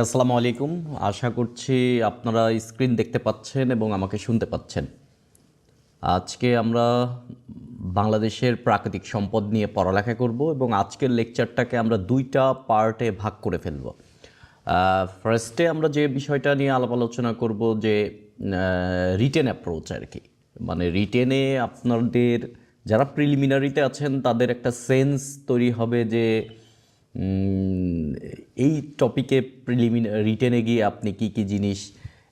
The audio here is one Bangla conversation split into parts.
আসসালামু আলাইকুম। আশা করছি আপনারা স্ক্রিন দেখতে পাচ্ছেন এবং আমাকে শুনতে পাচ্ছেন। আজকে আমরা বাংলাদেশের প্রাকৃতিক সম্পদ নিয়ে পড়ালেখা করব এবং আজকের লেকচারটাকে আমরা দুইটা পার্টে ভাগ করে ফেলব। ফার্স্টে আমরা যে বিষয়টা নিয়ে আলাপ আলোচনা করব যে রিটেন অ্যাপ্রোচ আর কি, মানে রিটেনে আপনাদের যারা প্রিলিমিনারিতে আছেন তাদের একটা সেন্স তৈরি হবে যে উম, এই টপিকে রিটেনে গিয়ে আপনি কি কি জিনিস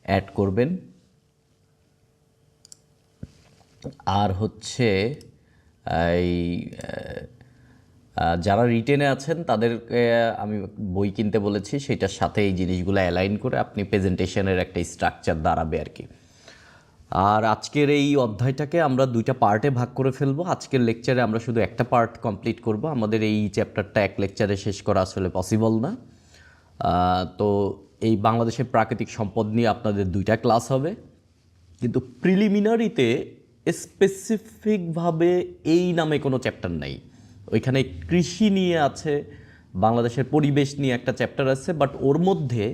অ্যাড করবেন। আর হচ্ছে এই যারা রিটেনে আছেন তাদেরকে আমি বই কিনতে বলেছি, সেটার সাথে এই জিনিসগুলো অ্যালাইন করে আপনি প্রেজেন্টেশনের একটা স্ট্রাকচার দাঁড়াবে আর কি। আর আজকের এই অধ্যায়টাকে আমরা দুইটা পার্টে ভাগ করে ফেলবো। আজকের লেকচারে আমরা শুধু একটা পার্ট কমপ্লিট করব, আমাদের এই চ্যাপ্টারটা এক লেকচারে শেষ করা আসলে পসিবল না। তো এই বাংলাদেশের প্রাকৃতিক সম্পদ নিয়ে আপনাদের দুইটা ক্লাস হবে, কিন্তু প্রিলিমিনারিতে স্পেসিফিকভাবে এই নামে কোনো চ্যাপ্টার নাই। ওইখানে কৃষি নিয়ে আছে, বাংলাদেশের পরিবেশ নিয়ে একটা চ্যাপ্টার আছে, বাট ওর মধ্যে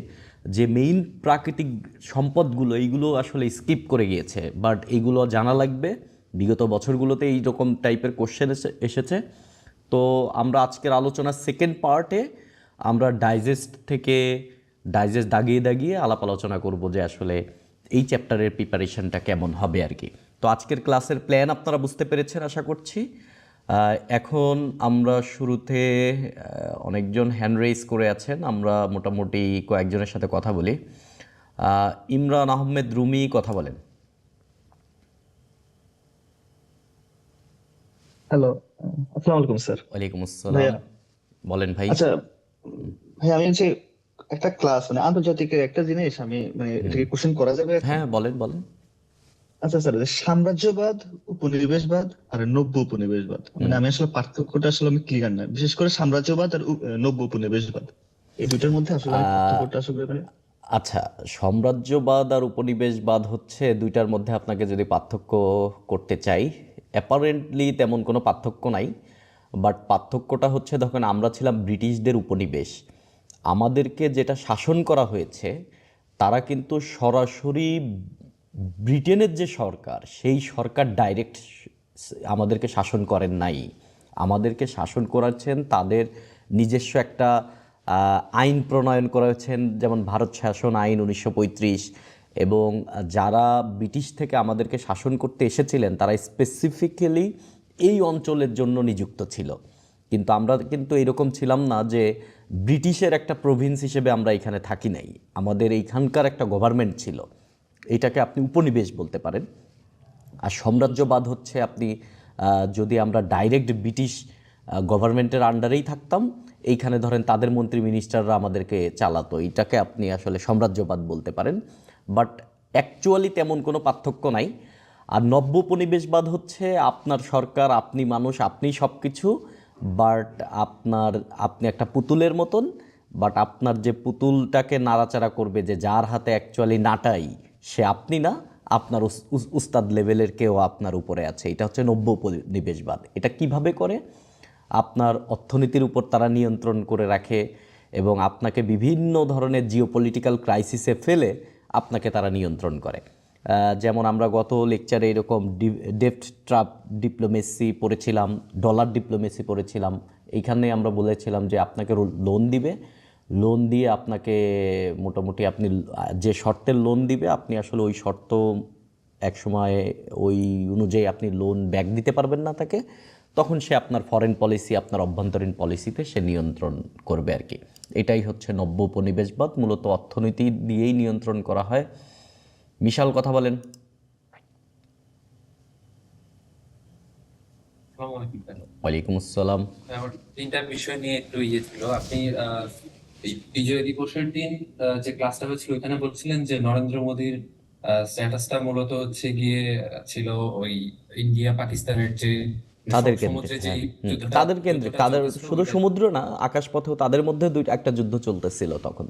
যে মেইন প্রাকৃতিক সম্পদগুলো এইগুলো আসলে স্কিপ করে গিয়েছে, বাট এইগুলো জানা লাগবে। বিগত বছরগুলোতে এই রকম টাইপের কোশ্চেন এসেছে। তো আমরা আজকের আলোচনার সেকেন্ড পার্টে আমরা ডাইজেস্ট দাগিয়ে দাগিয়ে আলাপ আলোচনা করব যে আসলে এই চ্যাপ্টারের প্রিপারেশনটা কেমন হবে আর কি। তো আজকের ক্লাসের প্ল্যান আপনারা বুঝতে পেরেছেন আশা করছি। এখন আমরা শুরুতে অনেকজন হ্যান্ড রেইজ করে আছেন, আমরা মোটামুটি কয়েকজনের সাথে কথা বলি। ইমরান আহমেদ রুমি, কথা বলেন। হ্যালো। আসসালামু আলাইকুম স্যার। ওয়ালাইকুম আসসালাম। ভাইয়া, বলেন ভাই। আচ্ছা, ভাইয়া আমি হচ্ছে একটা ক্লাস আন্তর্জাতিকের একটা জিনিস আমি এটাকে কোশ্চেন করা যাবে এখন? হ্যাঁ, বলেন বলেন। আচ্ছা স্যার, যে সাম্রাজ্যবাদ, উপনিবেশবাদ আর নব্য উপনিবেশবাদ, আমি আসলে পার্থক্যটা আসলে আমি ক্লিয়ার না, বিশেষ করে সাম্রাজ্যবাদ আর নব্য উপনিবেশবাদ, এই দুইটার মধ্যে আসলে আমি পার্থক্যটা আসলে আচ্ছা, সাম্রাজ্যবাদ আর উপনিবেশবাদ হচ্ছে দুইটার মধ্যে আপনাকে যদি পার্থক্য করতে চাই, অ্যাপারেন্টলি তেমন কোনো পার্থক্য নাই। বাট পার্থক্যটা হচ্ছে, তখন আমরা ছিলাম ব্রিটিশদের উপনিবেশ, আমাদেরকে যেটা শাসন করা হয়েছে তারা কিন্তু সরাসরি ব্রিটেনের যে সরকার সেই সরকার ডাইরেক্ট আমাদেরকে শাসন করেন নাই। আমাদেরকে শাসন করাচ্ছেন তাদের নিজস্ব একটা আইন প্রণয়ন করেছেন, যেমন ভারত শাসন আইন 1935। এবং যারা ব্রিটিশ থেকে আমাদেরকে শাসন করতে এসেছিলেন তারা স্পেসিফিক্যালি এই অঞ্চলের জন্য নিযুক্ত ছিল। কিন্তু আমরা কিন্তু এরকম ছিলাম না যে ব্রিটিশের একটা প্রভিন্স হিসেবে আমরা এখানে থাকি নাই, আমাদের এইখানকার একটা গভর্নমেন্ট ছিল। এটাকে আপনি উপনিবেশ বলতে পারেন। আর সাম্রাজ্যবাদ হচ্ছে আপনি যদি আমরা ডাইরেক্ট ব্রিটিশ গভর্নমেন্টের আন্ডারেই থাকতাম, এইখানে ধরেন তাদের মন্ত্রী মিনিস্টাররা আমাদেরকে চালাতো, এটাকে আপনি আসলে সাম্রাজ্যবাদ বলতে পারেন। বাট অ্যাকচুয়ালি তেমন কোনো পার্থক্য নাই। আর নব্য উপনিবেশবাদ হচ্ছে আপনার সরকার, আপনি মানুষ, আপনি সব কিছু, বাট আপনি একটা পুতুলের মতন। বাট আপনার যে পুতুলটাকে নাড়াচাড়া করবে, যে যার হাতে অ্যাকচুয়ালি নাটাই, সে আপনি না, আপনার উস্তাদ লেভেলের কেউ আপনার উপরে আছে। এটা হচ্ছে নব্য উপনিবেশবাদ। এটা কিভাবে করে? আপনার অর্থনীতির উপর তারা নিয়ন্ত্রণ করে রাখে এবং আপনাকে বিভিন্ন ধরনের জিওপলিটিক্যাল ক্রাইসিসে ফেলে আপনাকে তারা নিয়ন্ত্রণ করে। যেমন আমরা গত লেকচারে এরকম ডেপ্ট ট্রাপ ডিপ্লোমেসি পড়েছিলাম, ডলার ডিপ্লোমেসি পড়েছিলাম। এইখানে আমরা বলেছিলাম যে আপনাকে লোন দিবে, লোন দিয়ে আপনাকে মোটামুটি আপনি যে শর্তের লোন দিবে আপনি আসলে ওই শর্ত এক সময় ওই অনুযায়ী আপনি লোন ব্যাক দিতে পারবেন না তাকে, তখন সে আপনার ফরেন পলিসি, আপনার অভ্যন্তরীণ পলিসিতে সে নিয়ন্ত্রণ করবে আর কি। এটাই হচ্ছে নব্য উপনিবেশবাদ, মূলত অর্থনীতি দিয়েই নিয়ন্ত্রণ করা হয়। বিশাল, কথা বলেন। আসসালামু আলাইকুম স্যার। ওয়ালাইকুম আসসালাম। আমার তিনটা বিষয় নিয়ে একটু ছিল। আপনি এই বিজয় দিবসের দিন যে ক্লাসটা হয়েছিল ওখানে বলছিলেন যে নরেন্দ্র মোদীর স্ট্যাটাসটা মূলত হচ্ছে গিয়ে ছিল ওই ইন্ডিয়া পাকিস্তানের যে তাদের কেন্দ্রে, সমুদ্রে যে হ্যাঁ। যুদ্ধটা তাদের কেন্দ্রে, যুদ্ধটা তাদের চলতেছিল শুধু ওইটা। সমুদ্র না, আকাশপথেও তাদের মধ্যে একটা যুদ্ধ চলতেছিল তখন।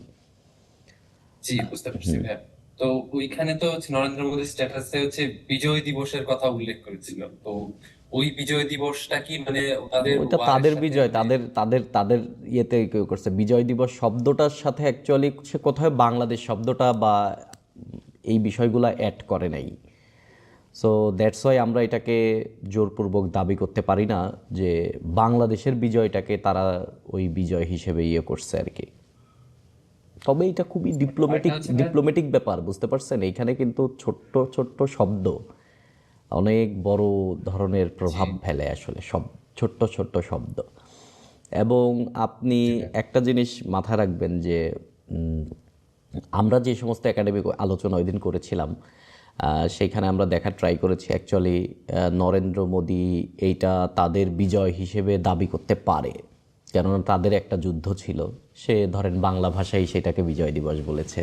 জি, বুঝতে পারছি ভাইয়া। তো ওইখানে তো হচ্ছে নরেন্দ্র মোদীর স্ট্যাটাসে হচ্ছে বিজয় দিবসের কথা উল্লেখ করেছিল। তো ওই বিজয় দিবসটা কি মানে ওনাদের ওইটা ওয়ারের তাদের সাথে বিজয়, মানে তাদের তাদের তাদের ইয়েতে কেউ করছে। বিজয় দিবস শব্দটার সাথে অ্যাকচুয়ালি সে কোথায় বাংলাদেশ শব্দটা বা এই বিষয়গুলো অ্যাড করে নাই। সো দ্যাটস ওয়াই আমরা এটাকে জোরপূর্বক দাবি করতে পারি না যে বাংলাদেশের বিজয়টাকে তারা ওই বিজয় হিসেবে ইয়ে করছে আর কি। তবে এটা খুবই আরেকটা ডিপ্লোম্যাটিক হচ্ছে ভাই, ডিপ্লোম্যাটিক ব্যাপার, বুঝতে পারছেন? এইখানে কিন্তু ছোট্ট ছোট্ট শব্দ অনেক বড় ধরনের জি প্রভাব ফেলে আসলে, সব ছোট্ট ছোট্ট শব্দ। এবং আপনি জি ভাই, একটা জিনিস মাথায় রাখবেন যে উম, আমরা যে সমস্ত একাডেমিক আলোচনা ওই দিন করেছিলাম, সেইখানে আমরা দেখার ট্রাই করেছি অ্যাকচুয়ালি নরেন্দ্র মোদী এইটা তাদের বিজয় হিসেবে দাবি করতে পারে, কেননা তাদের একটা যুদ্ধ ছিল। সে ধরেন বাংলা ভাষায় সেটাকে বিজয় দিবস বলেছে,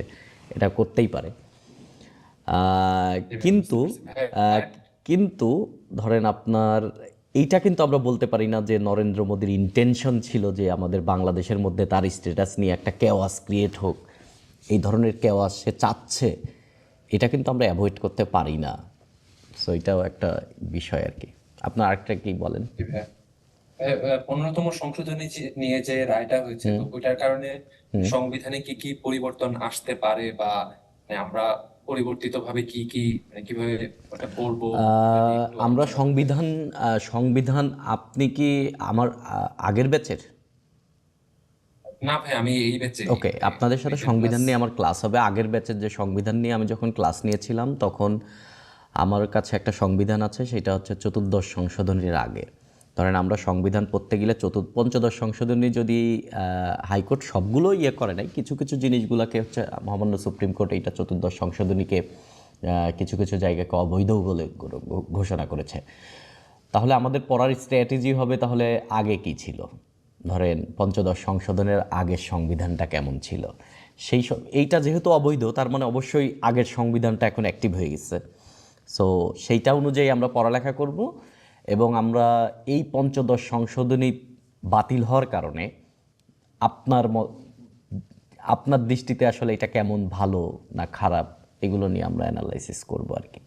এটা করতেই পারে। জি ভাই, বুঝতে কিন্তু পারছি ভাই। আহ, কিন্তু ধরেন আপনার এইটা কিন্তু আমরা বলতে পারি না যে নরেন্দ্র মোদীর ইন্টেনশন ছিল যে আমাদের বাংলাদেশের মধ্যে তার স্ট্যাটাস নিয়ে একটা কেওয়াস ক্রিয়েট হোক, এই ধরনের কেওয়াস সে চাচ্ছে, এটা কিন্তু আমরা অ্যাভয়েড করতে পারি না। সো এটাও একটা বিষয় আর কি। আপনার আরেকটা কি বলেন? জি ভাই। 15তম সংশোধনী নিয়ে যে রায়টা হয়েছে, তো ওইটার কারণে সংবিধানে কি কি পরিবর্তন আসতে পারে বা মানে আমরা পরিবর্তিত ভাবে কি কি মানে কিভাবে ওটা করবো, এটা নিয়ে একটু আমরা আলোচনা করতে চাই। সংবিধান আপনি কি আমার আগের ব্যাচের? না ভাই, আমি এই ব্যাচে ওকে, আপনাদের সাথে ক্লাস। সংবিধান নিয়ে আমার ক্লাস হবে। আগের ব্যাচের যে সংবিধান নিয়ে আমি যখন ক্লাস নিয়েছিলাম তখন আমার কাছে একটা সংবিধান আছে, সেটা হচ্ছে চতুর্দশ সংশোধনীর আগে। ধরেন আমরা সংবিধান পড়তে গেলে পঞ্চদশ সংশোধনী যদি হাইকোর্ট সবগুলো ইয়ে করে নাই, কিছু কিছু জিনিসগুলোকে হচ্ছে মহামান্য সুপ্রিম কোর্ট এইটা চতুর্দশ সংশোধনীকে কিছু কিছু জায়গাকে অবৈধ বলে ঘোষণা করেছে। তাহলে আমাদের পড়ার স্ট্র্যাটেজি হবে তাহলে আগে কি ছিল, ধরেন পঞ্চদশ সংশোধনের আগের সংবিধানটা কেমন ছিল। এইটা যেহেতু অবৈধ, তার মানে অবশ্যই আগের সংবিধানটা এখন অ্যাক্টিভ হয়ে গেছে। সো সেইটা অনুযায়ী আমরা পড়ালেখা করব। এবং আমরা এই পঞ্চদশ সংশোধনী বাতিল হওয়ার কারণে আপনার আপনার দৃষ্টিতে আসলে এটা কেমন, ভালো না খারাপ, এগুলো নিয়ে আমরা অ্যানালাইসিস করব আর কি।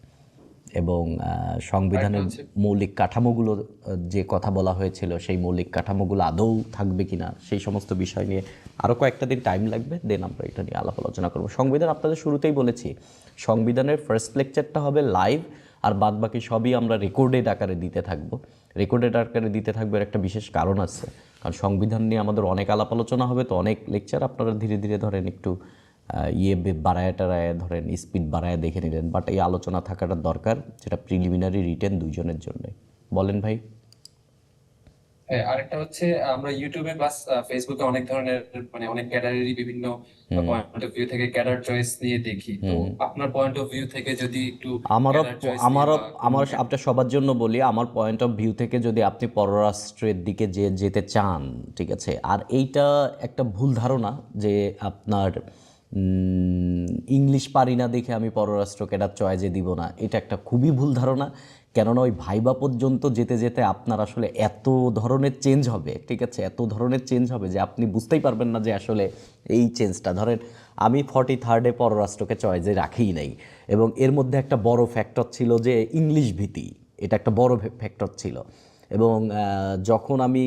এবং আরেকটা সংবিধানের হচ্ছে মৌলিক কাঠামোগুলো যে কথা বলা হয়েছিল সেই মৌলিক কাঠামোগুলো আদৌ থাকবে কিনা, সেই সমস্ত বিষয় নিয়ে আরও কয়েকটা দিন টাইম লাগবে, দেন আমরা এটা নিয়ে আলাপ আলোচনা করব। সংবিধান আপনাদের শুরুতেই বলেছি, সংবিধানের ফার্স্ট লেকচারটা হবে লাইভ, আর বাদ বাকি সবই আমরা রেকর্ডেড আকারে দিতে থাকবো। রেকর্ডেড আকারে দিতে থাকবে এর একটা বিশেষ কারণ আছে, কারণ সংবিধান নিয়ে আমাদের অনেক আলাপ আলোচনা হবে, তো অনেক লেকচার আপনারা ধীরে ধীরে ধরেন একটু বাড়ায় টাড়ায় ধরেন স্পিড বাড়ায় দেখে নিলেন, বাট এই আলোচনা থাকাটা দরকার, যেটা প্রিলিমিনারি রিটেন দুইজনের জন্য। বলেন ভাই। হ্যাঁ, আরেকটা হচ্ছে আমরা ইউটিউবে প্লাস ফেসবুকে অনেক ধরনের মানে অনেক ক্যাডারেরই বিভিন্ন পয়েন্ট অফ ভিউ থেকে ক্যাডার চয়েস নিয়ে দেখি। তো আপনার পয়েন্ট অফ ভিউ থেকে যদি একটু আমারও ক্যাডার চয়েস নিয়ে আমারও বা কোন আমার আপনার সবার জন্য বলি, আমার পয়েন্ট অফ ভিউ থেকে যদি আপনি পররাষ্ট্রের দিকে যেতে চান, ঠিক আছে, আর এইটা একটা ভুল ধারণা যে আপনার ইংলিশ পারি না দেখে আমি পররাষ্ট্র ক্যাডার চয়েসে দিব না, এটা একটা খুবই ভুল ধারণা। কেননা ওই ভাইবা পর্যন্ত যেতে যেতে আপনার আসলে এত ধরনের চেঞ্জ হবে, ঠিক আছে, এত ধরনের চেঞ্জ হবে যে আপনি বুঝতেই পারবেন না যে আসলে এই চেঞ্জটা। ধরেন আমি 43rd পররাষ্ট্রকে চয়েসে রাখিই নাই, এবং এর মধ্যে একটা বড় ফ্যাক্টর ছিল যে ইংলিশ ভীতি, এটা একটা বড় ফ্যাক্টর ছিল। এবং যখন আমি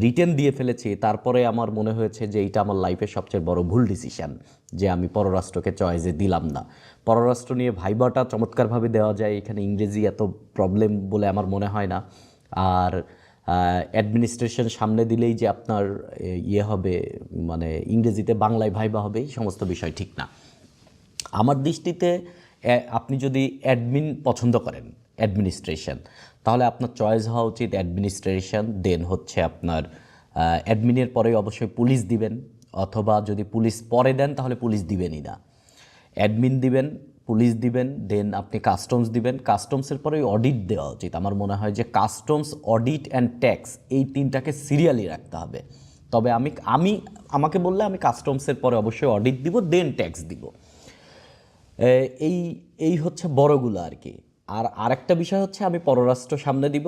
রিটেন দিয়ে ফেলেছি তারপরে আমার মনে হয়েছে যে এইটা আমার লাইফের সবচেয়ে বড় ভুল ডিসিশন, যে আমি পররাষ্ট্রকে চয়েসে দিলাম না। পররাষ্ট্র নিয়ে ভাইবাটা চমৎকারভাবে দেওয়া যায়, এখানে ইংরেজি এত প্রবলেম বলে আমার মনে হয় না। আর অ্যাডমিনিস্ট্রেশন সামনে দিলেই যে আপনার ইয়ে হবে, মানে ইংরেজিতে বাংলায় ভাইবা হবে, এই সমস্ত বিষয় ঠিক না আমার দৃষ্টিতে। আপনি যদি অ্যাডমিন পছন্দ করেন, অ্যাডমিনিস্ট্রেশন, তাহলে আপনার চয়েস হওয়া উচিত অ্যাডমিনিস্ট্রেশন, দেন হচ্ছে আপনার অ্যাডমিনের পরে অবশ্যই পুলিশ দিবেন, অথবা যদি পুলিশ পরে দেন তাহলে পুলিশ দিবেনই না। অ্যাডমিন দিবেন, পুলিশ দিবেন, দেন আপনি কাস্টমস দিবেন। কাস্টমসের পরে অডিট দেওয়া উচিত। আমার মনে হয় যে কাস্টমস, অডিট অ্যান্ড ট্যাক্স, এই তিনটাকে সিরিয়ালি রাখতে হবে। তবে আমি আমি আমাকে বললে আমি কাস্টমসের পরে অবশ্যই অডিট দিব, দেন ট্যাক্স দিব। এই এই হচ্ছে বড়গুলো আর কি। আর আরেকটা বিষয় হচ্ছে আমি পররাষ্ট্র সামনে দিব।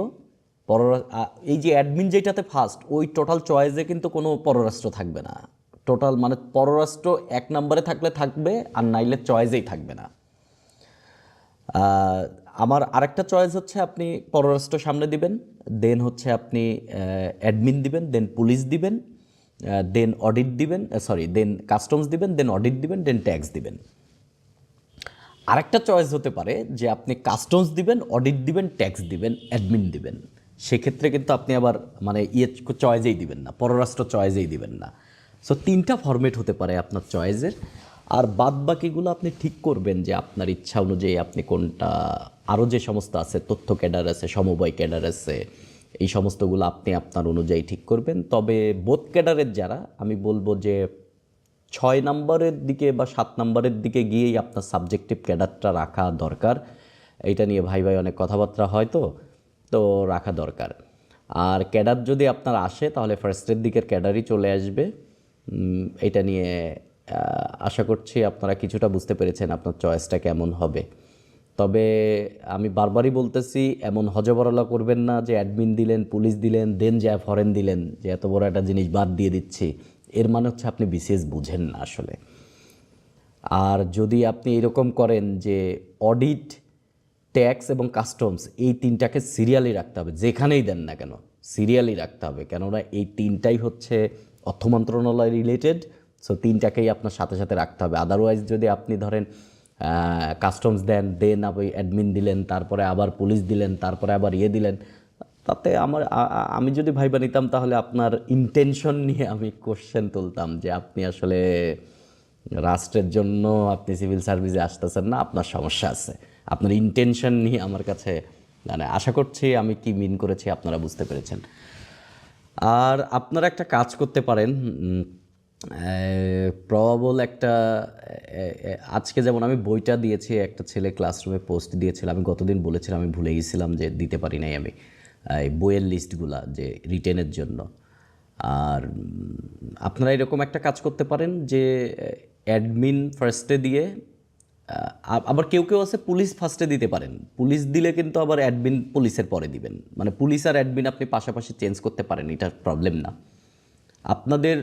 এই যে অ্যাডমিন যেটাতে ফার্স্ট, ওই টোটাল চয়েসে কিন্তু কোনো পররাষ্ট্র থাকবে না। টোটাল মানে পররাষ্ট্র 1 নম্বরে থাকলে থাকবে, আর নাইলে চয়েসেই থাকবে না। আমার আরেকটা চয়েস হচ্ছে আপনি পররাষ্ট্র সামনে দিবেন, দেন হচ্ছে আপনি অ্যাডমিন দিবেন, দেন পুলিশ দিবেন, দেন অডিট দিবেন, দেন কাস্টমস দিবেন, দেন অডিট দিবেন, দেন ট্যাক্স দিবেন। আরেকটা চয়েস হতে পারে যে আপনি কাস্টমস দিবেন, অডিট দিবেন, ট্যাক্স দিবেন, অ্যাডমিন দিবেন। সেক্ষেত্রে কিন্তু আপনি আবার মানে চয়েসেই দিবেন না, পররাষ্ট্র চয়েসেই দিবেন না। সো 3টা ফরম্যাট হতে পারে আপনার চয়েসের। আর বাদ বাকিগুলো আপনি ঠিক করবেন যে আপনার ইচ্ছা অনুযায়ী আপনি কোনটা, আরও যে সমস্ত আছে, তথ্য ক্যাডার আছে, সমবায় ক্যাডার আছে, এই সমস্তগুলো আপনি আপনার অনুযায়ী ঠিক করবেন। তবে বোথ ক্যাডারের যারা, আমি বলবো যে 6 নম্বরের দিকে বা 7 নম্বরের দিকে গিয়েই আপনার সাবজেক্টিভ ক্যাডারটা রাখা দরকার। এইটা নিয়ে ভাই অনেক কথাবার্তা হয়, তো রাখা দরকার। আর ক্যাডার যদি আপনার আসে তাহলে ফার্স্টের দিকের ক্যাডারই চলে আসবে। এটা নিয়ে আশা করছি আপনারা কিছুটা বুঝতে পেরেছেন আপনার চয়েসটা কেমন হবে। তবে আমি বারবারই বলতেছি, এমন হজবরলা করবেন না যে অ্যাডমিন দিলেন, পুলিশ দিলেন, দেন যা ফরেন দিলেন, যে এত বড় একটা জিনিস বাদ দিয়ে দিচ্ছি। এর মানে হচ্ছে আপনি বিসিএস বুঝেন না আসলে। আর যদি আপনি এরকম করেন যে অডিট, ট্যাক্স এবং কাস্টমস এই 3টাকে সিরিয়ালি রাখতে হবে, যেখানেই দেন না কেন সিরিয়ালি রাখতে হবে, কেননা এই 3টাই হচ্ছে অর্থ মন্ত্রণালয় রিলেটেড। সো 3টাকেই আপনার সাথে সাথে রাখতে হবে। আদারওয়াইজ যদি আপনি ধরেন কাস্টমস দেন, দেন আপনি অ্যাডমিন দিলেন, তারপরে আবার পুলিশ দিলেন, তারপরে আবার দিলেন, তাতে আমি যদি ভাইবা নিতাম তাহলে আপনার ইন্টেনশন নিয়ে আমি কোশ্চেন তুলতাম যে আপনি আসলে রাষ্ট্রের জন্য আপনি সিভিল সার্ভিসে আসতেছেন না, আপনার সমস্যা আছে। আপনার ইন্টেনশন নিয়ে আমার কাছে, মানে আশা করছি আমি কি মিন করেছি আপনারা বুঝতে পেরেছেন। আর আপনারা একটা কাজ করতে পারেন, প্রবাবল একটা, আজকে যেমন আমি বইটা দিয়েছি, একটা ছেলে ক্লাসরুমে পোস্ট দিয়েছিল, আমি গতদিন বলেছিলাম, আমি ভুলে গেছিলাম যে দিতে পারি নাই আমি এই বইয়ের লিস্টগুলা যে রিটেনের জন্য। আর আপনারা এরকম একটা কাজ করতে পারেন যে অ্যাডমিন ফার্স্টে দিয়ে, আবার কেউ কেউ আছে পুলিশ ফার্স্টে দিতে পারেন। পুলিশ দিলে কিন্তু আবার অ্যাডমিন পুলিশের পরে দিবেন, মানে পুলিশ আর অ্যাডমিন আপনি পাশাপাশি চেঞ্জ করতে পারেন, এটা প্রবলেম না। আপনাদের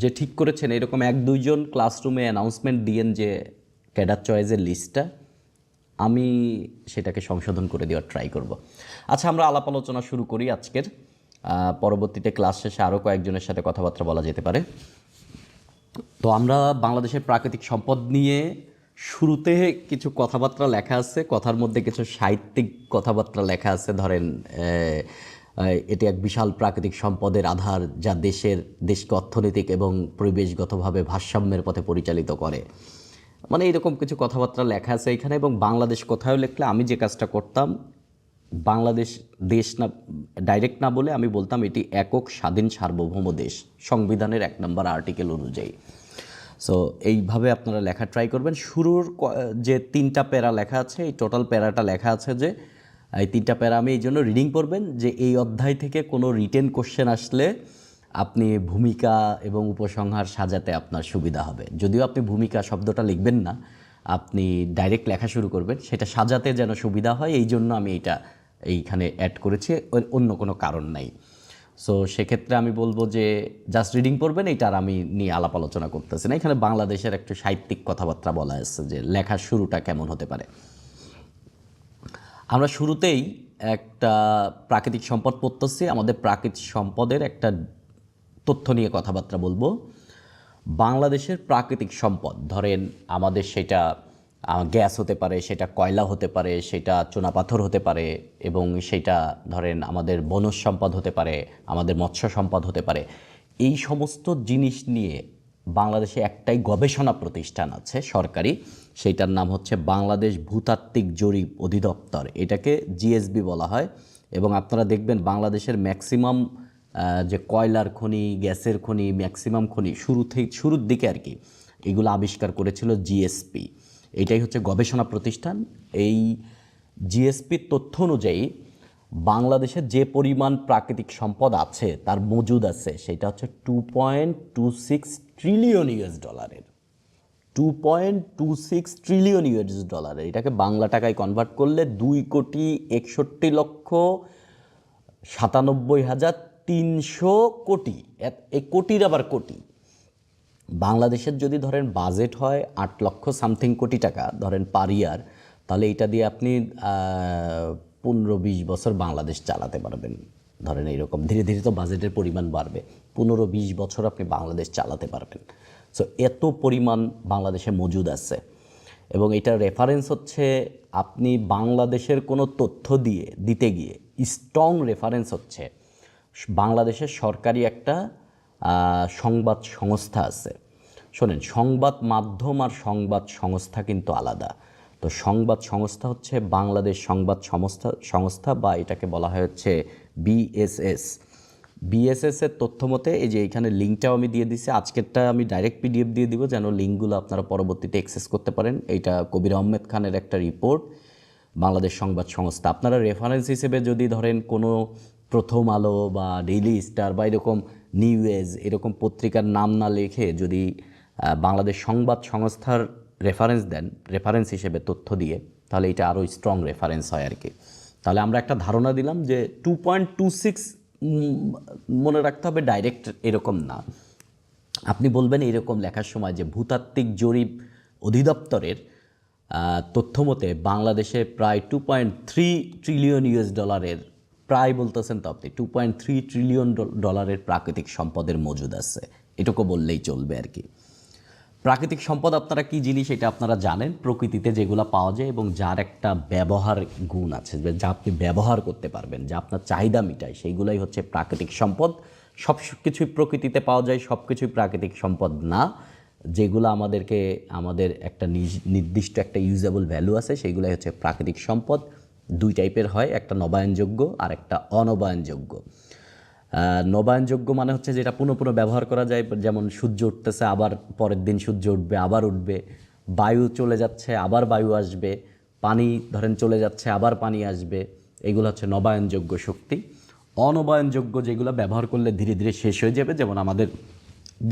যে ঠিক করেছেন এরকম 1-2 জন ক্লাসরুমে অ্যানাউন্সমেন্ট দিয়েন যে ক্যাডার চয়েসের লিস্টটা, আমি সেটাকে সংশোধন করে দেওয়ার ট্রাই করব। আচ্ছা, আমরা আলাপ আলোচনা শুরু করি আজকের। পরবর্তীতে ক্লাস শেষে আরও কয়েকজনের সাথে কথাবার্তা বলা যেতে পারে। তো আমরা বাংলাদেশের প্রাকৃতিক সম্পদ নিয়ে শুরুতে কিছু কথাবার্তা লেখা আছে, কথার মধ্যে কিছু সাহিত্যিক কথাবার্তা লেখা আছে। ধরেন এটি এক বিশাল প্রাকৃতিক সম্পদের আধার যা দেশকে অর্থনৈতিক এবং পরিবেশগতভাবে ভারসাম্যের পথে পরিচালিত করে, মানে এরকম কিছু কথাবার্তা লেখা আছে এখানে। এবং বাংলাদেশ কোথাও লিখলে আমি যে কাজটা করতাম, বাংলাদেশ দেশ না ডাইরেক্ট না বলে আমি বলতাম এটি একক স্বাধীন সার্বভৌম দেশ, সংবিধানের 1 নম্বর আর্টিকেল অনুযায়ী। সো এইভাবে আপনারা লেখা ট্রাই করবেন। শুরুর যে 3টা প্যারা লেখা আছে, এই টোটাল প্যারাটা লেখা আছে যে এই 3টা প্যারা আমি এই জন্য রিডিং করবেন যে এই অধ্যায় থেকে কোনো রিটেন কোশ্চেন আসলে আপনি ভূমিকা এবং উপসংহার সাজাতে আপনার সুবিধা হবে। যদিও আপনি ভূমিকা শব্দটা লিখবেন না, আপনি ডাইরেক্ট লেখা শুরু করবেন, সেটা সাজাতে যেন সুবিধা হয় এই জন্য আমি এইখানে অ্যাড করেছি, অন্য কোনো কারণ নাই। সো সেক্ষেত্রে আমি বলবো যে জাস্ট রিডিং পড়বেন, এইটা আর আমি নিয়ে আলাপ আলোচনা করতেছি না। এখানে বাংলাদেশের একটু সাহিত্যিক কথাবার্তা বলা আছে যে লেখার শুরুটা কেমন হতে পারে। আমরা শুরুতেই একটা প্রাকৃতিক সম্পদ পড়তেছি, আমাদের প্রাকৃতিক সম্পদের একটা তথ্য নিয়ে কথাবার্তা বলবো। বাংলাদেশের প্রাকৃতিক সম্পদ, ধরেন আমাদের সেটা গ্যাস হতে পারে, সেটা কয়লা হতে পারে, সেটা চুনাপাথর হতে পারে, এবং সেটা ধরেন আমাদের বনজ সম্পদ হতে পারে, আমাদের মৎস্য সম্পদ হতে পারে। এই সমস্ত জিনিস নিয়ে বাংলাদেশে একটাই গবেষণা প্রতিষ্ঠান আছে সরকারি, সেইটার নাম হচ্ছে বাংলাদেশ ভূতাত্ত্বিক জরিপ অধিদপ্তর, এটাকে জিএসবি বলা হয়। এবং আপনারা দেখবেন বাংলাদেশের ম্যাক্সিমাম যে কয়লার খনি, গ্যাসের খনি, ম্যাক্সিমাম খনি শুরুর দিকে আর কি, এগুলো আবিষ্কার করেছিল জিএসপি। এটাই হচ্ছে গবেষণা প্রতিষ্ঠান। এই জিএসপির তথ্য অনুযায়ী বাংলাদেশের যে পরিমাণ প্রাকৃতিক সম্পদ আছে, তার মজুদ আছে, সেটা হচ্ছে $2.26 ট্রিলিয়ন। 2.26 ট্রিলিয়ন ইউএস ডলারের, এটাকে বাংলা টাকায় কনভার্ট করলে 2,61,97,300 কোটি। এই কোটির আবার কোটি। বাংলাদেশের যদি ধরেন বাজেট হয় 8 লক্ষ সামথিং কোটি টাকা ধরেন পার ইয়ার, তাহলে এটা দিয়ে আপনি 15-20 বছর বাংলাদেশ চালাতে পারবেন। ধরেন এইরকম ধীরে ধীরে তো বাজেটের পরিমাণ বাড়বে, 15-20 বছর আপনি বাংলাদেশ চালাতে পারবেন। সো এত পরিমাণ বাংলাদেশে মজুদ আছে, এবং এটার রেফারেন্স হচ্ছে আপনি বাংলাদেশের কোনো তথ্য দিতে গিয়ে স্ট্রং রেফারেন্স হচ্ছে বাংলাদেশের সরকারি একটা সংবাদ সংস্থা আছে। শোনেন, সংবাদ মাধ্যম আর সংবাদ সংস্থা কিন্তু আলাদা। তো সংবাদ সংস্থা হচ্ছে বাংলাদেশ সংবাদ সংস্থা বা এটাকে বলা হয় হচ্ছে বিএসএস। বিএসএসের তথ্য মতে এই যে এখানে লিঙ্কটাও আমি দিয়ে দিচ্ছি, আজকেরটা আমি ডাইরেক্ট পিডিএফ দিয়ে দিব যেন লিঙ্কগুলো আপনারা পরবর্তীতে অ্যাক্সেস করতে পারেন। এইটা কবির আহমেদ খানের একটা রিপোর্ট, বাংলাদেশ সংবাদ সংস্থা। আপনারা রেফারেন্স হিসেবে যদি ধরেন কোনো প্রথম আলো বা ডেইলি স্টার বা এরকম নিউ এজ এরকম পত্রিকার নাম না লিখে যদি বাংলাদেশ সংবাদ সংস্থার রেফারেন্স দেন, রেফারেন্স হিসেবে তথ্য দিয়ে, তাহলে এটা আরও স্ট্রং রেফারেন্স হয় আর কি। তাহলে আমরা একটা ধারণা দিলাম যে 2.26 মনে রাখতে হবে, ডাইরেক্ট এরকম না। আপনি বলবেন এরকম লেখার সময় যে ভূতাত্ত্বিক জরিপ অধিদপ্তরের তথ্য মতে বাংলাদেশে প্রায় 2.3 ট্রিলিয়ন ইউএস ডলারের, প্রায় বলতেছেন তো আপনি 2.3 ট্রিলিয়ন ডলারের প্রাকৃতিক সম্পদের মজুদ আছে, এটুকু বললেই চলবে আর কি। প্রাকৃতিক সম্পদ আপনারা কি জিনিস এটা আপনারা জানেন, প্রকৃতিতে যেগুলো পাওয়া যায় এবং যার একটা ব্যবহার গুণ আছে, যা আপনি ব্যবহার করতে পারবেন, যা আপনার চাহিদা মিটায়, সেইগুলোই হচ্ছে প্রাকৃতিক সম্পদ। সব কিছুই প্রকৃতিতে পাওয়া যায়, সব কিছুই প্রাকৃতিক সম্পদ না। যেগুলো আমাদের একটা নির্দিষ্ট একটা ইউজেবল ভ্যালু আছে, সেইগুলোই হচ্ছে প্রাকৃতিক সম্পদ। দুই টাইপের হয়, একটা নবায়নযোগ্য আর একটা অনবায়নযোগ্য। নবায়নযোগ্য মানে হচ্ছে যেটা পুনঃ পুনঃ ব্যবহার করা যায়, যেমন সূর্য উঠতেছে আবার পরের দিন সূর্য উঠবে, আবার উঠবে। বায়ু চলে যাচ্ছে আবার বায়ু আসবে, পানি ধরেন চলে যাচ্ছে আবার পানি আসবে, এগুলো হচ্ছে নবায়নযোগ্য শক্তি। অনবায়নযোগ্য যেগুলো ব্যবহার করলে ধীরে ধীরে শেষ হয়ে যাবে, যেমন আমাদের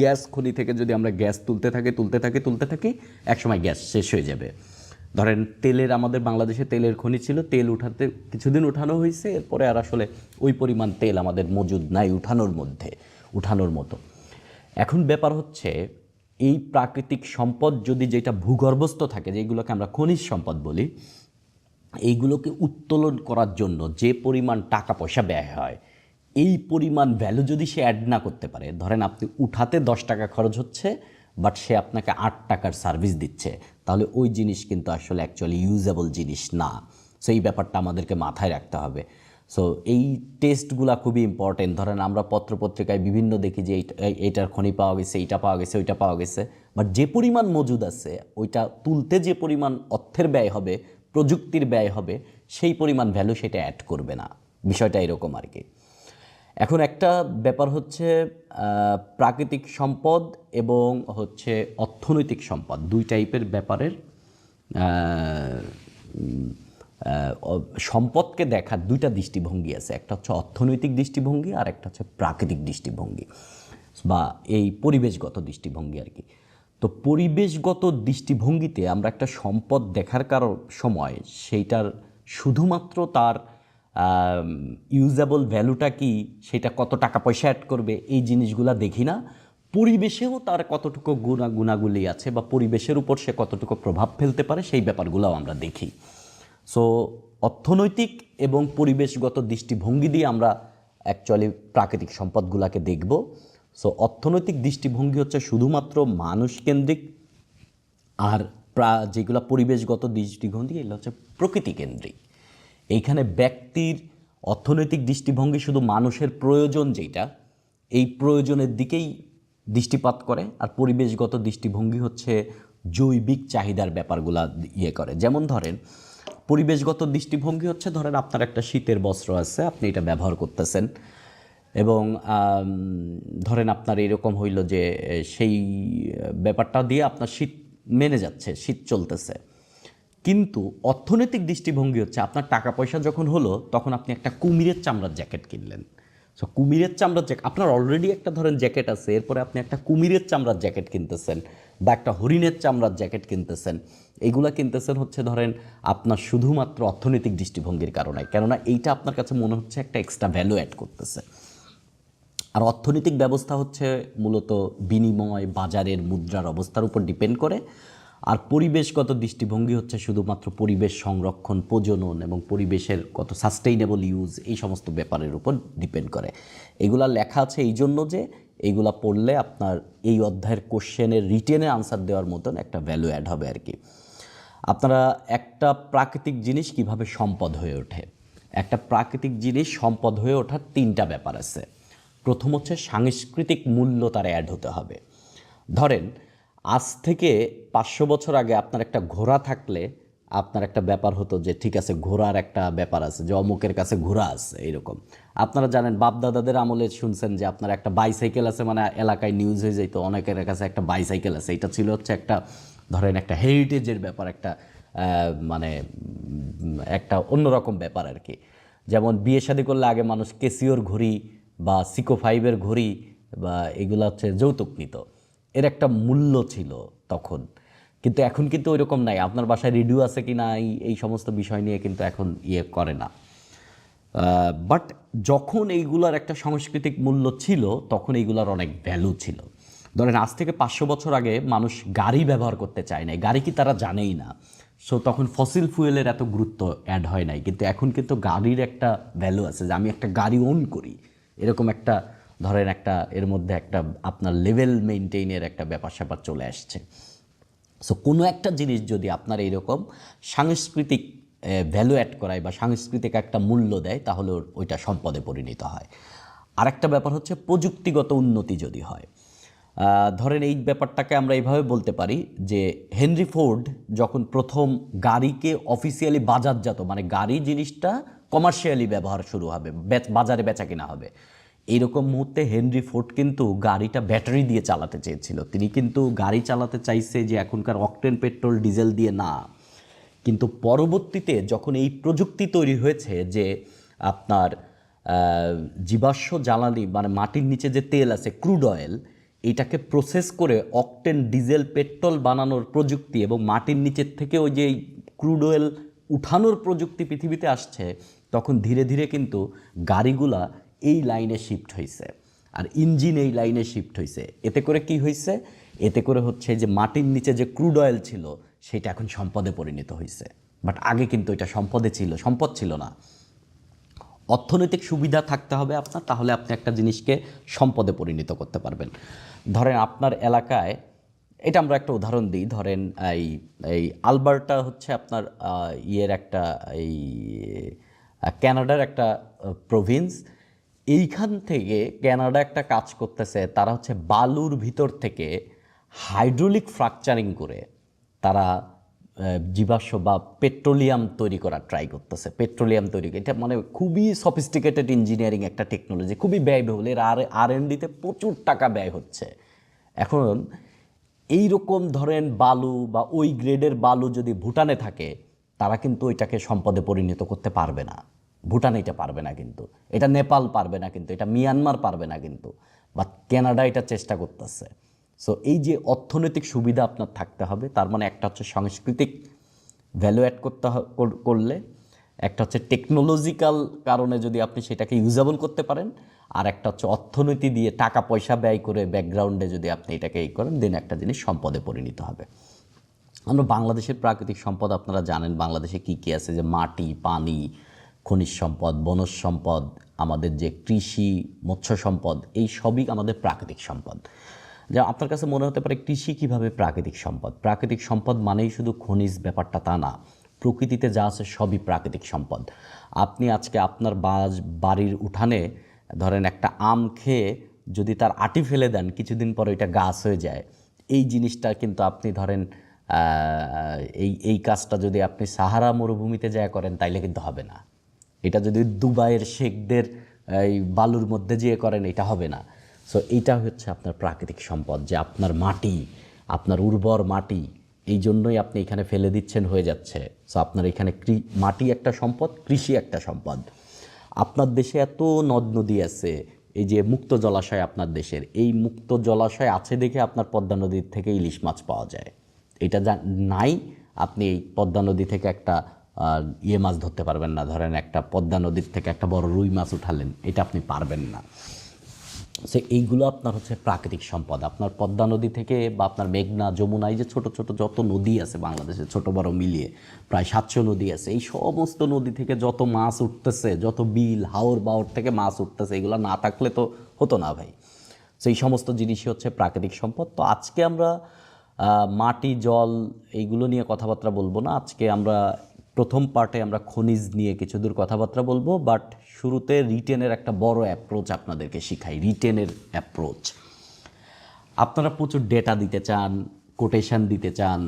গ্যাস খনি থেকে যদি আমরা গ্যাস তুলতে থাকি একসময় গ্যাস শেষ হয়ে যাবে। ধরেন তেলের, আমাদের বাংলাদেশে তেলের খনি ছিল, তেল উঠাতে কিছুদিন উঠানো হয়েছে, এরপরে আর আসলে ওই পরিমাণ তেল আমাদের মজুদ নাই উঠানোর মতো। এখন ব্যাপার হচ্ছে এই প্রাকৃতিক সম্পদ যদি যেটা ভূগর্ভস্থ থাকে, যেগুলোকে আমরা খনিজ সম্পদ বলি, এইগুলোকে উত্তোলন করার জন্য যে পরিমাণ টাকা পয়সা ব্যয় হয়, এই পরিমাণ ভ্যালু যদি সে অ্যাড না করতে পারে, ধরেন আপনি উঠাতে 10 টাকা খরচ হচ্ছে বাট সে আপনাকে 8 টাকার সার্ভিস দিচ্ছে, তাহলে ওই জিনিস কিন্তু আসলে অ্যাকচুয়ালি ইউজেবল জিনিস না। সো এই ব্যাপারটা আমাদেরকে মাথায় রাখতে হবে। সো এই টেস্টগুলো খুবই ইম্পর্টেন্ট। ধরেন আমরা পত্রপত্রিকায় বিভিন্ন দেখি যে এইটার খনি পাওয়া গেছে, এইটা পাওয়া গেছে, ওইটা পাওয়া গেছে, বাট যে পরিমাণ মজুদ আছে ওইটা তুলতে যে পরিমাণ অর্থের ব্যয় হবে, প্রযুক্তির ব্যয় হবে, সেই পরিমাণ ভ্যালু সেটা অ্যাড করবে না। বিষয়টা এরকম আর কি। এখন একটা ব্যাপার হচ্ছে প্রাকৃতিক সম্পদ এবং হচ্ছে অর্থনৈতিক সম্পদ, দুই টাইপের ব্যাপারের সম্পদকে দেখার দুইটা দৃষ্টিভঙ্গি আছে। একটা হচ্ছে অর্থনৈতিক দৃষ্টিভঙ্গি আর একটা হচ্ছে প্রাকৃতিক দৃষ্টিভঙ্গি বা এই পরিবেশগত দৃষ্টিভঙ্গি আর কি। তো পরিবেশগত দৃষ্টিভঙ্গিতে আমরা একটা সম্পদ দেখার সময় সেইটার শুধুমাত্র তার ইউজেবল ভ্যালুটা কি, সেটা কত টাকা পয়সা অ্যাড করবে, এই জিনিসগুলো দেখি না। পরিবেশেও তার কতটুকু গুণাগুলি আছে বা পরিবেশের উপর সে কতটুকু প্রভাব ফেলতে পারে, সেই ব্যাপারগুলোও আমরা দেখি। সো অর্থনৈতিক এবং পরিবেশগত দৃষ্টিভঙ্গি দিয়ে আমরা অ্যাকচুয়ালি প্রাকৃতিক সম্পদগুলোকে দেখব। সো অর্থনৈতিক দৃষ্টিভঙ্গি হচ্ছে শুধুমাত্র মানুষকেন্দ্রিক, আর যেগুলো পরিবেশগত দৃষ্টিভঙ্গি এগুলো হচ্ছে প্রকৃতি কেন্দ্রিক। এইখানে ব্যক্তির অর্থনৈতিক দৃষ্টিভঙ্গি শুধু মানুষের প্রয়োজন যেটা, এই প্রয়োজনের দিকেই দৃষ্টিপাত করে, আর পরিবেশগত দৃষ্টিভঙ্গি হচ্ছে জৈবিক চাহিদার ব্যাপারগুলা করে। যেমন ধরেন পরিবেশগত দৃষ্টিভঙ্গি হচ্ছে, ধরেন আপনার একটা শীতের বস্ত্র আছে, আপনি এটা ব্যবহার করতেছেন এবং ধরেন আপনার এরকম হইল যে সেই ব্যাপারটা দিয়ে আপনার শীত মেনে যাচ্ছে, শীত চলতেছে। কিন্তু অর্থনৈতিক দৃষ্টিভঙ্গি হচ্ছে আপনার টাকা পয়সা যখন হলো তখন আপনি একটা কুমিরের চামড়ার জ্যাকেট কিনলেন। সো কুমিরের চামড়ার জ্যাকেট, আপনার অলরেডি একটা ধরেন জ্যাকেট আছে, এরপরে আপনি একটা কুমিরের চামড়ার জ্যাকেট কিনতেছেন বা একটা হরিণের চামড়ার জ্যাকেট কিনতেছেন। এইগুলা কিনতেছেন হচ্ছে ধরেন আপনার শুধুমাত্র অর্থনৈতিক দৃষ্টিভঙ্গির কারণে, কেননা এইটা আপনার কাছে মনে হচ্ছে একটা এক্সট্রা ভ্যালু অ্যাড করতেছে। আর অর্থনৈতিক ব্যবস্থা হচ্ছে মূলত বিনিময়, বাজারের মুদ্রার অবস্থার উপর ডিপেন্ড করে। আর পরিবেশগত দৃষ্টিভঙ্গি হচ্ছে শুধুমাত্র পরিবেশ সংরক্ষণ, প্রজনন এবং পরিবেশের কত সাস্টেইনেবল ইউজ, এই সমস্ত ব্যাপারের উপর ডিপেন্ড করে। এগুলা লেখা আছে এই জন্য যে এইগুলা পড়লে আপনার এই অধ্যায়ের কোশ্চেনের রিটেনে আনসার দেওয়ার মতন একটা ভ্যালু অ্যাড হবে আর কি। আপনারা একটা প্রাকৃতিক জিনিস কিভাবে সম্পদ হয়ে ওঠে, একটা প্রাকৃতিক জিনিস সম্পদ হয়ে ওঠার তিনটা ব্যাপার আছে। প্রথম হচ্ছে সাংস্কৃতিক মূল্য তার অ্যাড হতে হবে। ধরেন আজ থেকে 500 বছর আগে আপনার একটা ঘোড়া থাকলে আপনার একটা ব্যাপার হতো যে ঠিক আছে ঘোড়ার একটা ব্যাপার আছে, যে অমুকের কাছে ঘোড়া আছে এইরকম। আপনারা জানেন বাপদাদাদের আমলে শুনছেন যে আপনার একটা বাইসাইকেল আছে, মানে এলাকায় নিউজ হয়ে যেত অনেকের কাছে একটা বাইসাইকেল আছে। এটা ছিল হচ্ছে একটা ধরেন একটা হেরিটেজের ব্যাপার, একটা মানে একটা অন্যরকম ব্যাপার আর কি। যেমন বিয়ে শাদী করলে আগে মানুষ কেসিওর ঘড়ি বা সিকো 5-এর ঘড়ি বা এগুলো হচ্ছে যৌতুক নিত, এর একটা মূল্য ছিল তখন। কিন্তু এখন কিন্তু ওই রকম নাই। আপনার বাসায় রেডিও আছে কি না এই সমস্ত বিষয় নিয়ে কিন্তু এখন করে না। বাট যখন এইগুলার একটা সাংস্কৃতিক মূল্য ছিল তখন এইগুলার অনেক ভ্যালু ছিল। ধরেন আজ থেকে 500 বছর আগে মানুষ গাড়ি ব্যবহার করতে চায় নাই, গাড়ি কি তারা জানেই না। সো তখন ফসিল ফুয়েলের এত গুরুত্ব অ্যাড হয় নাই। কিন্তু এখন কিন্তু গাড়ির একটা ভ্যালু আছে, যে আমি একটা গাড়ি ওন করি, এরকম একটা ধরেন একটা এর মধ্যে একটা আপনার লেভেল মেনটেইনের একটা ব্যাপার স্যাপার চলে আসছে। সো কোনো একটা জিনিস যদি আপনার এইরকম সাংস্কৃতিক ভ্যালু অ্যাড করায় বা সাংস্কৃতিক একটা মূল্য দেয় তাহলে ওইটা সম্পদে পরিণত হয়। আরেকটা ব্যাপার হচ্ছে প্রযুক্তিগত উন্নতি যদি হয়। ধরেন এই ব্যাপারটাকে আমরা এইভাবে বলতে পারি যে হেনরি ফোর্ড যখন প্রথম গাড়িকে অফিসিয়ালি বাজারজাত, মানে গাড়ি জিনিসটা কমার্শিয়ালি ব্যবহার শুরু হবে, বাজারে বেচা কিনা হবে, এইরকম মুহূর্তে হেনরি ফোর্ড কিন্তু গাড়িটা ব্যাটারি দিয়ে চালাতে চেয়েছিল। তিনি কিন্তু গাড়ি চালাতে চাইছে যে এখনকার অকটেন পেট্রোল ডিজেল দিয়ে না। কিন্তু পরবর্তীতে যখন এই প্রযুক্তি তৈরি হয়েছে যে আপনার জীবাশ্ম জ্বালানি মানে মাটির নিচে যে তেল আছে ক্রুড অয়েল, এটাকে প্রসেস করে অকটেন ডিজেল পেট্রোল বানানোর প্রযুক্তি এবং মাটির নিচের থেকে ওই যে ক্রুড অয়েল উঠানোর প্রযুক্তি পৃথিবীতে আসছে, তখন ধীরে ধীরে কিন্তু গাড়িগুলা এই লাইনে শিফট হয়েছে আর ইঞ্জিন এই লাইনে শিফট হয়েছে। এতে করে কি হয়েছে? এতে করে হচ্ছে যে মাটির নিচে যে ক্রুড অয়েল ছিল সেটা এখন সম্পদে পরিণত হয়েছে। বাট আগে কিন্তু এটা সম্পদ ছিল না। অর্থনৈতিক সুবিধা থাকতে হবে আপনার, তাহলে আপনি একটা জিনিসকে সম্পদে পরিণত করতে পারবেন। ধরেন আপনার এলাকায়, এটা আমরা একটা উদাহরণ দিই, ধরেন এই আলবার্টা হচ্ছে আপনার একটা এই ক্যানাডার একটা প্রভিন্স। এইখান থেকে ক্যানাডা একটা কাজ করতেছে, তারা হচ্ছে বালুর ভিতর থেকে হাইড্রোলিক ফ্র্যাকচারিং করে তারা জীবাশ্ম বা পেট্রোলিয়াম তৈরি করার ট্রাই করতেছে। পেট্রোলিয়াম তৈরি, এটা মানে খুবই সফিস্টিকেটেড ইঞ্জিনিয়ারিং একটা টেকনোলজি, খুবই ব্যয়বহুল। এর R&Dতে প্রচুর টাকা ব্যয় হচ্ছে। এখন এই রকম ধরেন বালু বা ওই গ্রেডের বালু যদি ভুটানে থাকে, তারা কিন্তু ওইটাকে সম্পদে পরিণত করতে পারবে না। ভুটান এটা পারবে না, কিন্তু এটা নেপাল পারবে না, কিন্তু এটা মিয়ানমার পারবে না, কিন্তু বা কানাডা এটা চেষ্টা করতেছে। সো এই যে অর্থনৈতিক সুবিধা আপনার থাকতে হবে, তার মানে একটা হচ্ছে সাংস্কৃতিক ভ্যালু অ্যাড করলে, একটা হচ্ছে টেকনোলজিক্যাল কারণে যদি আপনি সেটাকে ইউজেবল করতে পারেন, আর একটা হচ্ছে অর্থনীতি দিয়ে টাকা পয়সা ব্যয় করে ব্যাকগ্রাউন্ডে যদি আপনি এটাকে করেন, দেন একটা জিনিস সম্পদে পরিণত হবে। আমরা বাংলাদেশের প্রাকৃতিক সম্পদ আপনারা জানেন বাংলাদেশে কী কী আছে, যে মাটি, পানি, খনিজ সম্পদ, বনজ সম্পদ, আমাদের যে কৃষি, মৎস্য সম্পদ, এই সবই আমাদের প্রাকৃতিক সম্পদ। যা আপনার কাছে মনে হতে পারে কৃষি কিভাবে প্রাকৃতিক সম্পদ? প্রাকৃতিক সম্পদ মানেই শুধু খনিজ ব্যাপারটা তা না, প্রকৃতিতে যা আছে সবই প্রাকৃতিক সম্পদ। আপনি আজকে আপনার বাড়ির উঠানে ধরেন একটা আম খেয়ে যদি তার আটি ফেলে দেন, কিছুদিন পরে এটা গাছ হয়ে যায়। এই জিনিসটা কিন্তু আপনি ধরেন এই কাজটা যদি আপনি সাহারা মরুভূমিতে যায় করেন তাইলে কিন্তু হবে না। এটা যদি দুবাইয়ের শেখদের এই বালুর মধ্যে যেয়ে করেন, এটা হবে না। সো এইটা হচ্ছে আপনার প্রাকৃতিক সম্পদ, যে আপনার মাটি, আপনার উর্বর মাটি, এই জন্যই আপনি এখানে ফেলে দিচ্ছেন, হয়ে যাচ্ছে। সো আপনার এখানে মাটি একটা সম্পদ, কৃষি একটা সম্পদ। আপনার দেশে এত নদ নদী আছে, এই যে মুক্ত জলাশয় আপনার দেশের, এই মুক্ত জলাশয় আছে দেখে আপনার পদ্মা নদীর থেকে ইলিশ মাছ পাওয়া যায়। এটা নাই, আপনি এই পদ্মা নদী থেকে একটা মাছ ধরতে পারবেন না। ধরেন একটা পদ্মা নদীর থেকে একটা বড় রুই মাছ উঠালেন, এটা আপনি পারবেন না। সো এইগুলো আপনার হচ্ছে প্রাকৃতিক সম্পদ। আপনার পদ্মা নদী থেকে বা আপনার মেঘনা, যমুনা, এই যে ছোট ছোট যত নদী আছে বাংলাদেশে, ছোট বড় মিলিয়ে প্রায় 700 নদী আছে, এই সমস্ত নদী থেকে যত মাছ উঠতেছে, যত বিল হাওর বাওর থেকে মাছ উঠতেছে, এগুলো না থাকলে তো হতো না ভাই। সেই সমস্ত জিনিসই হচ্ছে প্রাকৃতিক সম্পদ। তো আজকে আমরা মাটি, জল এইগুলো নিয়ে কথাবার্তা বলবো না। আজকে আমরা প্রথম পার্টে আমরা খনিজ নিয়ে কিছু দূর কথাবার্তা বলবো, বাট শুরুতে রিটেনের একটা বড় অ্যাপ্রোচ আপনাদেরকে শিখাই। রিটেনের অ্যাপ্রোচ, আপনারা প্রচুর ডেটা দিতে চান, কোটেশন দিতে চান,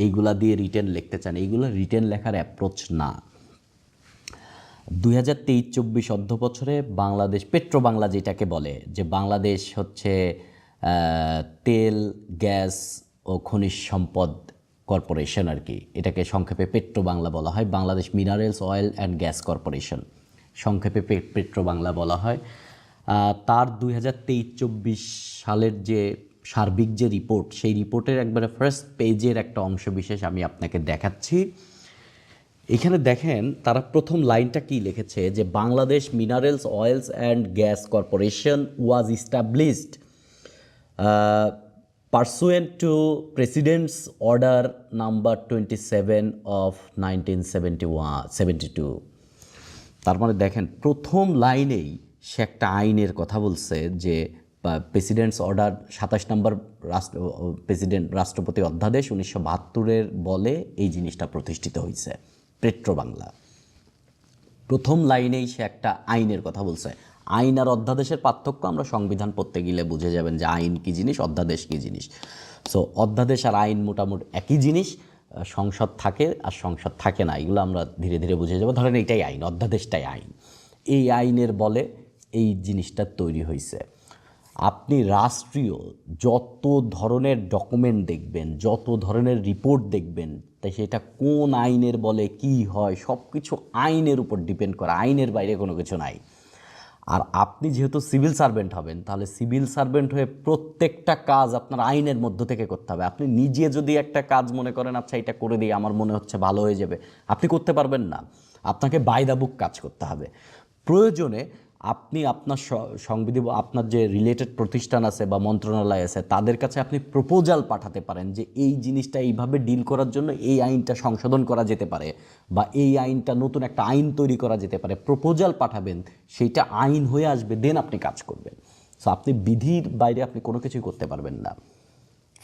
এইগুলা দিয়ে রিটেন লিখতে চান, এইগুলো রিটেন লেখার অ্যাপ্রোচ না। 2023-24 অর্থবছরে বাংলাদেশ পেট্রো বাংলা যেটাকে বলে, যে বাংলাদেশ হচ্ছে তেল, গ্যাস ও খনিজ সম্পদ কর্পোরেশন আর কি, এটাকে সংক্ষেপে পেট্রো বাংলা বলা হয়। Bangladesh minerals, oil and gas corporation, সংক্ষেপে পেট্রো বাংলা বলা হয়। তার 2023-24 সালের যে সার্বিক যে রিপোর্ট, সেই রিপোর্টের একবারে ফার্স্ট পেজের একটা অংশ বিশেষ আমি আপনাকে দেখাচ্ছি। এখানে দেখেন তারা প্রথম লাইনটা কি লিখেছে, যে Bangladesh minerals, oils and gas corporation was established pursuant to President's Order Number 27 of 1972। তার মানে দেখেন প্রথম লাইনেই সে একটা আইনের কথা বলছে, যে প্রেসিডেন্টস অর্ডার 27 নম্বর রাষ্ট্রপতি অধ্যাদেশ 1972-এর বলে এই জিনিসটা প্রতিষ্ঠিত হয়েছে পেট্রো বাংলা। প্রথম লাইনেই সে একটা আইনের কথা বলছে। আইন আর অধ্যাদেশের পার্থক্য আমরা সংবিধান পড়তে গেলে বুঝে যাবেন যে আইন কী জিনিস, অধ্যাদেশ কী জিনিস। সো অধ্যাদেশ আর আইন মোটামুটি একই জিনিস। সংসদ থাকে আর সংসদ থাকে না, এগুলো আমরা ধীরে ধীরে বুঝে যাবো। ধরেন এইটাই আইন, অধ্যাদেশটাই আইন। এই আইনের বলে এই জিনিসটা তৈরি হয়েছে। আপনি রাষ্ট্রীয় যত ধরনের ডকুমেন্ট দেখবেন, যত ধরনের রিপোর্ট দেখবেন, তাই সেটা কোন আইনের বলে কি হয়, সব কিছু আইনের উপর ডিপেন্ড করে, আইনের বাইরে কোনো কিছু নাই। আর আপনি যেহেতু সিভিল সার্ভেন্ট হবেন, তাহলে সিভিল সার্ভেন্ট হয়ে প্রত্যেকটা কাজ আপনার আইনের মধ্য থেকে করতে হবে। আপনি নিজে যদি একটা কাজ মনে করেন, আচ্ছা এটা করে দিই আমার মনে হচ্ছে ভালো হয়ে যাবে, আপনি করতে পারবেন না। আপনাকে বাই দ্য বুক কাজ করতে হবে। প্রয়োজনে আপনি আপনার আপনার যে রিলেটেড প্রতিষ্ঠান আছে বা মন্ত্রণালয় আছে, তাদের কাছে আপনি প্রপোজাল পাঠাতে পারেন যে এই জিনিসটা এইভাবে ডিল করার জন্য এই আইনটা সংশোধন করা যেতে পারে, বা এই আইনটা নতুন একটা আইন তৈরি করা যেতে পারে। প্রপোজাল পাঠাবেন, সেইটা আইন হয়ে আসবে, দেন আপনি কাজ করবেন। সো আপনি বিধির বাইরে আপনি কোনো কিছুই করতে পারবেন না।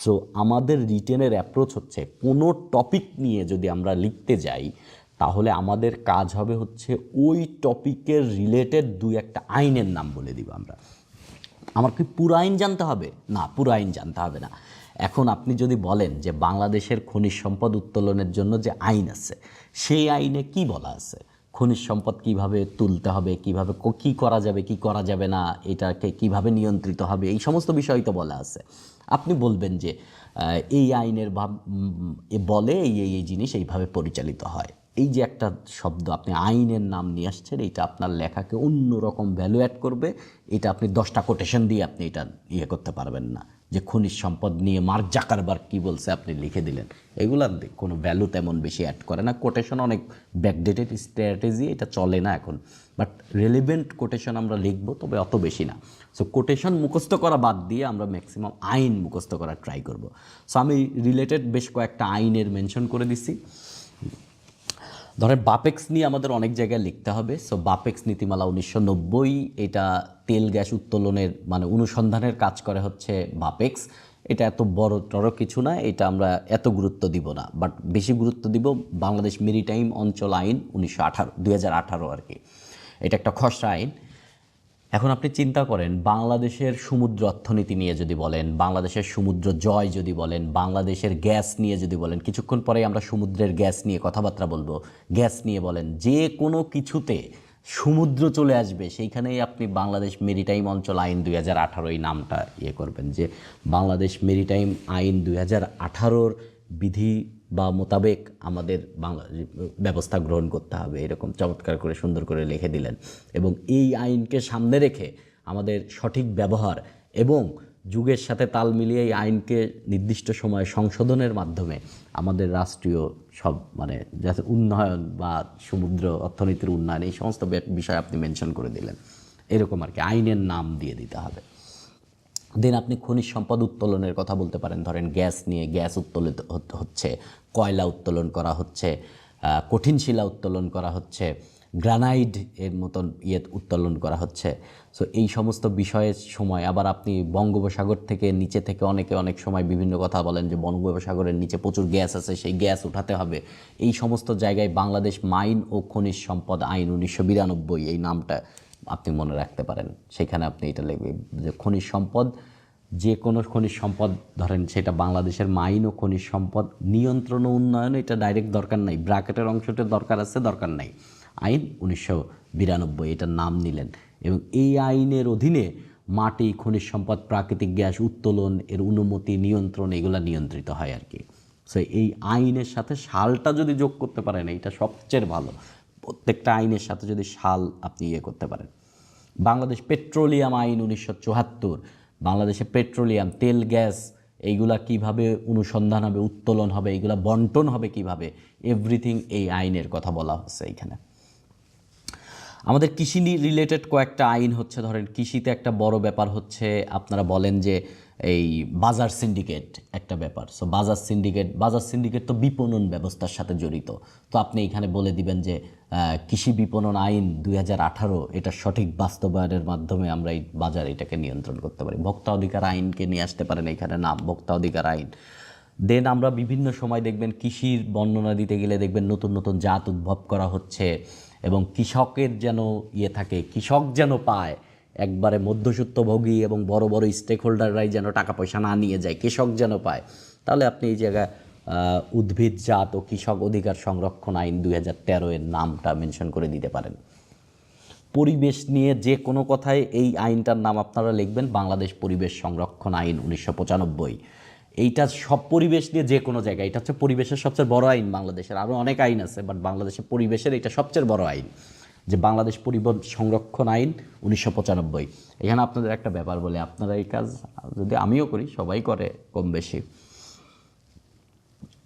সো আমাদের রিটেনের অ্যাপ্রোচ হচ্ছে, কোনো টপিক নিয়ে যদি আমরা লিখতে যাই, তাহলে আমাদের কাজ হবে হচ্ছে ওই টপিকের রিলেটেড দুই একটা আইনের নাম বলে দিব আমরা। আমার কি পুরো আইন জানতে হবে? না, পুরো আইন জানতে হবে না। এখন আপনি যদি বলেন যে বাংলাদেশের খনিজ সম্পদ উত্তোলনের জন্য যে আইন আছে, সেই আইনে কি বলা আছে, খনিজ সম্পদ কিভাবে তুলতে হবে, কিভাবে কি করা যাবে, কি করা যাবে না, এটাকে কিভাবে নিয়ন্ত্রিত হবে, এই সমস্ত বিষয় তো বলা আছে। আপনি বলবেন যে এই আইনের বলে এই এই জিনিস এইভাবে পরিচালিত হয়। এই যে একটা শব্দ আপনি আইনের নাম নিয়ে আসছেন, এটা আপনার লেখাকে অন্যরকম ভ্যালু অ্যাড করবে। এটা আপনি 10টা কোটেশন দিয়ে আপনি এটা করতে পারবেন না, যে খনিজ সম্পদ নিয়ে মার্ক জাকারবার্গ কী বলছে আপনি লিখে দিলেন। এগুলার কোনো ভ্যালু তেমন বেশি অ্যাড করে না। কোটেশন অনেক ব্যাকডেটেড স্ট্র্যাটেজি, এটা চলে না এখন। বাট রেলিভেন্ট কোটেশন আমরা লিখবো, তবে অত বেশি না। সো কোটেশন মুখস্থ করা বাদ দিয়ে আমরা ম্যাক্সিমাম আইন মুখস্থ করার ট্রাই করব। সো আমি রিলেটেড বেশ কয়েকটা আইনের মেনশন করে দিচ্ছি। ধরেন বাপেক্স নিয়ে আমাদের অনেক জায়গায় লিখতে হবে। সো বাপেক্স নীতিমালা 1990, এটা তেল গ্যাস উত্তোলনের মানে অনুসন্ধানের কাজ করে হচ্ছে বাপেক্স। এটা এত বড় টড় কিছু না, এটা আমরা এত গুরুত্ব দিব না। বাট বেশি গুরুত্ব দিব বাংলাদেশ মেরিটাইম অঞ্চল আইন 2018 আর কি। এটা একটা খসড়া আইন। এখন আপনি চিন্তা করেন, বাংলাদেশের সমুদ্র অর্থনীতি নিয়ে যদি বলেন, বাংলাদেশের সমুদ্র জয় যদি বলেন, বাংলাদেশের গ্যাস নিয়ে যদি বলেন, কিছুক্ষণ পরে আমরা সমুদ্রের গ্যাস নিয়ে কথাবার্তা বলবো, গ্যাস নিয়ে বলেন, যে কোনো কিছুতে সমুদ্র চলে আসবে, সেইখানেই আপনি বাংলাদেশ মেরিটাইম অঞ্চল আইন 2018 এই নামটা করবেন, যে বাংলাদেশ মেরিটাইম আইন 2018-র বিধি বা মোতাবেক আমাদের বাংলা ব্যবস্থা গ্রহণ করতে হবে। এরকম চমৎকার করে সুন্দর করে লিখে দিলেন। এবং এই আইনকে সামনে রেখে আমাদের সঠিক ব্যবহার এবং যুগের সাথে তাল মিলিয়ে এই আইনকে নির্দিষ্ট সময়ে সংশোধনের মাধ্যমে আমাদের রাষ্ট্রীয় সব মানে যাতে উন্নয়ন বা সমুদ্র অর্থনীতির উন্নয়ন, এই সমস্ত বিষয় আপনি মেনশন করে দিলেন। এরকম আর কি আইনের নাম দিয়ে দিতে হবে। দেন আপনি খনিজ সম্পদ উত্তোলনের কথা বলতে পারেন, ধরেন গ্যাস নিয়ে গ্যাস উত্তোলিত হচ্ছে, কয়লা উত্তোলন করা হচ্ছে, কঠিন শিলা উত্তোলন করা হচ্ছে, গ্রানাইট এর মতন উত্তোলন করা হচ্ছে। সো এই সমস্ত বিষয়ের সময় আবার আপনি বঙ্গোপসাগর থেকে নিচে থেকে অনেকে অনেক সময় বিভিন্ন কথা বলেন যে বঙ্গোপসাগরের নিচে প্রচুর গ্যাস আছে, সেই গ্যাস উঠাতে হবে। এই সমস্ত জায়গায় বাংলাদেশ মাইন ও খনিজ সম্পদ আইন 1992 এই নামটা আপনি মনে রাখতে পারেন। সেখানে আপনি এটা লিখবেন যে খনিজ সম্পদ, যে কোনো খনিজ সম্পদ, ধরেন সেটা বাংলাদেশের মাইন ও খনিজ সম্পদ নিয়ন্ত্রণ ও উন্নয়ন, এটা ডাইরেক্ট দরকার নাই, ব্র্যাকেটের অংশটা দরকার আছে, দরকার নাই। আইন 1992 এটার নাম নিলেন, এবং এই আইনের অধীনে মাটি, খনিজ সম্পদ, প্রাকৃতিক গ্যাস উত্তোলন এর অনুমতি, নিয়ন্ত্রণ এগুলো নিয়ন্ত্রিত হয় আর কি। সো এই আইনের সাথে সালটা যদি যোগ করতে পারেন এইটা সবচেয়ে ভালো। প্রত্যেকটা আইনের সাথে যদি সাল আপনি করতে পারেন। বাংলাদেশ পেট্রোলিয়াম আইন 1974, বাংলাদেশে পেট্রোলিয়াম, তেল, গ্যাস এইগুলা কিভাবে অনুসন্ধান হবে, উত্তোলন হবে, এইগুলা বন্টন হবে কিভাবে, এভরিথিং এই আইনের কথা বলা হচ্ছে এইখানে। আমাদের কৃষি রিলেটেড কয়েকটা আইন হচ্ছে, ধরেন কৃষিতে একটা বড় ব্যাপার হচ্ছে আপনারা বলেন যে এই বাজার সিন্ডিকেট একটা ব্যাপার। সো বাজার সিন্ডিকেট তো বিপণন ব্যবস্থার সাথে জড়িত। তো আপনি এখানে বলে দিবেন যে কৃষি বিপণন আইন 2018 এটা সঠিক বাস্তবায়নের মাধ্যমে আমরা এই বাজার এটাকে নিয়ন্ত্রণ করতে পারি। ভোক্তা অধিকার আইনকে নিয়ে আসতে পারেন এখানে নাম, ভোক্তা অধিকার আইন। দেন আমরা বিভিন্ন সময় দেখবেন কৃষির বর্ণনা দিতে গেলে দেখবেন নতুন নতুন জাত উদ্ভব করা হচ্ছে, এবং কৃষকের যেন থাকে, কৃষক যেন পায়, একবারে মধ্যস্বত্বভোগী এবং বড় বড় স্টেক হোল্ডাররাই যেন টাকা পয়সা না নিয়ে যায়, কৃষক যেন পায়। তাহলে আপনি এই জায়গায় উদ্ভিদ জাত ও কৃষক অধিকার সংরক্ষণ আইন 2013 এর নামটা মেনশন করে দিতে পারেন। পরিবেশ নিয়ে যে কোনো কথায় এই আইনটার নাম আপনারা লিখবেন বাংলাদেশ পরিবেশ সংরক্ষণ আইন 1995। এইটা সব পরিবেশ নিয়ে যে কোনো জায়গায়, এটা হচ্ছে পরিবেশের সবচেয়ে বড় আইন বাংলাদেশের। আরও অনেক আইন আছে, বাট বাংলাদেশের পরিবেশের এটা সবচেয়ে বড় আইন, যে বাংলাদেশ পরিবেশ সংরক্ষণ আইন 1995। এখানে আপনাদের একটা ব্যাপার বলে, আপনারা এই কাজ যদি আমিও করি, সবাই করে কম বেশি।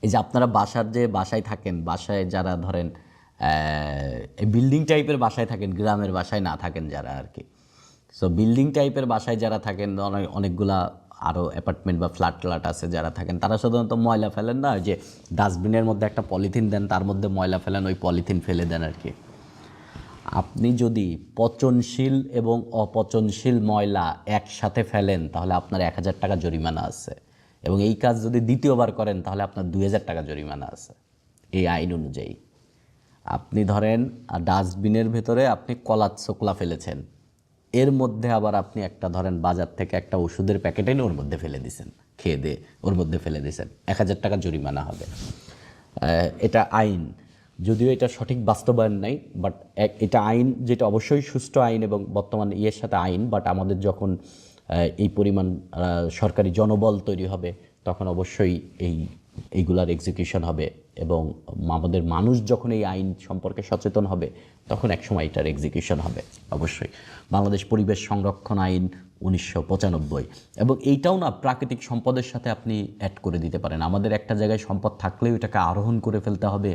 এই যে আপনারা বাসায় থাকেন, বাসায় যারা ধরেন বিল্ডিং টাইপের বাসায় থাকেন, গ্রামের বাসায় না থাকেন যারা আর কি। সো বিল্ডিং টাইপের বাসায় যারা থাকেন, অনেকগুলা আরও অ্যাপার্টমেন্ট বা ফ্ল্যাট আছে যারা থাকেন, তারা সাধারণত ময়লা ফেলেন না, যে ডাস্টবিনের মধ্যে একটা পলিথিন দেন, তার মধ্যে ময়লা ফেলেন, ওই পলিথিন ফেলে দেন আর কি। আপনি যদি পচনশীল এবং অপচনশীল ময়লা একসাথে ফেলেন তাহলে আপনার 1000 টাকা জরিমানা আছে, এবং এই কাজ যদি দ্বিতীয়বার করেন তাহলে আপনার 2000 টাকা জরিমানা আছে এই আইন অনুযায়ী। আপনি ধরেন ডাস্টবিনের ভেতরে আপনি কলার ছোকলা ফেলেছেন, এর মধ্যে আবার আপনি একটা ধরেন বাজার থেকে একটা ওষুধের প্যাকেট এনে ওর মধ্যে ফেলে দিয়েছেন, খেয়ে দিয়ে ওর মধ্যে ফেলে দিয়েছেন, 1000 টাকা জরিমানা হবে। এটা আইন, যদিও এটা সঠিক বাস্তবায়ন নাই, বাট এটা আইন, যেটা অবশ্যই সুষ্ঠু আইন এবং বর্তমান সাথে আইন। বাট আমাদের যখন এই পরিমাণ সরকারি জনবল তৈরি হবে তখন অবশ্যই এইগুলার এক্সিকিউশন হবে, এবং আমাদের মানুষ যখন এই আইন সম্পর্কে সচেতন হবে তখন একসময় এটার এক্সিকিউশন হবে অবশ্যই। বাংলাদেশ পরিবেশ সংরক্ষণ আইন 1995, এবং এইটাও না প্রাকৃতিক সম্পদের সাথে আপনি অ্যাড করে দিতে পারেন। আমাদের একটা জায়গায় সম্পদ থাকলেও এটাকে আরোহণ করে ফেলতে হবে,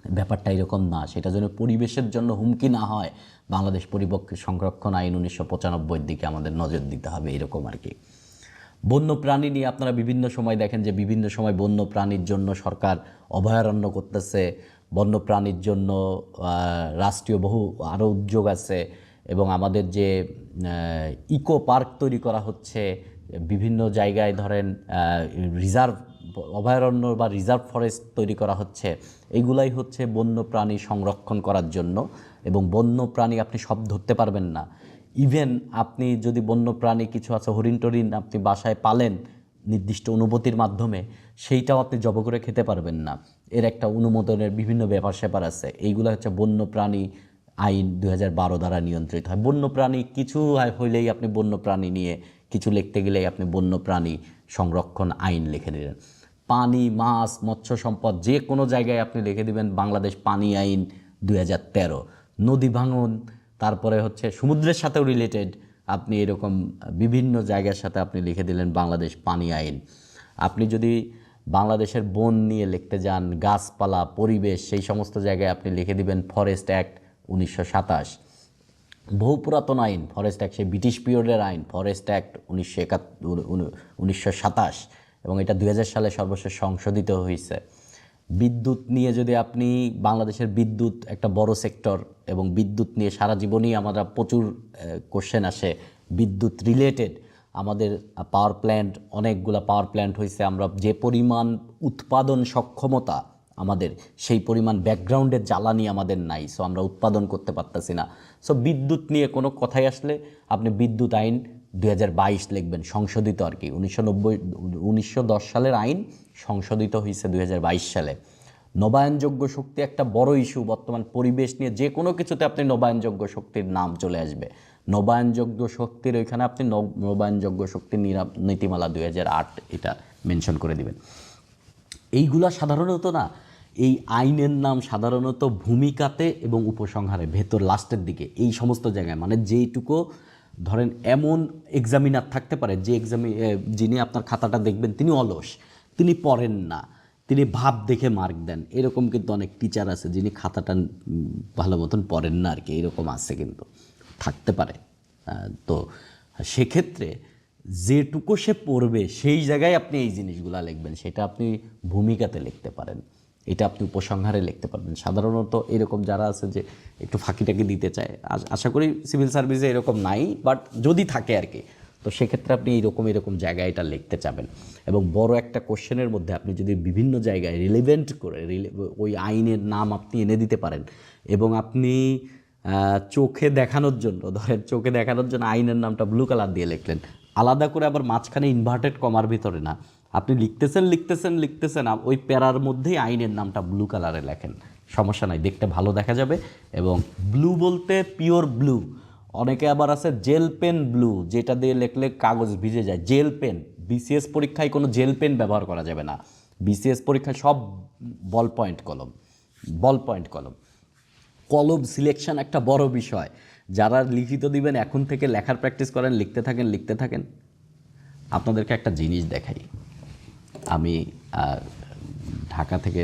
ব্যাপারটা এরকম না। সেটা যেন পরিবেশের জন্য হুমকি না হয়, বাংলাদেশ পরিবেশ সংরক্ষণ আইন 1995 দিকে আমাদের নজর দিতে হবে, এরকম আর কি। বন্য প্রাণী নিয়ে আপনারা বিভিন্ন সময় দেখেন যে বিভিন্ন সময় বন্য প্রাণীর জন্য সরকার অভয়ারণ্য করতেছে, বন্য প্রাণীর জন্য রাষ্ট্রীয় বহু আরও উদ্যোগ আছে, এবং আমাদের যে ইকো পার্ক তৈরি করা হচ্ছে বিভিন্ন জায়গায়, ধরেন রিজার্ভ অভয়ারণ্য বা রিজার্ভ ফরেস্ট তৈরি করা হচ্ছে, এইগুলাই হচ্ছে বন্য প্রাণী সংরক্ষণ করার জন্য। এবং বন্য প্রাণী আপনি সব ধরতে পারবেন না, ইভেন আপনি যদি বন্য প্রাণী কিছু আছে, হরিণ টরিণ আপনি বাসায় পালেন নির্দিষ্ট অনুমতির মাধ্যমে, সেইটাও আপনি জব করে খেতে পারবেন না, এর একটা অনুমোদনের বিভিন্ন ব্যাপার স্যাপার আছে। এইগুলো হচ্ছে বন্য প্রাণী আইন 2012 দ্বারা নিয়ন্ত্রিত হয়। বন্য প্রাণী কিছু হইলেই আপনি বন্য প্রাণী নিয়ে কিছু লিখতে গেলেই আপনি বন্য প্রাণী সংরক্ষণ আইন লিখে দিলেন। পানি, মাছ, মৎস্য সম্পদ যে কোনো জায়গায় আপনি লিখে দিবেন বাংলাদেশ পানি আইন 2013। নদী ভাঙন, তারপরে হচ্ছে সমুদ্রের সাথেও রিলেটেড, আপনি এরকম বিভিন্ন জায়গার সাথে আপনি লিখে দিলেন বাংলাদেশ পানি আইন। আপনি যদি বাংলাদেশের বন নিয়ে লিখতে যান, গাছপালা, পরিবেশ, সেই সমস্ত জায়গায় আপনি লিখে দিবেন ফরেস্ট অ্যাক্ট 1927। বহু পুরাতন আইন ফরেস্ট অ্যাক্ট, সেই ব্রিটিশ পিরিয়ডের আইন ফরেস্ট অ্যাক্ট 1927, এবং এটা 2000 সালে সর্বশেষ সংশোধিত হয়েছে। বিদ্যুৎ নিয়ে যদি আপনি, বাংলাদেশের বিদ্যুৎ একটা বড় সেক্টর, এবং বিদ্যুৎ নিয়ে সারা জীবনই আমরা প্রচুর কোশ্চেন আসে বিদ্যুৎ রিলেটেড। আমাদের পাওয়ার প্ল্যান্ট, অনেকগুলা পাওয়ার প্ল্যান্ট হয়েছে, আমরা যে পরিমাণ উৎপাদন সক্ষমতা আমাদের, সেই পরিমাণ ব্যাকগ্রাউন্ডের জ্বালানি আমাদের নাই, সো আমরা উৎপাদন করতে পারতেছি না। সো বিদ্যুৎ নিয়ে কোনো কথাই আসলে আপনি বিদ্যুৎ আইন 2022 লিখবেন, সংশোধিত আর কি। 1910 সালের আইন সংশোধিত হয়েছে 2022 সালে। নবায়নযোগ্য শক্তি একটা বড় ইস্যু বর্তমান, পরিবেশ নিয়ে যে কোনো কিছুতে আপনি নবায়নযোগ্য শক্তির নাম চলে আসবে। নবায়নযোগ্য শক্তির ওইখানে আপনি নবায়নযোগ্য শক্তির নীতিমালা 2008 এটা মেনশন করে দিবেন। এইগুলা সাধারণত না, এই আইনের নাম সাধারণত ভূমিকাতে এবং উপসংহারে ভেতর লাস্টের দিকে এই সমস্ত জায়গায়, মানে যেইটুকু ধরেন এমন এক্সামিনার থাকতে পারে যে যিনি আপনার খাতাটা দেখবেন তিনি অলস, তিনি পড়েন না, তিনি ভাব দেখে মার্ক দেন, এরকম কিন্তু অনেক টিচার আছে যিনি খাতাটা ভালো মতন পড়েন না আর কি, এরকম আছে কিন্তু থাকতে পারে। তো সেক্ষেত্রে যেটুকু সে পড়বে সেই জায়গায় আপনি এই জিনিসগুলো লিখবেন, সেটা আপনি ভূমিকাতে লিখতে পারেন, এটা আপনি উপসংহারে লিখতে পারবেন। সাধারণত এরকম যারা আছে যে একটু ফাঁকিটাকি দিতে চায়, আশা করি সিভিল সার্ভিসে এরকম নাই, বাট যদি থাকে আর কি, তো সেক্ষেত্রে আপনি এরকম জায়গায় এটা লিখতে চাবেন। এবং বড় একটা কোশ্চেনের মধ্যে আপনি যদি বিভিন্ন জায়গায় রিলেভেন্ট করে ওই আইনের নাম আপনি এনে দিতে পারেন, এবং আপনি চোখে দেখানোর জন্য, ধরেন চোখে দেখানোর জন্য আইনের নামটা ব্লু কালার দিয়ে লিখলেন, আলাদা করে আবার মাঝখানে ইনভার্টেড কমার ভিতরে না, আপনি লিখতেছেন ওই প্যারার মধ্যেই আইনের নামটা ব্লু কালারে লেখেন, সমস্যা নাই, দেখতে ভালো দেখা যাবে। এবং ব্লু বলতে পিওর ব্লু, অনেকে আবার আছে জেল পেন ব্লু, যেটা দিয়ে লিখলে কাগজ ভিজে যায়, জেল পেন। বিসিএস পরীক্ষায় কোনো জেল পেন ব্যবহার করা যাবে না, বিসিএস পরীক্ষায় সব বল পয়েন্ট কলম। কলম সিলেকশন একটা বড় বিষয়। যারা লিখিত দিবেন এখন থেকে লেখার প্র্যাকটিস করেন, লিখতে থাকেন। আপনাদেরকে একটা জিনিস দেখাই, আমি ঢাকা থেকে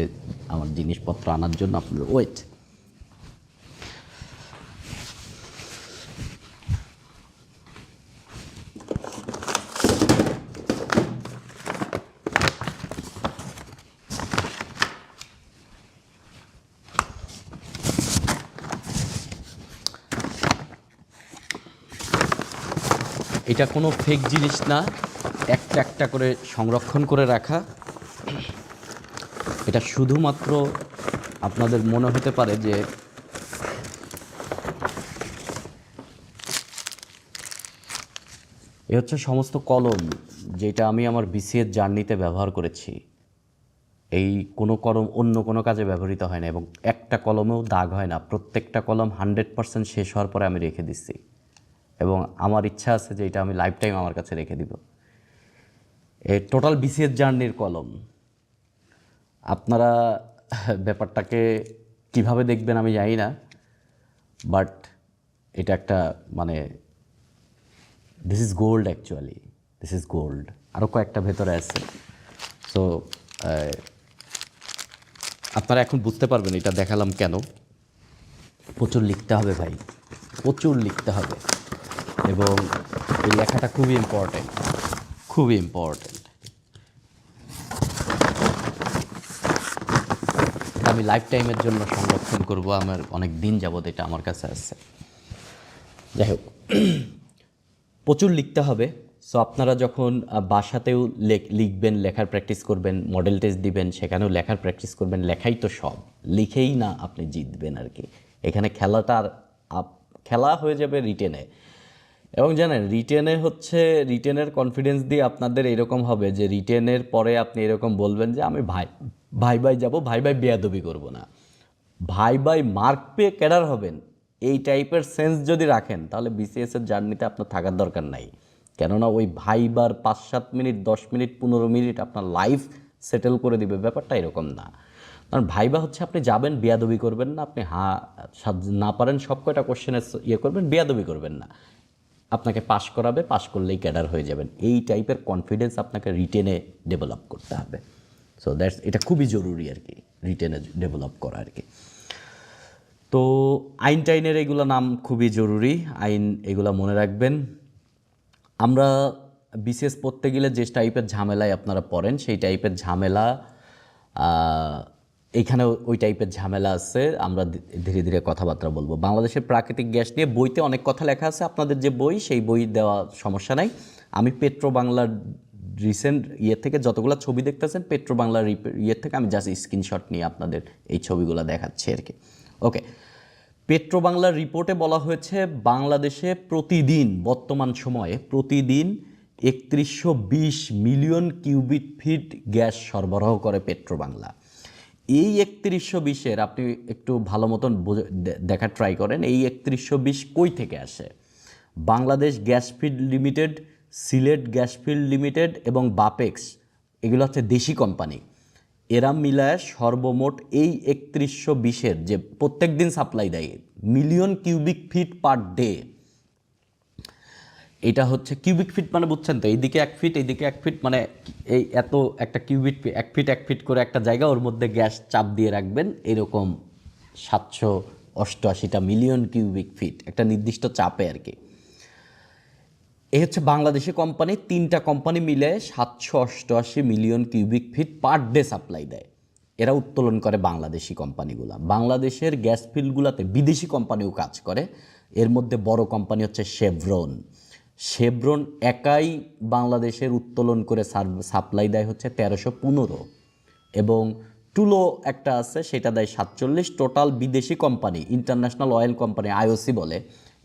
আমার জিনিসপত্র আনার জন্য আপনাদের ওয়েট, এটা কোনো ফেক জিনিস না, একটা করে সংরক্ষণ করে রাখা। এটা শুধুমাত্র আপনাদের মনে হতে পারে যে এ হচ্ছে সমস্ত কলম যেটা আমি আমার বিসিএস জার্নিতে ব্যবহার করেছি। এই কোনো কলম অন্য কোনো কাজে ব্যবহৃত হয় না, এবং একটা কলমেও দাগ হয় না। প্রত্যেকটা কলম 100% শেষ হওয়ার পরে আমি রেখে দিচ্ছি, এবং আমার ইচ্ছা আছে যে এটা আমি লাইফ টাইম আমার কাছে রেখে দিব। এই টোটাল বিসিএস জার্নির কলম। আপনারা ব্যাপারটাকে কিভাবে দেখবেন আমি জানি না, বাট এটা একটা মানে this is gold, actually this is gold. আরও কয়েকটা ভেতরে আছে। সো আপনারা এখন বুঝতে পারবেন এটা দেখালাম কেন। প্রচুর লিখতে হবে ভাই, প্রচুর লিখতে হবে, এবং এই লেখাটা খুবই ইম্পর্টেন্ট। আমি লাইফ টাইমের জন্য সংরক্ষণ করব, আমার অনেক দিন যাবত এটা আমার কাছে আছে। যাই হোক, প্রচুর লিখতে হবে। সো আপনারা যখন বাসাতেও লিখবেন, লেখার প্র্যাকটিস করবেন, মডেল টেস্ট দিবেন, সেখানেও লেখার প্র্যাকটিস করবেন। লেখাই তো সব, লিখেই না আপনি জিতবেন আর কি। এখানে খেলা হয়ে যাবে রিটেনে। এবং জানেন রিটেনের কনফিডেন্স দিয়ে আপনাদের এরকম হবে যে রিটেনের পরে আপনি এরকম বলবেন যে আমি ভাই যাবো, ভাই বেয়াদবি করব না। ভাই মার্ক পেয়ে ক্যাডার হবেন, এই টাইপের সেন্স যদি রাখেন, তাহলে বিসিএসের জার্নিতে আপনার থাকার দরকার নাই। কেননা ওই ভাইবার 5-7 মিনিট, 10 মিনিট, 15 মিনিট আপনার লাইফ সেটেল করে দিবে, ব্যাপারটা এরকম না। কারণ ভাইবা হচ্ছে আপনি যাবেন, বেয়াদবি করবেন না, আপনি না পারেন সব কয়টা কোশ্চেনের করবেন, বেয়াদবি করবেন না, আপনাকে পাশ করাবে, পাশ করলেই ক্যাডার হয়ে যাবেন। এই টাইপের কনফিডেন্স আপনাকে রিটেনে ডেভেলপ করতে হবে। সো এটা খুবই জরুরি আর কি, রিটেনে ডেভেলপ করা আর কি। তো আইন টাইনের এগুলো নাম খুবই জরুরি, আইন এগুলো মনে রাখবেন। আমরা বিসিএস পড়তে গেলে যে টাইপের ঝামেলায় আপনারা পড়েন সেই টাইপের ঝামেলা এইখানে ওই টাইপের ঝামেলা আছে। আমরা ধীরে ধীরে কথাবার্তা বলবো। বাংলাদেশের প্রাকৃতিক গ্যাস নিয়ে বইতে অনেক কথা লেখা আছে, আপনাদের যে বই সেই বই দেওয়া সমস্যা নাই। আমি পেট্রো বাংলার রিসেন্ট থেকে যতগুলো ছবি দেখতেছেন পেট্রো বাংলার থেকে আমি জাস্ট স্ক্রিনশট নিয়ে আপনাদের এই ছবিগুলো দেখাচ্ছি আর কি। ওকে, পেট্রো বাংলার রিপোর্টে বলা হয়েছে বাংলাদেশে প্রতিদিন বর্তমান সময়ে প্রতিদিন ৩১২০ মিলিয়ন কিউবিক ফিট গ্যাস সরবরাহ করে পেট্রো বাংলা। এই ৩১২০-এর আপনি একটু ভালো মতন দেখার ট্রাই করেন, এই ৩১২০ কই থেকে আসে? Bangladesh gas field limited, Sylhet gas field limited এবং বাপেক্স, এগুলো হচ্ছে দেশি কোম্পানি। এরা মিলায় সর্বমোট এই ৩১২০-এর যে প্রত্যেক দিন সাপ্লাই দেয় million cubic feet per day. এটা হচ্ছে কিউবিক ফিট মানে বুঝছেন তো, এইদিকে 1 ফিট এইদিকে 1 ফিট, মানে এই এত একটা কিউবিক 1 ফিট করে একটা জায়গা, ওর মধ্যে গ্যাস চাপ দিয়ে রাখবেন, এরকম 788টা মিলিয়ন কিউবিক ফিট একটা নির্দিষ্ট চাপে আর কি। এই হচ্ছে বাংলাদেশি কোম্পানি, 3টা কোম্পানি মিলে 788 million cubic feet per day supply দেয়। এরা উত্তোলন করে বাংলাদেশি কোম্পানিগুলা। বাংলাদেশের গ্যাস ফিল্ডগুলোতে বিদেশি কোম্পানিও কাজ করে। এর মধ্যে বড় কোম্পানি হচ্ছে শেভরন। শেভরন একাই বাংলাদেশের উত্তোলন করে সাপ্লাই দেয় হচ্ছে 1315, এবং টুলো একটা আছে সেটা দেয় 47। টোটাল বিদেশি company international oil company IOC বলে,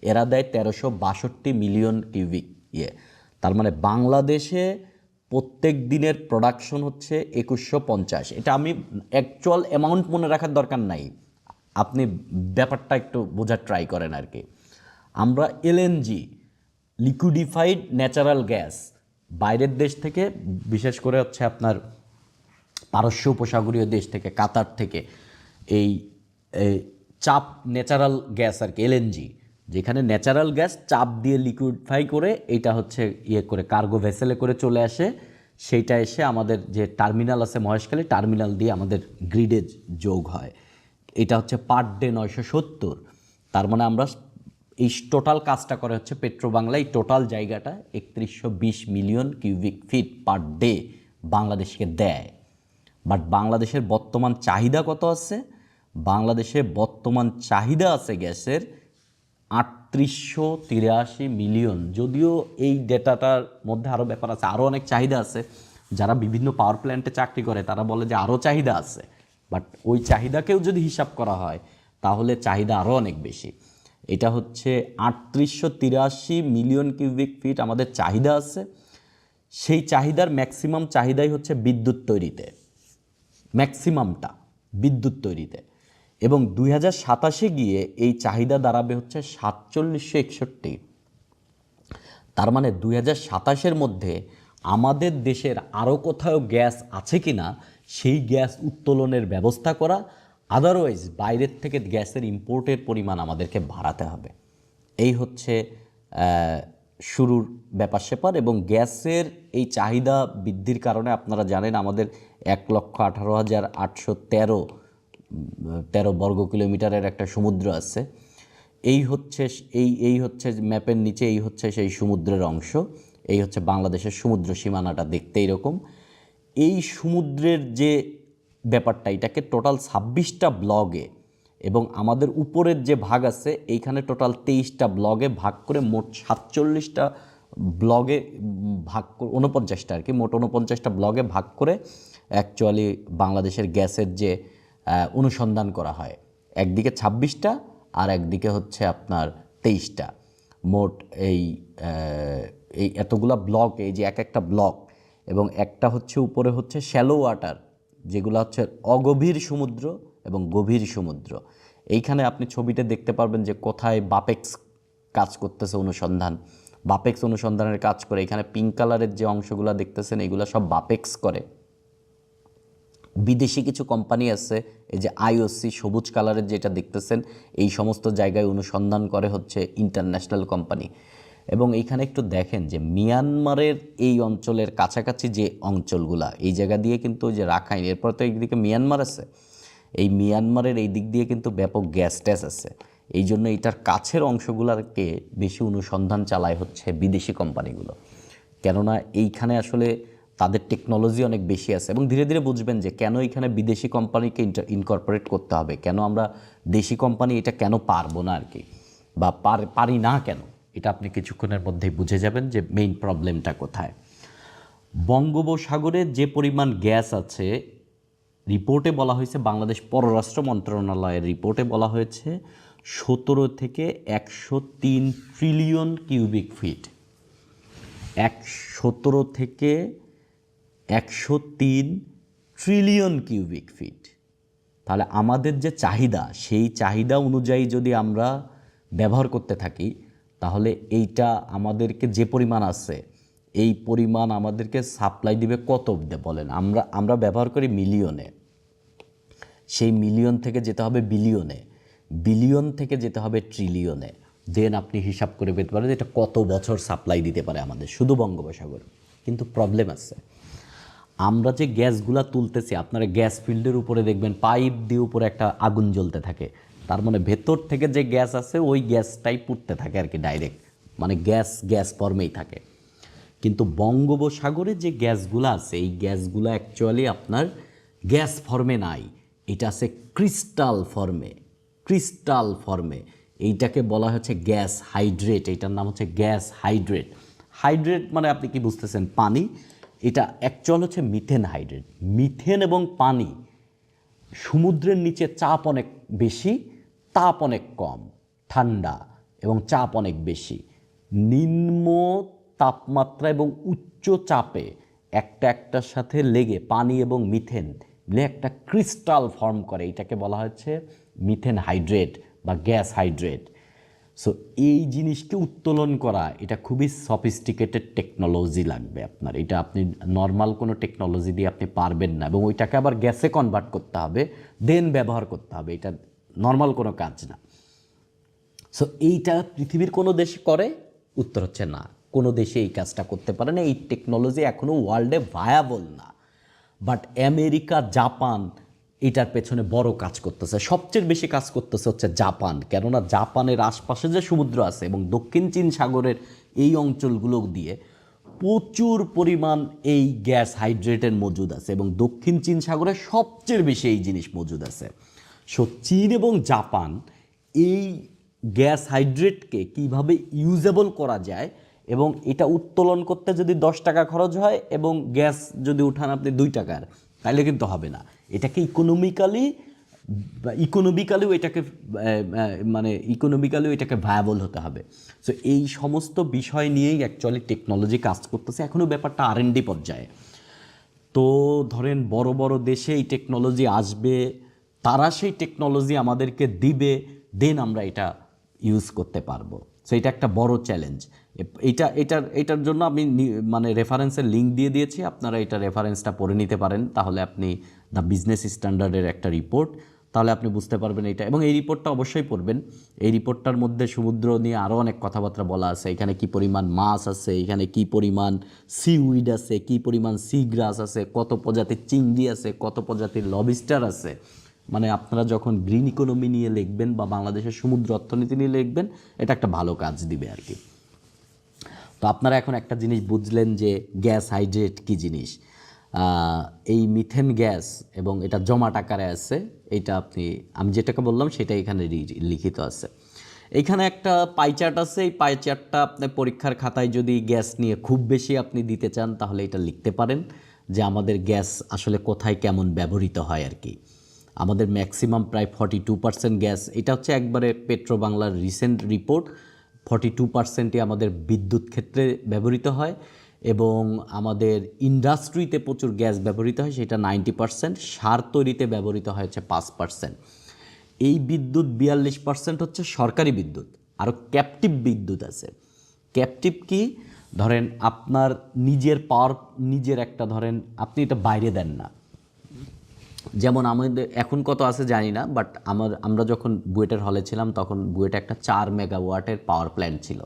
এরা দেয় 1362 মিলিয়ন কিউবিক তার মানে বাংলাদেশে প্রত্যেক দিনের প্রোডাকশন হচ্ছে 2150। এটা আমি অ্যাকচুয়াল অ্যামাউন্ট মনে রাখার দরকার নাই, আপনি ব্যাপারটা একটু বোঝার ট্রাই করেন আর কি। আমরা এলএনজি, লিকুইডিফাইড ন্যাচারাল গ্যাস, বাইরের দেশ থেকে, বিশেষ করে হচ্ছে আপনার পারস্য উপসাগরীয় দেশ থেকে, কাতার থেকে, এই চাপ ন্যাচারাল গ্যাস আর কি, এলএনজি, যেখানে ন্যাচারাল গ্যাস চাপ দিয়ে লিকুইডফাই করে এটা হচ্ছে করে কার্গো ভেসেলে করে চলে আসে, সেইটা এসে আমাদের যে টার্মিনাল আছে মহেশখালী, টার্মিনাল দিয়ে আমাদের গ্রিডে যোগ হয়। এটা হচ্ছে পার ডে 970। তার মানে আমরা এই টোটাল কাজটা করে হচ্ছে পেট্রো বাংলা, এই টোটাল জায়গাটা ৩১২০ million cubic feet per day বাংলাদেশকে দেয়। বাট বাংলাদেশের বর্তমান চাহিদা কত আছে? বাংলাদেশে বর্তমান চাহিদা আছে গ্যাসের ৩৮৮৩ মিলিয়ন। যদিও এই ডেটাটার মধ্যে আরও ব্যাপার আছে, আরও অনেক চাহিদা আছে। যারা বিভিন্ন পাওয়ার প্ল্যান্টে চাকরি করে তারা বলে যে আরও চাহিদা আছে, বাট ওই চাহিদাকেও যদি হিসাব করা হয় তাহলে চাহিদা আরও অনেক বেশি। এটা হচ্ছে ৩৮৮৩ মিলিয়ন কিউবিক ফিট আমাদের চাহিদা আছে। সেই চাহিদার ম্যাক্সিমাম চাহিদাই হচ্ছে বিদ্যুৎ তৈরিতে, ম্যাক্সিমামটা বিদ্যুৎ তৈরিতে, এবং 2027-এ গিয়ে এই চাহিদা দাঁড়াবে হচ্ছে 4761। তার মানে 2027-এর মধ্যে আমাদের দেশের আরও কোথাও গ্যাস আছে কি না সেই গ্যাস উত্তোলনের ব্যবস্থা করা, আদারওয়াইজ বাইরের থেকে গ্যাসের ইম্পোর্টের পরিমাণ আমাদেরকে বাড়াতে হবে। এই হচ্ছে শুরুর ব্যাপার স্যাপার। এবং গ্যাসের এই চাহিদা বৃদ্ধির কারণে আপনারা জানেন আমাদের 1,18,813 বর্গ কিলোমিটারের একটা সমুদ্র আছে। এই হচ্ছে ম্যাপের নিচে, এই হচ্ছে সেই সমুদ্রের অংশ, এই হচ্ছে বাংলাদেশের সমুদ্র সীমানাটা দেখতে এরকম। এই সমুদ্রের যে ব্যাপারটা, এটাকে টোটাল 26টা ব্লগে, এবং আমাদের উপরের যে ভাগ আছে এইখানে টোটাল 23টা ব্লগে ভাগ করে মোট 47টা ব্লগে ভাগ করে 49টা আর কি, মোট 49টা ব্লগে ভাগ করে অ্যাকচুয়ালি বাংলাদেশের গ্যাসের যে অনুসন্ধান করা হয়। একদিকে 26টা আর একদিকে হচ্ছে আপনার 23টা, মোট এই এতগুলা ব্লক, এই যে এক একটা ব্লক, এবং একটা হচ্ছে উপরে হচ্ছে শ্যালো ওয়াটার, যেগুলো হচ্ছে অগভীর সমুদ্র এবং গভীর সমুদ্র। এইখানে আপনি ছবিতে দেখতে পারবেন যে কোথায় বাপেক্স কাজ করতেছে অনুসন্ধান, বাপেক্স অনুসন্ধানের কাজ করে। এখানে পিঙ্ক কালারের যে অংশগুলো দেখতেছেন এগুলো সব বাপেক্স করে। বিদেশি কিছু কোম্পানি আছে, এই যে আইওসি সবুজ কালারের যেটা দেখতেছেন, এই সমস্ত জায়গায় অনুসন্ধান করে হচ্ছে ইন্টারন্যাশনাল কোম্পানি। এবং এইখানে একটু দেখেন যে মিয়ানমারের এই অঞ্চলের কাছাকাছি যে অঞ্চলগুলা, এই জায়গা দিয়ে কিন্তু যে রাখাইন, এরপর তো এইদিকে মিয়ানমার আছে, এই মিয়ানমারের এই দিক দিয়ে কিন্তু ব্যাপক গ্যাস ট্যাস আছে। এই জন্য এটার কাছের অংশগুলোকে বেশি অনুসন্ধান চালায় হচ্ছে বিদেশি কোম্পানিগুলো, কেননা এইখানে আসলে তাদের টেকনোলজি অনেক বেশি আছে। এবং ধীরে ধীরে বুঝবেন যে কেন এখানে বিদেশি কোম্পানিকে ইনকর্পোরেট করতে হবে, কেন আমরা দেশি কোম্পানি এটা কেন পারবো না আর কি, বা পারি না কেন, এটা আপনি কিছুক্ষণের মধ্যেই বুঝে যাবেন যে মেইন প্রবলেমটা কোথায়। বঙ্গোপসাগরে যে পরিমাণ গ্যাস আছে, রিপোর্টে বলা হয়েছে, বাংলাদেশ পররাষ্ট্র মন্ত্রণালয়ের রিপোর্টে বলা হয়েছে 17 থেকে 103 ট্রিলিয়ন কিউবিক ফিট। 17 থেকে 103 ট্রিলিয়ন কিউবিক ফিট। তাহলে আমাদের যে চাহিদা, সেই চাহিদা অনুযায়ী যদি আমরা ব্যবহার করতে থাকি, তাহলে এইটা আমাদেরকে যে পরিমাণ আছে, এই পরিমাণ আমাদেরকে সাপ্লাই দিবে কত বলেন। আমরা ব্যবহার করি মিলিয়নে, সেই মিলিয়ন থেকে যেতে হবে বিলিয়নে, বিলিয়ন থেকে যেতে হবে ট্রিলিয়নে। দেন আপনি হিসাব করে পেতে পারেন এটা কত বছর সাপ্লাই দিতে পারে আমাদের শুধু বঙ্গোপসাগর। কিন্তু প্রবলেম আছে, আমরা যে গ্যাসগুলা তুলতেছি, আপনারা গ্যাস ফিল্ডের উপরে দেখবেন পাইপ দিয়ে উপরে একটা আগুন জ্বলতে থাকে, তার মানে ভেতর থেকে যে গ্যাস আছে ওই গ্যাসটাই পুড়তে থাকে আর কি, ডাইরেক্ট মানে গ্যাস ফর্মেই থাকে। কিন্তু বঙ্গোপসাগরে যে গ্যাসগুলো আছে, এই গ্যাসগুলো অ্যাকচুয়ালি আপনার গ্যাস ফর্মে নাই, এটা আছে ক্রিস্টাল ফর্মে। এইটাকে বলা হচ্ছে গ্যাস হাইড্রেট, এইটার নাম হচ্ছে গ্যাস হাইড্রেট। হাইড্রেট মানে আপনি কি বুঝতেছেন, পানি। এটা অ্যাকচুয়াল হচ্ছে মিথেন হাইড্রেট। মিথেন এবং পানি, সমুদ্রের নিচে চাপ অনেক বেশি, তাপ অনেক কম, ঠান্ডা এবং চাপ অনেক বেশি। নিম্ন তাপমাত্রা এবং উচ্চ চাপে একটার সাথে লেগে পানি এবং মিথেন মিলে একটা ক্রিস্টাল ফর্ম করে, এটাকে বলা হচ্ছে মিথেন হাইড্রেট বা গ্যাস হাইড্রেট। সো এই জিনিসকে উত্তোলন করা, এটা খুবই সফিস্টিকেটেড টেকনোলজি লাগবে আপনার। এটা আপনি নর্মাল কোনো টেকনোলজি দিয়ে আপনি পারবেন না, এবং ওইটাকে আবার গ্যাসে কনভার্ট করতে হবে, দেন ব্যবহার করতে হবে। এটা নর্মাল কোনো কাজ না। সো এইটা পৃথিবীর কোনো দেশ করে? উত্তর হচ্ছে না, কোনো দেশে এই কাজটা করতে পারে না। এই টেকনোলজি এখনও ওয়ার্ল্ডে ভায়াবল না। বাট আমেরিকা, জাপান এটার পেছনে বড় কাজ করতেছে, সবচেয়ে বেশি কাজ করতেছে হচ্ছে জাপান। কেননা জাপানের আশপাশে যে সমুদ্র আছে এবং দক্ষিণ চীন সাগরের এই অঞ্চলগুলো দিয়ে প্রচুর পরিমাণ এই গ্যাস হাইড্রেটের মজুদ আছে, এবং দক্ষিণ চীন সাগরে সবচেয়ে বেশি এই জিনিস মজুদ আছে। সো চীন এবং জাপান এই গ্যাস হাইড্রেটকে কিভাবে ইউজেবল করা যায়, এবং এটা উত্তোলন করতে যদি 10 টাকা খরচ হয় এবং গ্যাস যদি উঠান আপনি 2 টাকার, তাহলে কিন্তু হবে না। এটাকে ইকোনমিক্যালিও এটাকে ভায়াবল হতে হবে। সো এই সমস্ত বিষয় নিয়েই অ্যাকচুয়ালি টেকনোলজি কাজ করতেছে, এখনও ব্যাপারটা R&D পর্যায়ে। তো ধরেন বড় বড় দেশে এই টেকনোলজি আসবে, তারা সেই টেকনোলজি আমাদেরকে দিবে, দেন আমরা এটা ইউজ করতে পারবো। সো এটা একটা বড় চ্যালেঞ্জ। এটার জন্য আমি মানে রেফারেন্সের লিঙ্ক দিয়ে দিয়েছি, আপনারা এটা রেফারেন্সটা পড়ে নিতে পারেন। তাহলে আপনি দ্য বিজনেস স্ট্যান্ডার্ডের একটা রিপোর্ট, তাহলে আপনি বুঝতে পারবেন এটা। এবং এই রিপোর্টটা অবশ্যই পড়বেন। এই রিপোর্টটার মধ্যে সমুদ্র নিয়ে আরও অনেক কথাবার্তা বলা আছে। এখানে কি পরিমাণ মাছ আছে, এখানে কি পরিমাণ সিউইড আছে, কি পরিমাণ সি গ্রাস আছে, কত প্রজাতির চিংড়ি আছে, কত প্রজাতির লবস্টার আছে। মানে আপনারা যখন গ্রিন ইকোনমি নিয়ে লিখবেন বা বাংলাদেশের সমুদ্র অর্থনীতি নিয়ে লিখবেন, এটা একটা ভালো কাজ দিবে আর কি। তো আপনারা এখন একটা জিনিস বুঝলেন যে গ্যাস হাইড্রেট কী জিনিস। এই মিথেন গ্যাস এবং এটা জমাট আকারে আছে, এটা আমি যেটাকে বললাম সেটা এখানে লিখিত আছে। এইখানে একটা পাই চার্ট আছে, এই পাই চার্টটা আপনি পরীক্ষার খাতায় যদি গ্যাস নিয়ে খুব বেশি আপনি দিতে চান তাহলে এটা লিখতে পারেন যে আমাদের গ্যাস আসলে কোথায় কেমন ব্যবহৃত হয় আর কি। আমাদের ম্যাক্সিমাম প্রায় 42% গ্যাস, এটা হচ্ছে একবারে পেট্রো বাংলার রিসেন্ট রিপোর্ট, 42%ই আমাদের বিদ্যুৎ ক্ষেত্রে ব্যবহৃত হয়, এবং আমাদের ইন্ডাস্ট্রিতে প্রচুর গ্যাস ব্যবহৃত হয়, সেটা 90%। সার তৈরিতে ব্যবহৃত হয় হচ্ছে 5%। এই বিদ্যুৎ 42% হচ্ছে সরকারি বিদ্যুৎ, আরও ক্যাপটিভ বিদ্যুৎ আছে। ক্যাপটিভ কি? ধরেন আপনার নিজের একটা, ধরেন আপনি এটা বাইরে দেন না, যেমন আমাদের এখন কত আছে জানি না, বাট আমরা যখন বুয়েটের হলে ছিলাম তখন বুয়েটে একটা 4 মেগাওয়াটের পাওয়ার প্ল্যান্ট ছিল।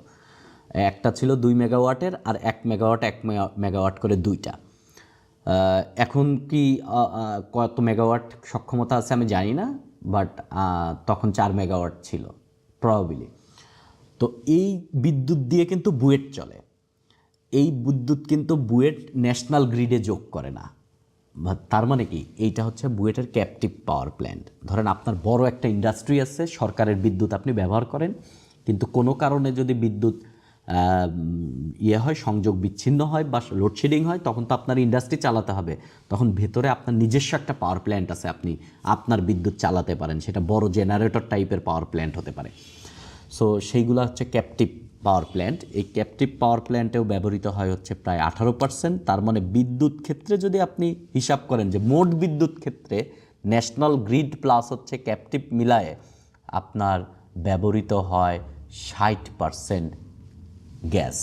একটা ছিল 2 মেগাওয়াটের, আর 1 মেগাওয়াট করে দুইটা। এখন কি কত মেগাওয়াট সক্ষমতা আছে আমি জানি না, বাট তখন 4 মেগাওয়াট ছিল প্রবাবিলি। তো এই বিদ্যুৎ দিয়ে কিন্তু বুয়েট চলে। এই বিদ্যুৎ কিন্তু বুয়েট ন্যাশনাল গ্রিডে যোগ করে না। তার মানে কি, এইটা হচ্ছে বুয়েটের ক্যাপটিভ পাওয়ার প্ল্যান্ট। ধরেন আপনার বড় একটা ইন্ডাস্ট্রি আছে, সরকারের বিদ্যুৎ আপনি ব্যবহার করেন, কিন্তু কোনো কারণে যদি বিদ্যুৎ হয়, সংযোগ বিচ্ছিন্ন হয় বা লোডশেডিং হয়, তখন তো আপনার ইন্ডাস্ট্রি চালাতে হবে। তখন ভেতরে আপনার নিজস্ব একটা পাওয়ার প্ল্যান্ট আছে, আপনি আপনার বিদ্যুৎ চালাতে পারেন। সেটা বড় জেনারেটর টাইপের পাওয়ার প্ল্যান্ট হতে পারে। সো সেইগুলো হচ্ছে ক্যাপটিভ পাওয়ার প্ল্যান্ট। এই ক্যাপটিভ পাওয়ার প্ল্যান্টেও ব্যবহৃত হয় হচ্ছে প্রায় 18%। তার মানে বিদ্যুৎ ক্ষেত্রে যদি আপনি হিসাব করেন যে মোট বিদ্যুৎ ক্ষেত্রে ন্যাশনাল গ্রিড প্লাস হচ্ছে ক্যাপটিভ মিলায়ে আপনার ব্যবহৃত হয় 60% গ্যাস,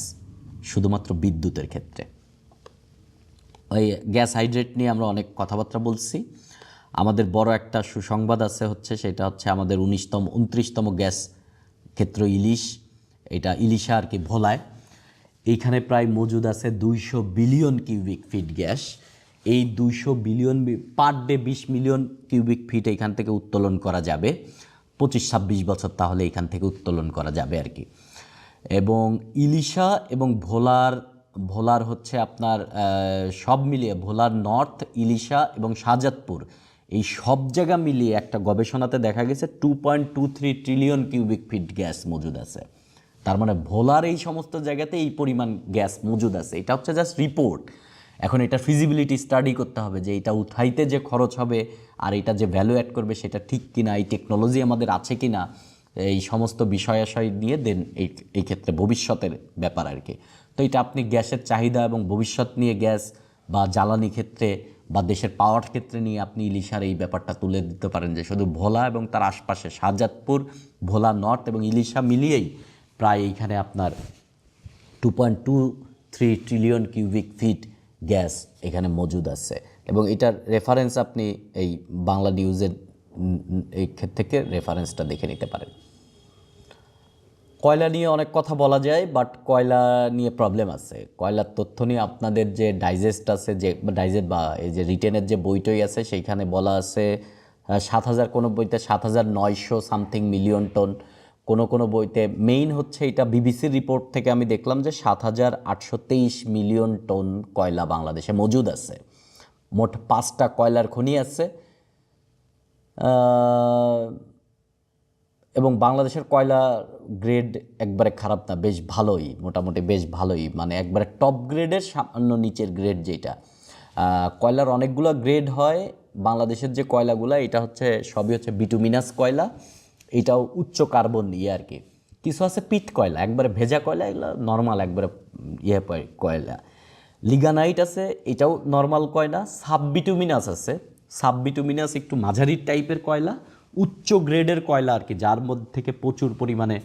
শুধুমাত্র বিদ্যুতের ক্ষেত্রে। ওই গ্যাস হাইড্রেট নিয়ে আমরা অনেক কথাবার্তা বলছি। আমাদের বড় একটা সুসংবাদ আছে, হচ্ছে সেটা হচ্ছে আমাদের 29তম গ্যাস ক্ষেত্র ইলিশ, এটা ইলিশা আর কি ভোলায়। এইখানে প্রায় মজুদ আছে 200 বিলিয়ন কিউবিক ফিট গ্যাস। এই 200 billion per day 20 million cubic feet এইখান থেকে উত্তোলন করা যাবে 25-26 বছর, তাহলে এইখান থেকে উত্তোলন করা যাবে আর কি। এবং ইলিশা এবং ভোলার হচ্ছে আপনার সব মিলিয়ে ভোলার নর্থ, ইলিশা এবং শাহজাদপুর, এই সব জায়গা মিলিয়ে একটা গবেষণাতে দেখা গেছে 2.23 ট্রিলিয়ন কিউবিক ফিট গ্যাস মজুদ আছে। তার মানে ভোলার এই সমস্ত জায়গাতে এই পরিমাণ গ্যাস মজুদ আছে। এটা হচ্ছে জাস্ট রিপোর্ট। এখন এটা ফিজিবিলিটি স্টাডি করতে হবে যে এটা উঠাইতে যে খরচ হবে আর এটা যে ভ্যালু অ্যাড করবে সেটা ঠিক কিনা, এই টেকনোলজি আমাদের আছে কিনা, এই সমস্ত বিষয়াশয় নিয়ে দেন এই ক্ষেত্রে ভবিষ্যতের ব্যাপার আর কি। তো এটা আপনি গ্যাসের চাহিদা এবং ভবিষ্যৎ নিয়ে গ্যাস বা জ্বালানি ক্ষেত্রে বা দেশের পাওয়ার ক্ষেত্রে নিয়ে আপনি ইলিশার এই ব্যাপারটা তুলে দিতে পারেন যে শুধু ভোলা এবং তার আশপাশে শাহজাদপুর, ভোলা নর্থ এবং ইলিশা মিলিয়েই প্রায় এইখানে আপনার 2.23 ট্রিলিয়ন কিউবিক ফিট গ্যাস এখানে মজুদ আছে। এবং এটার রেফারেন্স আপনি এই বাংলা নিউজের এই ক্ষেত্র থেকে রেফারেন্সটা দেখে নিতে পারেন। কয়লা নিয়ে অনেক কথা বলা যায়, বাট কয়লা নিয়ে প্রবলেম আছে। কয়লার তথ্য নিয়ে আপনাদের যে ডাইজেস্ট আছে, যে ডাইজেস্ট বা এই যে রিটেনের যে বইটই আছে, সেইখানে বলা আছে 7,000, কোনো বইতে 7,900 সামথিং মিলিয়ন টন, কোনো বইতে মেইন হচ্ছে এটা বিবিসির রিপোর্ট থেকে আমি দেখলাম যে 7,823 মিলিয়ন টন কয়লা বাংলাদেশে মজুদ আছে। মোট 5টা কয়লার খনি আছে। এবং বাংলাদেশের কয়লা গ্রেড একবারে খারাপ না, বেশ ভালোই, মোটামুটি বেশ ভালোই, মানে একবারে টপ গ্রেডের সামান্য নিচের গ্রেড যেটা। কয়লার অনেকগুলো গ্রেড হয়। বাংলাদেশের যে কয়লাগুলো, এটা হচ্ছে সবই হচ্ছে বিটুমিনাস কয়লা, এটাও উচ্চ কার্বন আর কি। কিছু আছে পিট কয়লা, একবারে ভেজা কয়লা, এগুলো নর্মাল একবারে কয়লা। লিগানাইট আছে, এটাও নর্মাল কয়লা। সাববিটুমিনাস আছে, সাববিটুমিনাস একটু মাঝারি টাইপের কয়লা, উচ্চ গ্রেডের কয়লা আর কি, যার মধ্যে থেকে প্রচুর পরিমাণে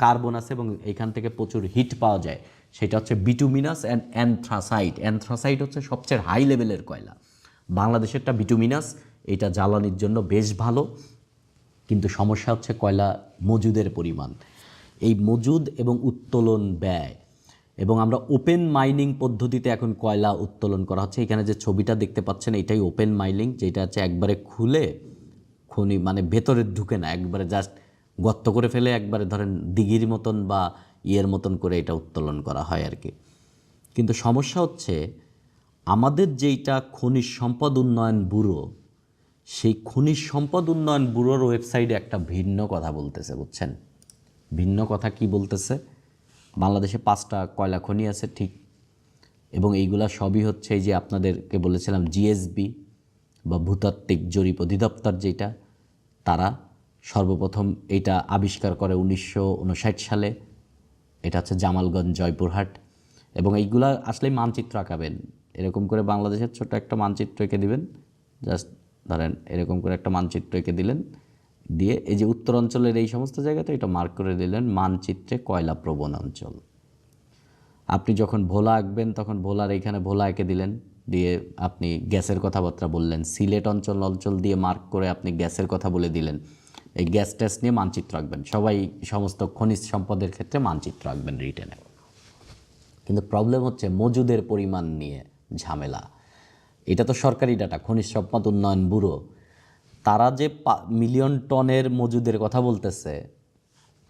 কার্বন আছে এবং এখান থেকে প্রচুর হিট পাওয়া যায়। সেটা হচ্ছে বিটুমিনাস অ্যান্ড অ্যানথ্রাসাইট। অ্যানথ্রাসাইট হচ্ছে সবচেয়ে হাই লেভেলের কয়লা। বাংলাদেশেরটা বিটুমিনাস, এটা জ্বালানির জন্য বেশ ভালো, কিন্তু সমস্যা হচ্ছে কয়লা মজুদের পরিমাণ। এই মজুদ এবং উত্তোলন ব্যয়, এবং আমরা ওপেন মাইনিং পদ্ধতিতে এখন কয়লা উত্তোলন করা হচ্ছে। এখানে যে ছবিটা দেখতে পাচ্ছেন এটাই ওপেন মাইনিং, যেটা হচ্ছে একবারে খুলে খনি, মানে ভেতরে ঢুকে না, একবারে জাস্ট গর্ত করে ফেলে একবারে ধরেন দিঘির মতন বা ইয়ের মতন করে এটা উত্তোলন করা হয় আর কি। কিন্তু সমস্যা হচ্ছে আমাদের যেইটা খনিজ সম্পদ উন্নয়ন ব্যুরো, সেই খনিজ সম্পদ উন্নয়ন ব্যুরোর ওয়েবসাইটে একটা ভিন্ন কথা বলতেছে, বুঝছেন? ভিন্ন কথা কি বলতেছে? বাংলাদেশে 5টা কয়লা খনি আছে ঠিক, এবং এইগুলা সবই হচ্ছে এই যে আপনাদেরকে বলেছিলাম জিএসবি বা ভূতাত্ত্বিক জরিপ অধিদপ্তর, যেটা তারা সর্বপ্রথম এটা আবিষ্কার করে 1959 সালে। এটা হচ্ছে জামালগঞ্জ, জয়পুরহাট। এবং এইগুলা আসলেই মানচিত্র আঁকাবেন, এরকম করে বাংলাদেশের ছোট একটা মানচিত্র এঁকে দিবেন, জাস্ট ধরেন এরকম করে একটা মানচিত্র এঁকে দিলেন, দিয়ে এই যে উত্তরাঞ্চলের এই সমস্ত জায়গাতে এটা মার্ক করে দিলেন মানচিত্রে কয়লা প্রবণ অঞ্চল। আপনি যখন ভোলা আঁকবেন তখন ভোলার এইখানে ভোলা এঁকে দিলেন, দিয়ে আপনি গ্যাসের কথাবার্তা বললেন, সিলেট অঞ্চল দিয়ে মার্ক করে আপনি গ্যাসের কথা বলে দিলেন। এই গ্যাস টেস্ট নিয়ে মানচিত্র আঁকবেন, সবাই সমস্ত খনিজ সম্পদের ক্ষেত্রে মানচিত্র আঁকবেন রিটেনে। কিন্তু প্রবলেম হচ্ছে মজুদের পরিমাণ নিয়ে ঝামেলা। এটা তো সরকারি ডাটা, খনিজ সম্পদ উন্নয়ন ব্যুরো। তারা যে মিলিয়ন টনের মজুদের কথা বলতেছে,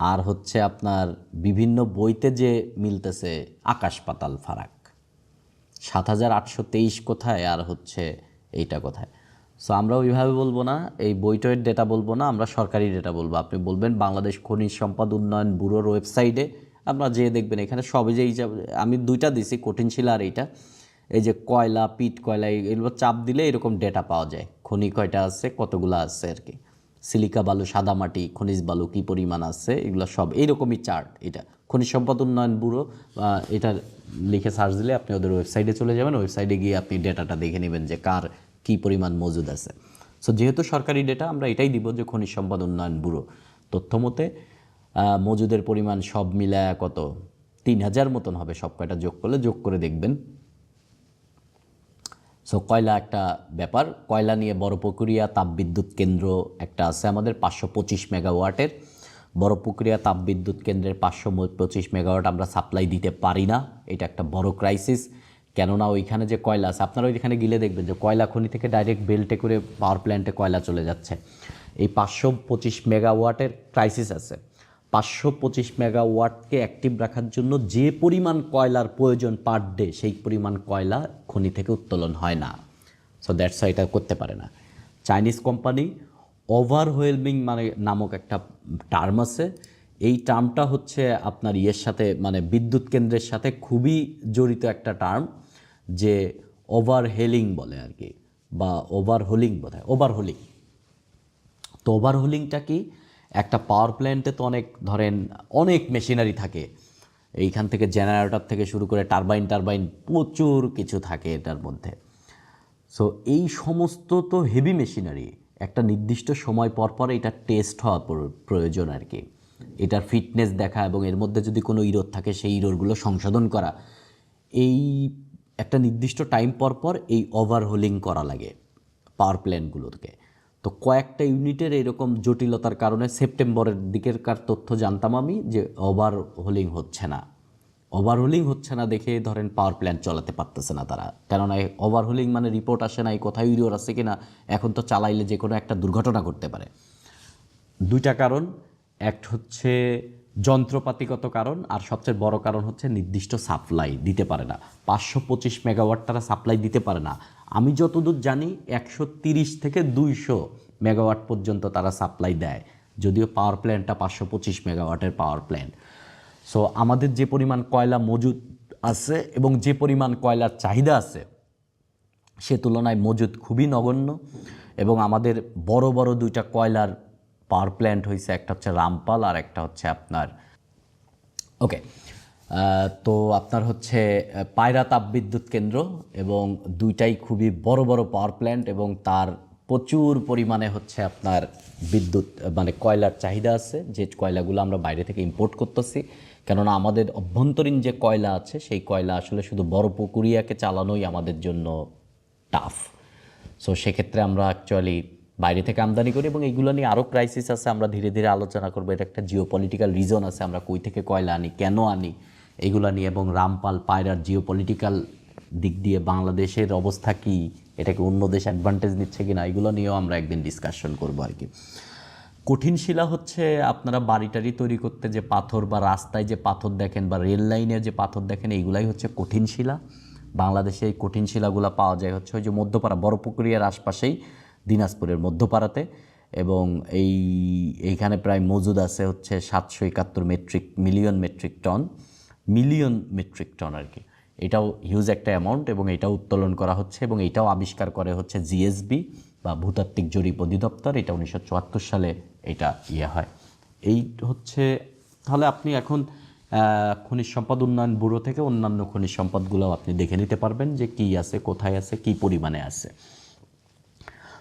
আর হচ্ছে আপনার বিভিন্ন বইতে যে মিলতেছে, আকাশ পাতাল ফারাক। 7,823 কোথায় আর হচ্ছে এইটা কোথায়? সো আমরা ওইভাবে বলবো না, এই বইটয়ের ডেটা বলবো না, আমরা সরকারি ডেটা বলবো। আপনি বলবেন বাংলাদেশ খনিজ সম্পদ উন্নয়ন ব্যুরোর ওয়েবসাইটে, আপনারা যেয়ে দেখবেন এখানে সবে যে আমি দুইটা দিছি, কঠিন শিলা আর এইটা, এই যে কয়লা, পিট কয়লা, এগুলো চাপ দিলে এরকম ডেটা পাওয়া যায়, খনি কয়টা আছে, কতগুলো আছে আর কি, সিলিকা বালু, সাদা মাটি, খনিজ বালু কী পরিমাণ আছে, এগুলো সব এইরকমই চার্ট। এটা খনিজ সম্পদ উন্নয়ন ব্যুরো, এটা লিখে সার্চ দিলে আপনি ওদের ওয়েবসাইটে চলে যাবেন, ওয়েবসাইটে গিয়ে আপনি ডেটাটা দেখে নেবেন যে কার কী পরিমাণ মজুদ আছে। সো যেহেতু সরকারি ডেটা, আমরা এটাই দিব যে খনিজ সম্পদ উন্নয়ন ব্যুরো তথ্য মতে মজুদের পরিমাণ সব মিলায় কত, 3,000 মতন হবে, সব কয়টা যোগ করলে, যোগ করে দেখবেন। সো কয়লা একটা ব্যাপার, কয়লা নিয়ে বড়পুকুরিয়া তাপবিদ্যুৎ কেন্দ্র একটা আছে আমাদের 525 মেগাওয়াটের। বড়পুকুরিয়া তাপবিদ্যুৎ কেন্দ্রের 525 মেগাওয়াট আমরা সাপ্লাই দিতে পারি না, এটা একটা বড় ক্রাইসিস। কেননা ওইখানে যে কয়লা আছে, আপনারা ওইখানে গেলে দেখবেন যে কয়লা খনি থেকে ডাইরেক্ট বেল্টে করে পাওয়ার প্ল্যান্টে কয়লা চলে যাচ্ছে। এই 525 মেগাওয়াটের ক্রাইসিস আছে। 525 মেগাওয়াটকে অ্যাক্টিভ রাখার জন্য যে পরিমাণ কয়লার প্রয়োজন পার ডে, সেই পরিমাণ কয়লা খনি থেকে উত্তোলন হয় না। সো দ্যাটস এটা করতে পারে না। চাইনিজ কোম্পানি ওভারওয়েলমিং মানে নামক একটা টার্ম আছে। এই টার্মটা হচ্ছে আপনার ইয়ের সাথে, মানে বিদ্যুৎ কেন্দ্রের সাথে খুবই জড়িত একটা টার্ম, যে ওভারহেলিং বলে আর কি, বা ওভারহোলিং বোধহয়, ওভারহোলিং। তো ওভারহোলিংটা কি, একটা পাওয়ার প্ল্যান্টে তো অনেক ধরেন অনেক মেশিনারি থাকে, এইখান থেকে জেনারেটর থেকে শুরু করে টারবাইন প্রচুর কিছু থাকে এটার মধ্যে। সো এই সমস্ত তো হেভি মেশিনারি, একটা নির্দিষ্ট সময় পর পর এটা টেস্ট হওয়া প্রয়োজন আর কি, এটার ফিটনেস দেখা এবং এর মধ্যে যদি কোনো ইরোর থাকে সেই ইরোরগুলো সংশোধন করা। এই একটা নির্দিষ্ট টাইম পর পর এই ওভারহোলিং করা লাগে পাওয়ার প্ল্যান্টগুলোকে। তো কয়েকটা ইউনিটের এরকম জটিলতার কারণে সেপ্টেম্বরের দিকেরকার তথ্য জানতাম আমি যে ওভারহোলিং হচ্ছে না দেখে ধরেন পাওয়ার প্ল্যান্ট চালাতে পারতেছে না তারা। কেননা ওভারহোলিং মানে রিপোর্ট আসে না, এই কোথায় ইউরিওর আছে কিনা, এখন তো চালাইলে যে কোনো একটা দুর্ঘটনা ঘটতে পারে। দুইটা কারণ, একটা হচ্ছে যন্ত্রপাতিগত কারণ, আর সবচেয়ে বড় কারণ হচ্ছে নির্দিষ্ট সাপ্লাই দিতে পারে না। 525 মেগাওয়াট তারা সাপ্লাই দিতে পারে না। আমি যতদূর জানি 130 থেকে 200 মেগাওয়াট পর্যন্ত তারা সাপ্লাই দেয়, যদিও পাওয়ার প্ল্যান্টটা 525 মেগাওয়াটের পাওয়ার প্ল্যান্ট। সো আমাদের যে পরিমাণ কয়লা মজুদ আছে এবং যে পরিমাণ কয়লার চাহিদা আছে, সে তুলনায় মজুদ খুবই নগণ্য। এবং আমাদের বড় বড় দুইটা কয়লার পাওয়ার প্ল্যান্ট হয়েছে, একটা হচ্ছে রামপাল আর একটা হচ্ছে আপনার তো আপনার হচ্ছে পায়রা তাপবিদ্যুৎ কেন্দ্র, এবং দুইটাই খুবই বড় বড় পাওয়ার প্ল্যান্ট, এবং তার প্রচুর পরিমাণে হচ্ছে আপনার বিদ্যুৎ মানে কয়লার চাহিদা আছে, যে কয়লাগুলো আমরা বাইরে থেকে ইম্পোর্ট করতেছি। কেননা আমাদের অভ্যন্তরীণ যে কয়লা আছে, সেই কয়লা আসলে শুধু বড় পুকুরিয়াকে চালানোই আমাদের জন্য টাফ। সো সেক্ষেত্রে আমরা অ্যাকচুয়ালি বাইরে থেকে আমদানি করি, এবং এইগুলো নিয়ে আরও ক্রাইসিস আছে, আমরা ধীরে ধীরে আলোচনা করবো। এটা একটা জিওপলিটিক্যাল রিজন আছে, আমরা কই থেকে কয়লা আনি, কেন আনি, এইগুলো নিয়ে। এবং রামপাল পায়রার জিওপলিটিক্যাল দিক দিয়ে বাংলাদেশের অবস্থা কী, এটাকে অন্য দেশ অ্যাডভান্টেজ নিচ্ছে কিনা, এগুলো নিয়েও আমরা একদিন ডিসকাশন করবো আর কি। কঠিন শিলা হচ্ছে আপনারা বাড়িটারি তৈরি করতে যে পাথর, বা রাস্তায় যে পাথর দেখেন, বা রেল লাইনের যে পাথর দেখেন, এইগুলাই হচ্ছে কঠিন শিলা। বাংলাদেশে এই কঠিন শিলাগুলো পাওয়া যায় হচ্ছে ওই যে মধ্যপাড়া, বড়পুকুরিয়ার আশপাশেই, দিনাজপুরের মধ্যপাড়াতে। এবং এইখানে প্রায় মজুদ আছে হচ্ছে 771 মিলিয়ন মেট্রিক টন আর কি। এটাও হিউজ একটা অ্যামাউন্ট, এবং এটাও উত্তোলন করা হচ্ছে, এবং এটাও আবিষ্কার করে হচ্ছে জিএসবি বা ভূতাত্ত্বিক জরিপ অধিদপ্তর। এটা 1974 সালে এটা হয়। এই হচ্ছে, তাহলে আপনি এখন খনিজ সম্পদ উন্নয়ন ব্যুরো থেকে অন্যান্য খনিজ সম্পদগুলোও আপনি দেখে নিতে পারবেন যে কী আছে, কোথায় আছে, কী পরিমাণে আছে।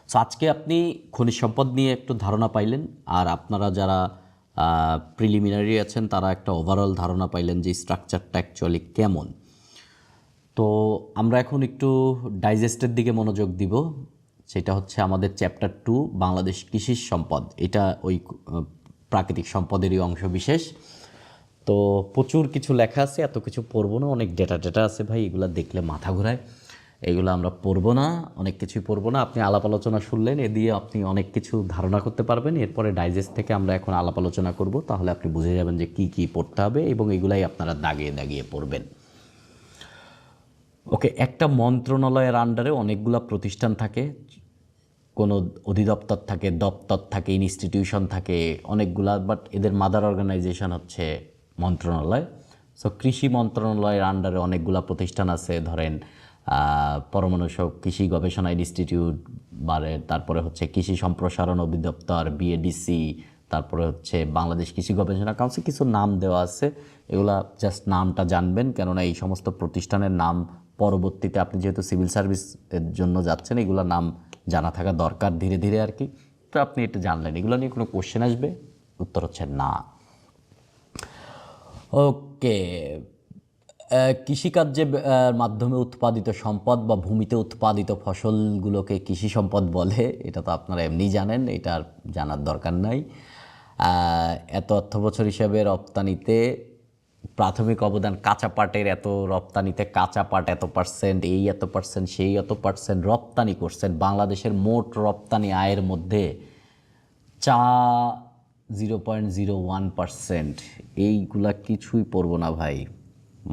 সো আজকে আপনি খনিজ সম্পদ নিয়ে একটু ধারণা পাইলেন, আর আপনারা যারা প্রিলিমিনারি আছেন তারা একটা ওভারঅল ধারণা পাইলেন যে স্ট্রাকচারটা অ্যাকচুয়ালি কেমন। তো আমরা এখন একটু ডাইজেস্টের দিকে মনোযোগ দিব, সেটা হচ্ছে আমাদের চ্যাপ্টার 2 বাংলাদেশ কৃষি সম্পদ। এটা ওই প্রাকৃতিক সম্পদেরই অংশ বিশেষ। তো প্রচুর কিছু লেখা আছে, এত কিছু পড়বো না, অনেক ডেটা আছে ভাই, এগুলো দেখলে মাথা ঘোরায়। এগুলো আমরা পড়বো না, অনেক কিছুই পড়বো না। আপনি আলাপ আলোচনা শুনলেন, এ দিয়ে আপনি অনেক কিছু ধারণা করতে পারবেন। এরপরে ডাইজেস্ট থেকে আমরা এখন আলাপ আলোচনা করব, তাহলে আপনি বুঝে যাবেন যে কি কি পড়তে হবে এবং এগুলাই আপনারা দাগিয়ে দাগিয়ে পড়বেন। ওকে, একটা মন্ত্রণালয়ের আন্ডারে অনেকগুলো প্রতিষ্ঠান থাকে, কোনো অধিদপ্তর থাকে, দপ্তর থাকে, ইনস্টিটিউশন থাকে অনেকগুলা, বাট এদের মাদার অর্গানাইজেশন হচ্ছে মন্ত্রণালয়। সো কৃষি মন্ত্রণালয়ের আন্ডারে অনেকগুলা প্রতিষ্ঠান আছে, ধরেন পরমাণু কৃষি গবেষণা ইনস্টিটিউট, তারপরে হচ্ছে কৃষি সম্প্রসারণ অধিদপ্তর বিএডিসি, তারপরে হচ্ছে বাংলাদেশ কৃষি গবেষণা কাউন্সিল, কিছু নাম দেওয়া আছে। এগুলা জাস্ট নামটা জানবেন, কেননা এই সমস্ত প্রতিষ্ঠানের নাম পরবর্তীতে আপনি যেহেতু সিভিল সার্ভিসের জন্য যাচ্ছেন, এগুলোর নাম জানা থাকা দরকার ধীরে ধীরে আর কি। তো আপনি এটা জানলেন, এগুলো নিয়ে কোনো কোশ্চেন আসবে? উত্তর হচ্ছে না। ওকে, কৃষিকার্যের মাধ্যমে উৎপাদিত সম্পদ বা ভূমিতে উৎপাদিত ফসলগুলোকে কৃষি সম্পদ বলে, এটা তো আপনারা এমনি জানেন, এটা আর জানার দরকার নাই। এত অর্থবছর হিসাবে রপ্তানিতে প্রাথমিক অবদান কাঁচা পাটের এত, রপ্তানিতে কাঁচা পাট এত পার্সেন্ট, এই এত পার্সেন্ট, সেই এত পার্সেন্ট রপ্তানি করছেন। বাংলাদেশের মোট রপ্তানি আয়ের মধ্যে চা 0.01%। এইগুলা কিছুই পড়বো না ভাই,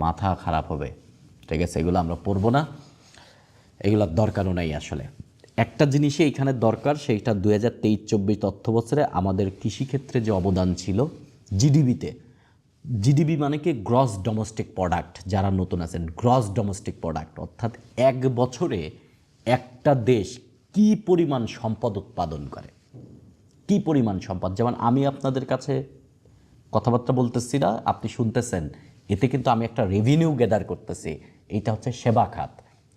মাথা খারাপ হবে, ঠিক আছে? এগুলো আমরা পড়বো না, এগুলোর দরকারও নাই আসলে। একটা জিনিসই এখানে দরকার, সেইটা 2023-24 তথ্য বছরে আমাদের কৃষিক্ষেত্রে যে অবদান ছিল জিডিবিতে। জিডিবি মানে কি? Gross domestic product. যারা নতুন আছেন, গ্রস ডোমেস্টিক প্রোডাক্ট অর্থাৎ এক বছরে একটা দেশ কি পরিমাণ সম্পদ উৎপাদন করে, কি পরিমাণ সম্পদ। যেমন আমি আপনাদের কাছে কথাবার্তা বলতেছি না, আপনি শুনতেছেন, এতে কিন্তু আমি একটা রেভিনিউ গ্যাদার করতেছি। এইটা হচ্ছে সেবা খাত।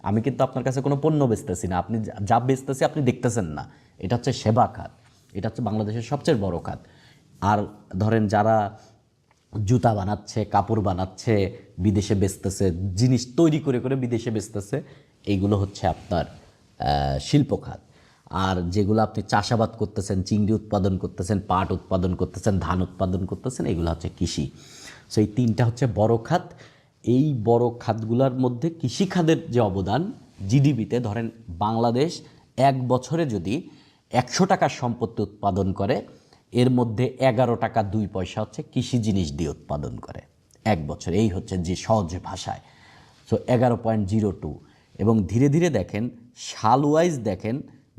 আমি কিন্তু আপনার কাছে কোনো পণ্য বেচতেছি না, আপনি যা বেচতেছি আপনি দেখতেছেন না, এটা হচ্ছে সেবা খাত। এটা হচ্ছে বাংলাদেশের সবচেয়ে বড় খাত। আর ধরেন যারা জুতা বানাচ্ছে, কাপড় বানাচ্ছে, বিদেশে বেচতেছে, জিনিস তৈরি করে করে বিদেশে বেচতেছে, এইগুলো হচ্ছে আপনার শিল্প খাত। আর যেগুলো আপনি চাষাবাদ করতেছেন, চিংড়ি উৎপাদন করতেছেন, পাট উৎপাদন করতেছেন, ধান উৎপাদন করতেছেন, এগুলো হচ্ছে কৃষি। সো এই তিনটা হচ্ছে বড় খাত। এই বড় খাতগুলোর মধ্যে কৃষি খাতের যে অবদান জিডিপিতে, ধরেন বাংলাদেশ এক বছরে যদি 100 টাকার সম্পত্তি উৎপাদন করে, এর মধ্যে 11 টাকা 2 পয়সা হচ্ছে কৃষি জিনিস দিয়ে উৎপাদন করে এক বছর। এই হচ্ছে যে সহজ ভাষায়। সো 11.02। এবং ধীরে ধীরে দেখেন, সাল ওয়াইজ দেখেন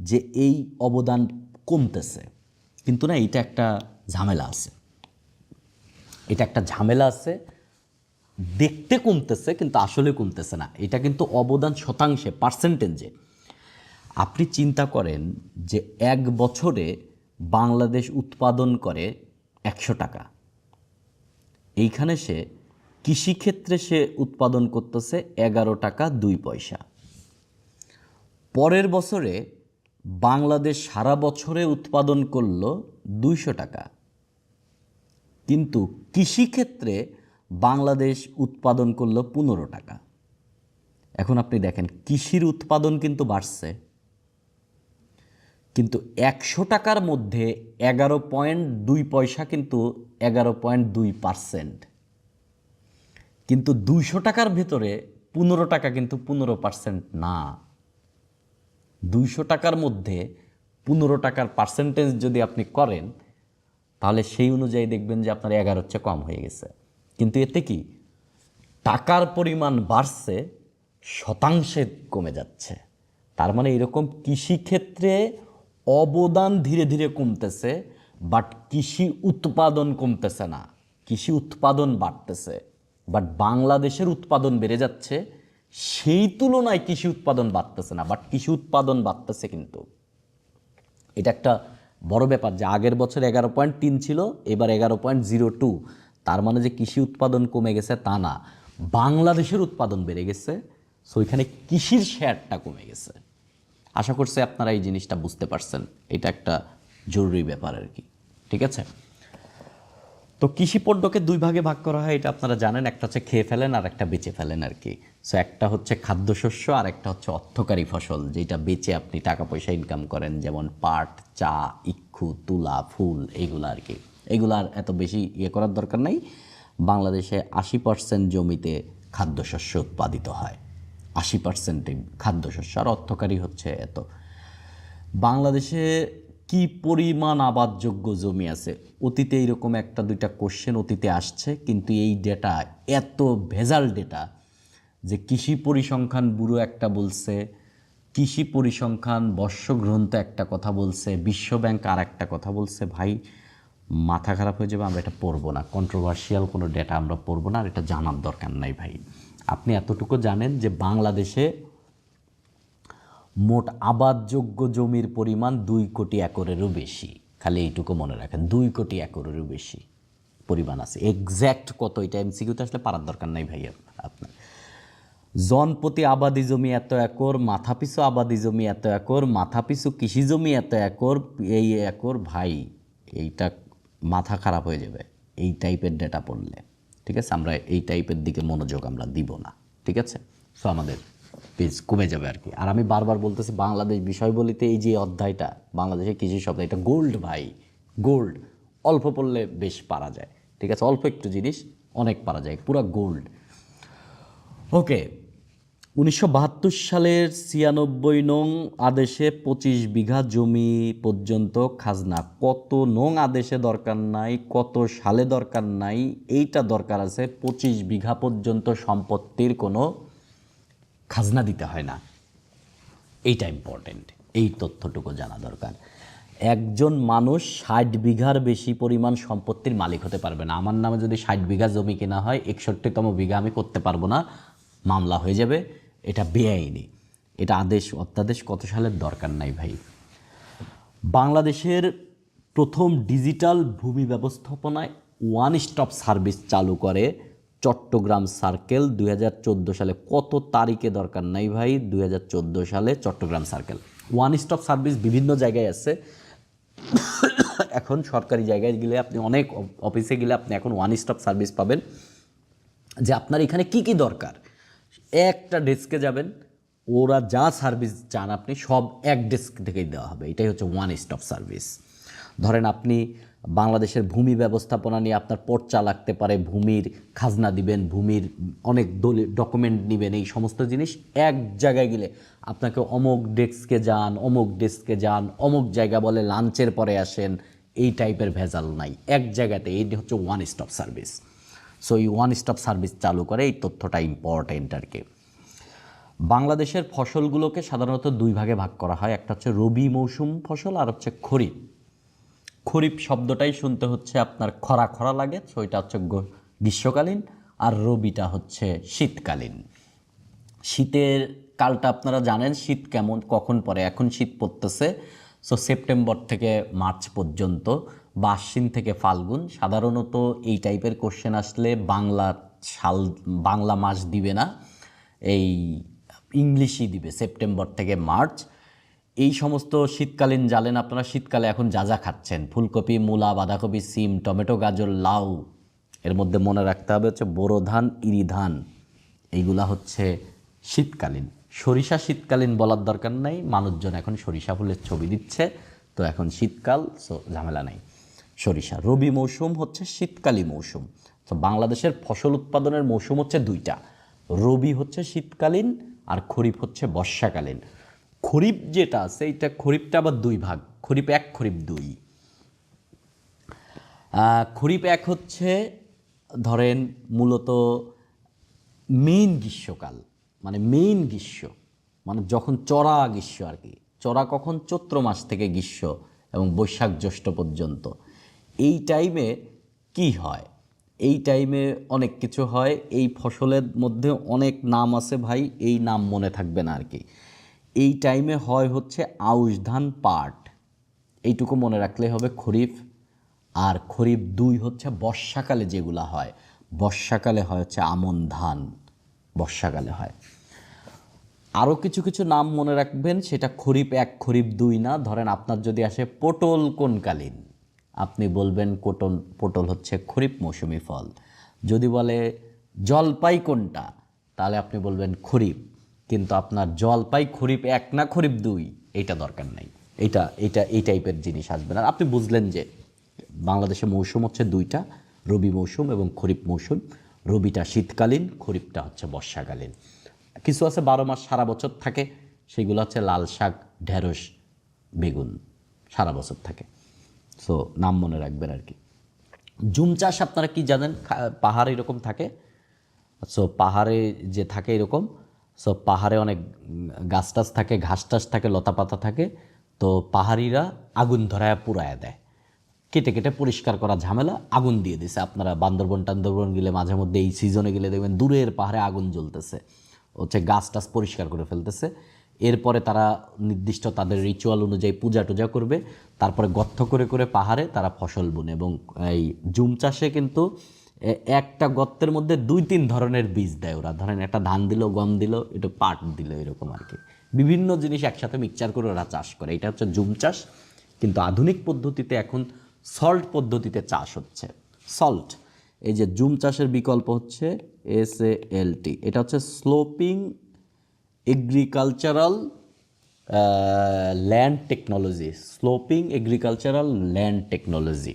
যে এই অবদান কমতেছে, কিন্তু না, এটা একটা ঝামেলা আছে, এটা একটা ঝামেলা আছে। দেখতে কমতেছে কিন্তু আসলে কমতেছে না, এটা কিন্তু অবদান শতাংশে, পার্সেন্টেজে। আপনি চিন্তা করেন যে এক বছরে বাংলাদেশ উৎপাদন করে 100 টাকা, এইখানে সে কৃষিক্ষেত্রে সে উৎপাদন করতেছে 11 টাকা 2 পয়সা। পরের বছরে বাংলাদেশ সারা বছরে উৎপাদন করলো 200 টাকা, কিন্তু কৃষিক্ষেত্রে বাংলাদেশ উৎপাদন করলো 15 টাকা। এখন আপনি দেখেন, কৃষির উৎপাদন কিন্তু বাড়ছে, কিন্তু 100 টাকার মধ্যে 11.2 পয়সা কিন্তু 11.2%, কিন্তু 200 টাকার ভেতরে 15 টাকা কিন্তু 15% না। 200 টাকার মধ্যে 15 টাকার পার্সেন্টেজ যদি আপনি করেন, তাহলে সেই অনুযায়ী দেখবেন যে আপনার 11 হচ্ছে কম হয়ে গেছে। কিন্তু এতে কি টাকার পরিমাণ বাড়ছে, শতাংশে কমে যাচ্ছে। তার মানে এরকম কৃষিক্ষেত্রে অবদান ধীরে ধীরে কমতেছে, বাট কৃষি উৎপাদন কমতেছে না, কৃষি উৎপাদন বাড়তেছে। বাট বাংলাদেশের উৎপাদন বেড়ে যাচ্ছে, সেই তুলনায় কৃষি উৎপাদন বাড়তেছে না, বাট কৃষি উৎপাদন বাড়তেছে। কিন্তু এটা একটা বড় ব্যাপার যে আগের বছর 11.3 ছিল, এবার 11.02। তার মানে যে কৃষি উৎপাদন কমে গেছে তা না, বাংলাদেশের উৎপাদন বেড়ে গেছে। সো এখানে কৃষির শেয়ারটা কমে গেছে। আশা করছি আপনারা এই জিনিসটা বুঝতে পারছেন, এটা একটা জরুরি ব্যাপার আর কি, ঠিক আছে? তো কৃষি পণ্যকে দুই ভাগে ভাগ করা হয়, এটা আপনারা জানেন। একটা হচ্ছে খেয়ে ফেলেন আর একটা বেচে ফেলেন আর কি। সো একটা হচ্ছে খাদ্যশস্য আর একটা হচ্ছে অর্থকারী ফসল, যেটা বেচে আপনি টাকা পয়সা ইনকাম করেন, যেমন পাট, চা, ইক্ষু, তুলা, ফুল, এইগুলো আর কি। এগুলো আর এত বেশি করার দরকার নাই। বাংলাদেশে 80% জমিতে খাদ্যশস্য উৎপাদিত হয়, 80% খাদ্যশস্য, আর অর্থকারী হচ্ছে এত। বাংলাদেশে কি পরিমাণ আবাদযোগ্য জমি আছে? অতীতে এইরকম একটা দুইটা কোশ্চেন অতীতে আসছে, কিন্তু এই ডেটা এত ভেজাল ডেটা যে কৃষি পরিসংখ্যান ব্যুরো একটা বলছে, কৃষি পরিসংখ্যান বর্ষগ্রন্থ একটা কথা বলছে, বিশ্বব্যাংক আর একটা কথা বলছে। ভাই মাথা খারাপ হয়ে যাবে, আমরা এটা পড়বো না, কন্ট্রোভার্সিয়াল কোনো ডেটা আমরা পড়বো না, আর এটা জানার দরকার নাই ভাই। আপনি এতটুকু জানেন যে বাংলাদেশে মোট আবাদযোগ্য জমির পরিমাণ 2 কোটি একরেরও বেশি। খালি এইটুকু মনে রাখেন, 2 কোটি একরেরও বেশি পরিমাণ আছে। এক্স্যাক্ট কত এটা এমসিকিউতে আসলে পারার দরকার নাই ভাই আপনার। জনপ্রতি আবাদি জমি এত একর, মাথাপিছু আবাদি জমি এত একর, মাথাপিছু কৃষি জমি এত একর, এই একর। ভাই এইটা মাথা খারাপ হয়ে যাবে এই টাইপের ডেটা পড়লে, ঠিক আছে? আমরা এই টাইপের দিকে মনোযোগ আমরা দিব না, ঠিক আছে? সো আমাদের পেজ কমে যাবে আর কি। আর আমি বারবার বলতেছি, বাংলাদেশ বিষয়বলিতে এই যে অধ্যায়টা, বাংলাদেশের কৃষি শব্দ, এটা গোল্ড ভাই, গোল্ড। অল্প পড়লে বেশ পারা যায়, ঠিক আছে? অল্প একটু জিনিস অনেক পারা যায়, পুরা গোল্ড। ওকে, 1972 সালের 96 নং আদেশে 25 বিঘা জমি পর্যন্ত খাজনা। কত নং আদেশে দরকার নাই, কত সালে দরকার নাই, এইটা দরকার আছে 25 বিঘা পর্যন্ত সম্পত্তির কোনো খাজনা দিতে হয় না। এইটা ইম্পর্টেন্ট, এই তথ্যটুকু জানা দরকার। একজন মানুষ 60 বিঘার বেশি পরিমাণ সম্পত্তির মালিক হতে পারবে না। আমার নামে যদি 60 বিঘা জমি কেনা হয়, 61তম বিঘা আমি করতে পারবো না, মামলা হয়ে যাবে, এটা বেআইনি। এটা আদেশ অধ্যাদেশ কত সালের দরকার নাই ভাই। বাংলাদেশের প্রথম ডিজিটাল ভূমি ব্যবস্থাপনায় ওয়ান স্টপ সার্ভিস চালু করে চট্টগ্রাম সার্কেল 2014 সালে। কত তারিখে দরকার নাই ভাই, 2014 সালে Chittagong circle. One stop service বিভিন্ন জায়গায় আছে, এখন সরকারি জায়গায় গেলে আপনি অনেক অফিসে গেলে আপনি এখন ওয়ান স্টপ সার্ভিস পাবেন, যে আপনার এখানে কি কি দরকার। একটা ডেস্কে যাবেন, ওরা যা সার্ভিস চান আপনি সব এক ডেস্ক থেকেই দেওয়া হবে। এটাই হচ্ছে ওয়ান স্টপ সার্ভিস। ধরেন আপনি বাংলাদেশের ভূমি ব্যবস্থাপনা নিয়ে আপনার পর্চা লাগতে পারে, ভূমির খাজনা দিবেন, ভূমির অনেক ডকুমেন্ট নেবেন, এই সমস্ত জিনিস এক জায়গায় গেলে আপনাকে অমুক ডেস্কে যান, অমুক ডেস্কে যান, অমুক জায়গা বলে লাঞ্চের পরে আসেন, এই টাইপের ভেজাল নাই, এক জায়গাতে। এই হচ্ছে ওয়ান স্টপ সার্ভিস। সো এই ওয়ান স্টপ সার্ভিস চালু করে, এই তথ্যটা ইম্পর্টেন্ট আর কি। বাংলাদেশের ফসলগুলোকে সাধারণত 2 ভাগে ভাগ করা হয়, একটা হচ্ছে রবি মৌসুম ফসল, আর হচ্ছে খরিফ। খরিফ শব্দটাই শুনতে হচ্ছে আপনার খরা খরা লাগে, সো এটা হচ্ছে গ্রীষ্মকালীন, আর রবিটা হচ্ছে শীতকালীন। শীতের কালটা আপনারা জানেন, শীত কেমন কখন পড়ে, এখন শীত পড়তেছে। সো সেপ্টেম্বর থেকে মার্চ পর্যন্ত, বা আশ্বিন থেকে ফাল্গুন। সাধারণত এই টাইপের কোশ্চেন আসলে বাংলা মাস দিবে না, এই ইংলিশই দিবে, সেপ্টেম্বর থেকে মার্চ। এই সমস্ত শীতকালীন জানেন আপনারা, শীতকালে এখন যা যা খাচ্ছেন, ফুলকপি, মূলা, বাঁধাকপি, সিম, টমেটো, গাজর, লাউ, এর মধ্যে মনে রাখতে হবে হচ্ছে বোরো ধান, ইরি ধান, এইগুলা হচ্ছে শীতকালীন। সরিষা শীতকালীন বলার দরকার নাই, মানুষজন এখন সরিষা ফুলের ছবি দিচ্ছে, তো এখন শীতকাল, সো ঝামেলা নাই। সরিষা। রবি মৌসুম হচ্ছে শীতকালী মৌসুম। তো বাংলাদেশের ফসল উৎপাদনের মৌসুম হচ্ছে 2টা, রবি হচ্ছে শীতকালীন, আর খরিফ হচ্ছে বর্ষাকালীন। খরিফ যেটা আছে, এইটা খরিফটা আবার 2 ভাগ, খরিফ 1, খরিফ 2। খরিফ 1 হচ্ছে ধরেন মূলত মেইন গ্রীষ্মকাল, মানে মেইন গ্রীষ্ম, মানে যখন চড়া গ্রীষ্ম আর কি। চড়া কখন? চৈত্র মাস থেকে গ্রীষ্ম এবং বৈশাখ জ্যৈষ্ঠ পর্যন্ত। এই টাইমে কি হয়? এই টাইমে অনেক কিছু হয়। এই ফসলের মধ্যে অনেক নাম আছে ভাই, এই নাম মনে থাকবে না আর কি। এই টাইমে হয় হচ্ছে আউশ ধান, পাট, এইটুকু মনে রাখলেই হবে খরিফ। আর খরিফ 2 হচ্ছে বর্ষাকালে যেগুলা হয়, বর্ষাকালে হয় হচ্ছে আমন ধান, বর্ষাকালে হয়। আরও কিছু কিছু নাম মনে রাখবেন, সেটা খরিফ 1, খরিফ 2 না। ধরেন আপনার যদি আসে পটল কোনকালীন, আপনি বলবেন পটল হচ্ছে খরিফ মৌসুমি ফল। যদি বলে জলপাই কোনটা, তাহলে আপনি বলবেন খরিফ। কিন্তু আপনার জলপাই খরিফ 1 না খরিফ 2, এইটা দরকার নাই। এই টাইপের জিনিস আসবে না। আপনি বুঝলেন যে বাংলাদেশে মৌসুম হচ্ছে 2টা, রবি মৌসুম এবং খরিফ মৌসুম। রবিটা শীতকালীন, খরিফটা হচ্ছে বর্ষাকালীন। কিছু আছে 12 মাস সারা বছর থাকে, সেগুলো হচ্ছে লাল শাক, ঢেঁড়স, বেগুন সারা বছর থাকে। সো নাম মনে রাখবেন আর কি। জুম চাষ আপনারা কি জানেন, পাহাড় এরকম থাকে। সো পাহাড়ে যে থাকে এরকম, সো পাহাড়ে অনেক গাছ টাছ থাকে, ঘাস টাস থাকে, লতা পাতা থাকে। তো পাহাড়িরা আগুন ধরায় পুড়ায় দেয়, কেটে কেটে পরিষ্কার করা ঝামেলা, আগুন দিয়ে দিছে। আপনারা বান্দরবন টান্দরবন গেলে মাঝে মধ্যে এই সিজনে গেলে দেখবেন দূরের পাহাড়ে আগুন জ্বলতেছে, হচ্ছে গাছ টাছ পরিষ্কার করে ফেলতেছে। এরপরে তারা নির্দিষ্ট তাদের রিচুয়াল অনুযায়ী পূজা টুজা করবে, তারপরে গর্ত করে করে পাহাড়ে তারা ফসল বুনে। এবং এই জুম চাষে কিন্তু একটা গর্তের মধ্যে 2-3 ধরনের বীজ দেয় ওরা। ধরেন একটা ধান দিল, গম দিল, একটু পাট দিল, এরকম আর কি বিভিন্ন জিনিস একসাথে মিক্সচার করে ওরা চাষ করে। এটা হচ্ছে জুম চাষ। কিন্তু আধুনিক পদ্ধতিতে এখন সল্ট পদ্ধতিতে চাষ হচ্ছে। সল্ট, এই যে জুম চাষের বিকল্প হচ্ছে SALT, এটা হচ্ছে sloping agricultural land technology. Sloping agricultural land technology,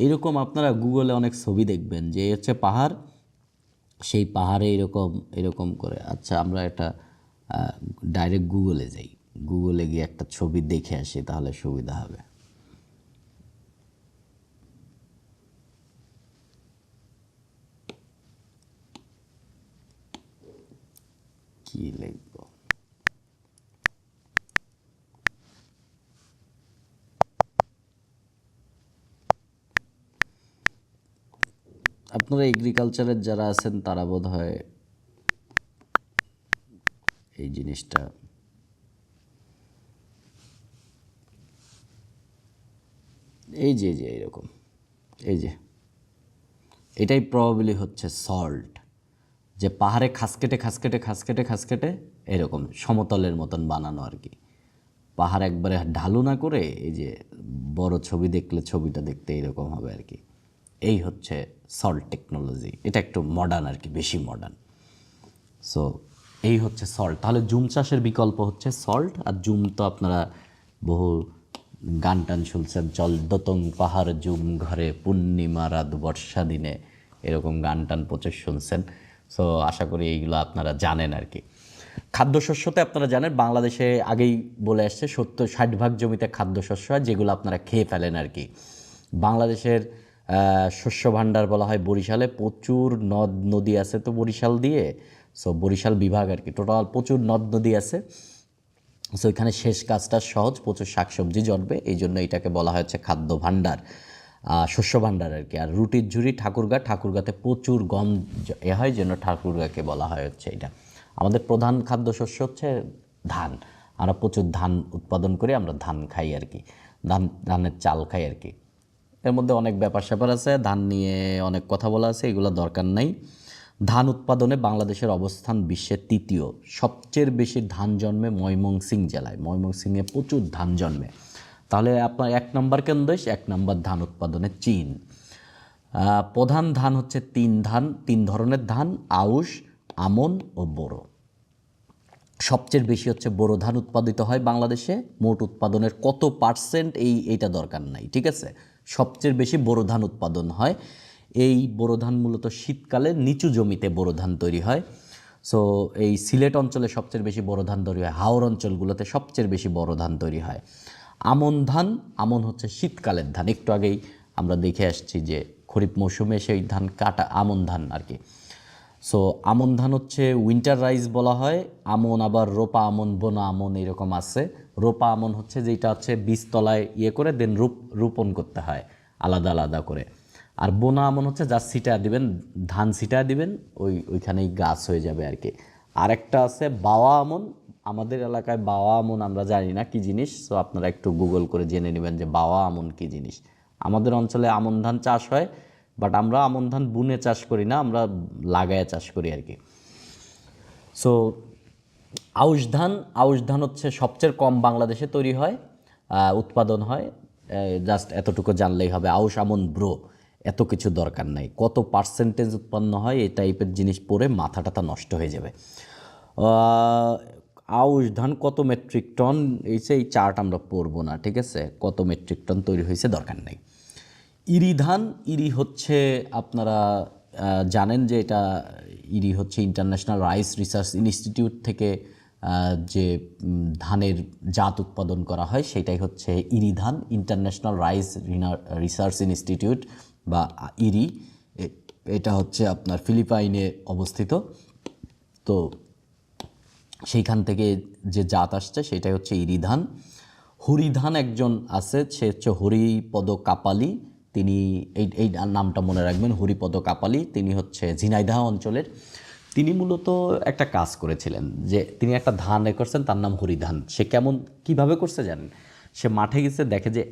এইরকম আপনারা গুগলে অনেক ছবি দেখবেন যে হচ্ছে পাহাড়, সেই পাহাড়ে এরকম এরকম করে। আচ্ছা, আমরা এটা ডাইরেক্ট গুগলে যাই, গুগলে গিয়ে একটা ছবি দেখে আসি, তাহলে সুবিধা হবে। কি লিখব, আপনারা এগ্রিকালচারের যারা আছেন তারা বোধ হয় এই জিনিসটা, এই যে এরকম, এই যে এটাই প্রবাবলি হচ্ছে সল্ট, যে পাহাড়ে খাস কেটে খাস কেটে খাস কেটে খাস কেটে এরকম সমতলের মতন বানানো আর কি। পাহাড় একবারে ঢালু না করে, এই যে বড় ছবি দেখলে ছবিটা দেখতে এরকম হবে আর কি। এই হচ্ছে সল্ট টেকনোলজি। এটা একটু মডার্ন আর কি, বেশি মডার্ন। সো এই হচ্ছে সল্ট। তাহলে জুম চাষের বিকল্প হচ্ছে সল্ট। আর জুম তো আপনারা বহু গান টান শুনছেন, চল দতং পাহাড় জুম ঘরে পূর্ণিমা রাত বর্ষা দিনে, এরকম গান টান প্রচুর শুনছেন। সো আশা করি এইগুলো আপনারা জানেন আর কি। খাদ্যশস্যতে আপনারা জানেন বাংলাদেশে আগেই বলে আসছে 70-60% জমিতে খাদ্যশস্য হয়, যেগুলো আপনারা খেয়ে ফেলেন আর কি। বাংলাদেশের শস্য ভাণ্ডার বলা হয় বরিশালে, প্রচুর নদ নদী আছে তো বরিশাল দিয়ে। সো বরিশাল বিভাগ আর কি, টোটাল প্রচুর নদ নদী আছে। সো এখানে শেষ কাজটা সহজ, প্রচুর শাকসবজি জন্মে, এই জন্য এটাকে বলা হচ্ছে খাদ্য ভাণ্ডার, শস্য ভাণ্ডার আর কি। আর রুটির ঝুড়ি ঠাকুরগাঁতে প্রচুর গম হয়, জন্য ঠাকুরগাঁকে বলা হয় হচ্ছে এটা। আমাদের প্রধান খাদ্যশস্য হচ্ছে ধান, আমরা প্রচুর ধান উৎপাদন করি, আমরা ধান খাই আর কি, ধানের চাল খাই আর কি। এর মধ্যে অনেক ব্যাপার স্যাপার আছে, ধান নিয়ে অনেক কথা বলা আছে, এগুলো দরকার নাই। ধান উৎপাদনে বাংলাদেশের অবস্থান বিশ্বের 3য়। সবচেয়ে বেশি ধান জন্মে ময়মনসিংহ জেলায়, ময়মনসিংহে প্রচুর ধান জন্মে। তাহলে আপনার 1 নম্বর কেন দেশ, 1 নম্বর ধান উৎপাদনে চীন। প্রধান ধান হচ্ছে 3 ধরনের ধান, আউশ, আমন ও বোরো। সবচেয়ে বেশি হচ্ছে বোরো ধান উৎপাদিত হয় বাংলাদেশে। মোট উৎপাদনের কত পার্সেন্ট এইটা দরকার নাই, ঠিক আছে। সবচেয়ে বেশি বোরো ধান উৎপাদন হয়। এই বোরো ধান মূলত শীতকালে নিচু জমিতে বোরো ধান তৈরি হয়। সো এই সিলেট অঞ্চলে সবচেয়ে বেশি বোরো ধান তৈরি হয়, হাওর অঞ্চলগুলোতে সবচেয়ে বেশি বোরো ধান তৈরি হয়। আমন হচ্ছে শীতকালের ধান, একটু আগেই আমরা দেখে আসছি যে খরিফ মৌসুমে সেই ধান কাটা, আমন ধান আর কি। সো আমন ধান হচ্ছে উইন্টার রাইস বলা হয়। আমন আবার রোপা আমন, বোনা আমন এরকম আছে। রোপা আমন হচ্ছে যেটা হচ্ছে বীজতলায় করে দেন রোপণ করতে হয় আলাদা আলাদা করে। আর বোনা আমন হচ্ছে যা ছিটা দিবেন, ধান ছিটা দিবেন, ওইখানেই গাছ হয়ে যাবে আর কি। আরেকটা আছে বাওয়া আমন। আমাদের এলাকায় বাওয়া আমন আমরা জানি না কি জিনিস, সো আপনারা একটু গুগল করে জেনে নেবেন যে বাওয়া আমন কি জিনিস। আমাদের অঞ্চলে আমন ধান চাষ হয়, বাট আমরা আমন ধান বুনে চাষ করি না, আমরা লাগায় চাষ করি আর কি। সো আউশ ধান হচ্ছে সবচেয়ে কম বাংলাদেশে তৈরি হয়, উৎপাদন হয়। জাস্ট এতটুকু জানলেই হবে। আউশ, আমন, ব্রো এত কিছু দরকার নাই। কত পার্সেন্টেজ উৎপন্ন হয় এই টাইপের জিনিস পড়ে মাথা টাথা নষ্ট হয়ে যাবে। আউশ ধান কত মেট্রিক টন, এই চার্ট আমরা পড়বো না, ঠিক আছে। কত মেট্রিক টন তৈরি হয়েছে দরকার নাই। ইরি ধান, ইরি হচ্ছে আপনারা জানেন যে এটা ইরি হচ্ছে ইন্টারন্যাশনাল রাইস রিসার্চ ইনস্টিটিউট থেকে যে ধানের জাত উৎপাদন করা হয় সেটাই হচ্ছে ইরি ধান, ইন্টারন্যাশনাল রাইস রিসার্চ ইনস্টিটিউট বা ইরি। এটা হচ্ছে আপনার ফিলিপাইনে অবস্থিত। তো সেইখান থেকে যে জাত আসছে সেটাই হচ্ছে ইরি ধান। হরিধান একজন আছে, সে হচ্ছে হরিপদ কাপালি। তিনি এই নামটা মনে রাখবেন, হরিপদ কাপালি। তিনি হচ্ছে ঝিনাইদহ অঞ্চলের। তিনি মূলত একটা কাজ করেছিলেন যে তিনি একটা ধান করছেন, তার নাম হরিধান। সে কিভাবে করছে জানেন? সে মাঠে গেছে, দেখে যে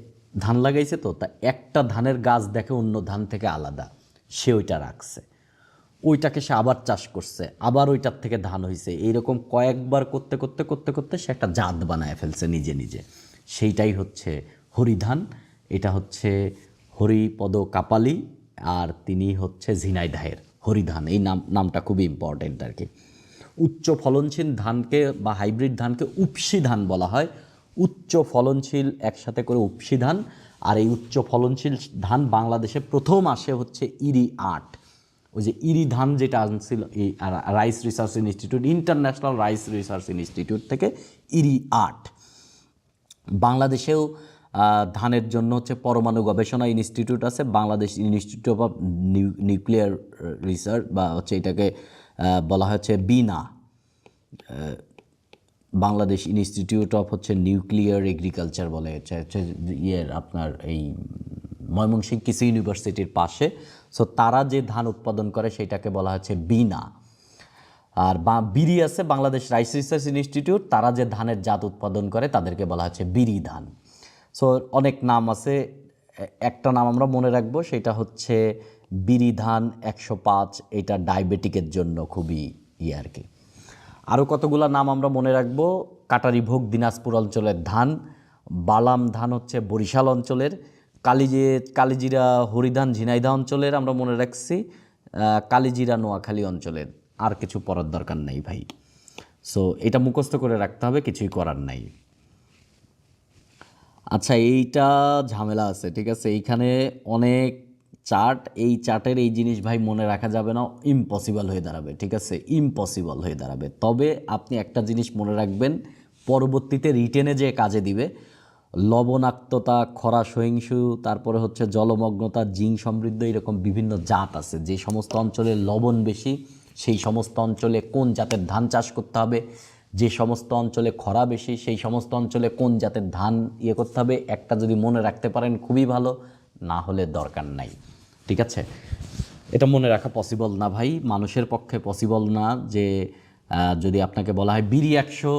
ধান লাগাইছে, তো তা একটা ধানের গাছ দেখে অন্য ধান থেকে আলাদা, সে ওইটা রাখছে। ওইটাকে সে আবার চাষ করছে, আবার ওইটার থেকে ধান হয়েছে। এইরকম কয়েকবার করতে করতে করতে করতে সে একটা জাত বানায় ফেলছে নিজে নিজে। সেইটাই হচ্ছে হরিধান। এটা হচ্ছে হরিপদ কাপালি, আর তিনি হচ্ছে ঝিনাইদহের হরিধান। এই নামটা খুবই ইম্পর্টেন্ট আর কি। উচ্চ ফলনশীল ধানকে বা হাইব্রিড ধানকে উপসি ধান বলা হয়। উচ্চ ফলনশীল একসাথে করে উপসি ধান। আর এই উচ্চ ফলনশীল ধান বাংলাদেশে প্রথম আসে হচ্ছে ইরি ৮। ওই যে ইরি ধান যেটা আনছিল এই rice research institute, international rice research institute থেকে ইরি ৮। বাংলাদেশেও ধানের জন্য হচ্ছে পরমাণু গবেষণা ইনস্টিটিউট আছে, Bangladesh institute of nuclear research, বা হচ্ছে এটাকে বলা হচ্ছে বিনা, বাংলাদেশ ইনস্টিটিউট অফ হচ্ছে নিউক্লিয়ার এগ্রিকালচার বলে। হচ্ছে আপনার এই ময়মনসিংহ কৃষি ইউনিভার্সিটির পাশে। সো তারা যে ধান উৎপাদন করে সেটাকে বলা হচ্ছে বিনা। আর বিরি আছে বাংলাদেশ রাইস রিসার্চ ইনস্টিটিউট, তারা যে ধানের জাত উৎপাদন করে তাদেরকে বলা হচ্ছে বিরি ধান। সো অনেক নাম আছে, একটা নাম আমরা মনে রাখবো, সেটা হচ্ছে বিরি ধান ১০৫। এটা ডায়াবেটিকের জন্য খুবই আর কি। আরও কতগুলো নাম আমরা মনে রাখবো। কাটারিভোগ দিনাজপুর অঞ্চলের ধান, বালাম ধান হচ্ছে বরিশাল অঞ্চলের, কালিজিরা হরিধান ঝিনাইদহ অঞ্চলের আমরা মনে রাখছি, কালিজিরা নোয়াখালী অঞ্চলের। আর কিছু পড়ার দরকার নেই ভাই। সো এটা মুখস্থ করে রাখতে হবে, কিছুই করার নাই। আচ্ছা, এইটা ঝামেলা আছে, ঠিক আছে? এইখানে অনেক চার্ট, এই চার্টের এই জিনিস ভাই মনে রাখা যাবে না, ইম্পসিবল হয়ে দাঁড়াবে, ঠিক আছে? ইম্পসিবল হয়ে দাঁড়াবে। তবে আপনি একটা জিনিস মনে রাখবেন, পরবর্তীতে রিটেনে যে কাজে দিবে, লবণাক্ততা, খরা সহিংসু, তারপরে হচ্ছে জলমগ্নতা, জিং সমৃদ্ধ, এরকম বিভিন্ন জাত আছে। যে সমস্ত অঞ্চলে লবণ বেশি সেই সমস্ত অঞ্চলে কোন জাতের ধান চাষ করতে হবে, যে সমস্ত অঞ্চলে খরা বেশি সেই সমস্ত অঞ্চলে কোন জাতের ধান করতে হবে। একটা যদি মনে রাখতে পারেন খুবই ভালো, না হলে দরকার নাই, ঠিক আছে? এটা মনে রাখা পসিবল না ভাই, মানুষের পক্ষে পসিবল না। যে যদি আপনাকে বলা হয় বিরি ১০০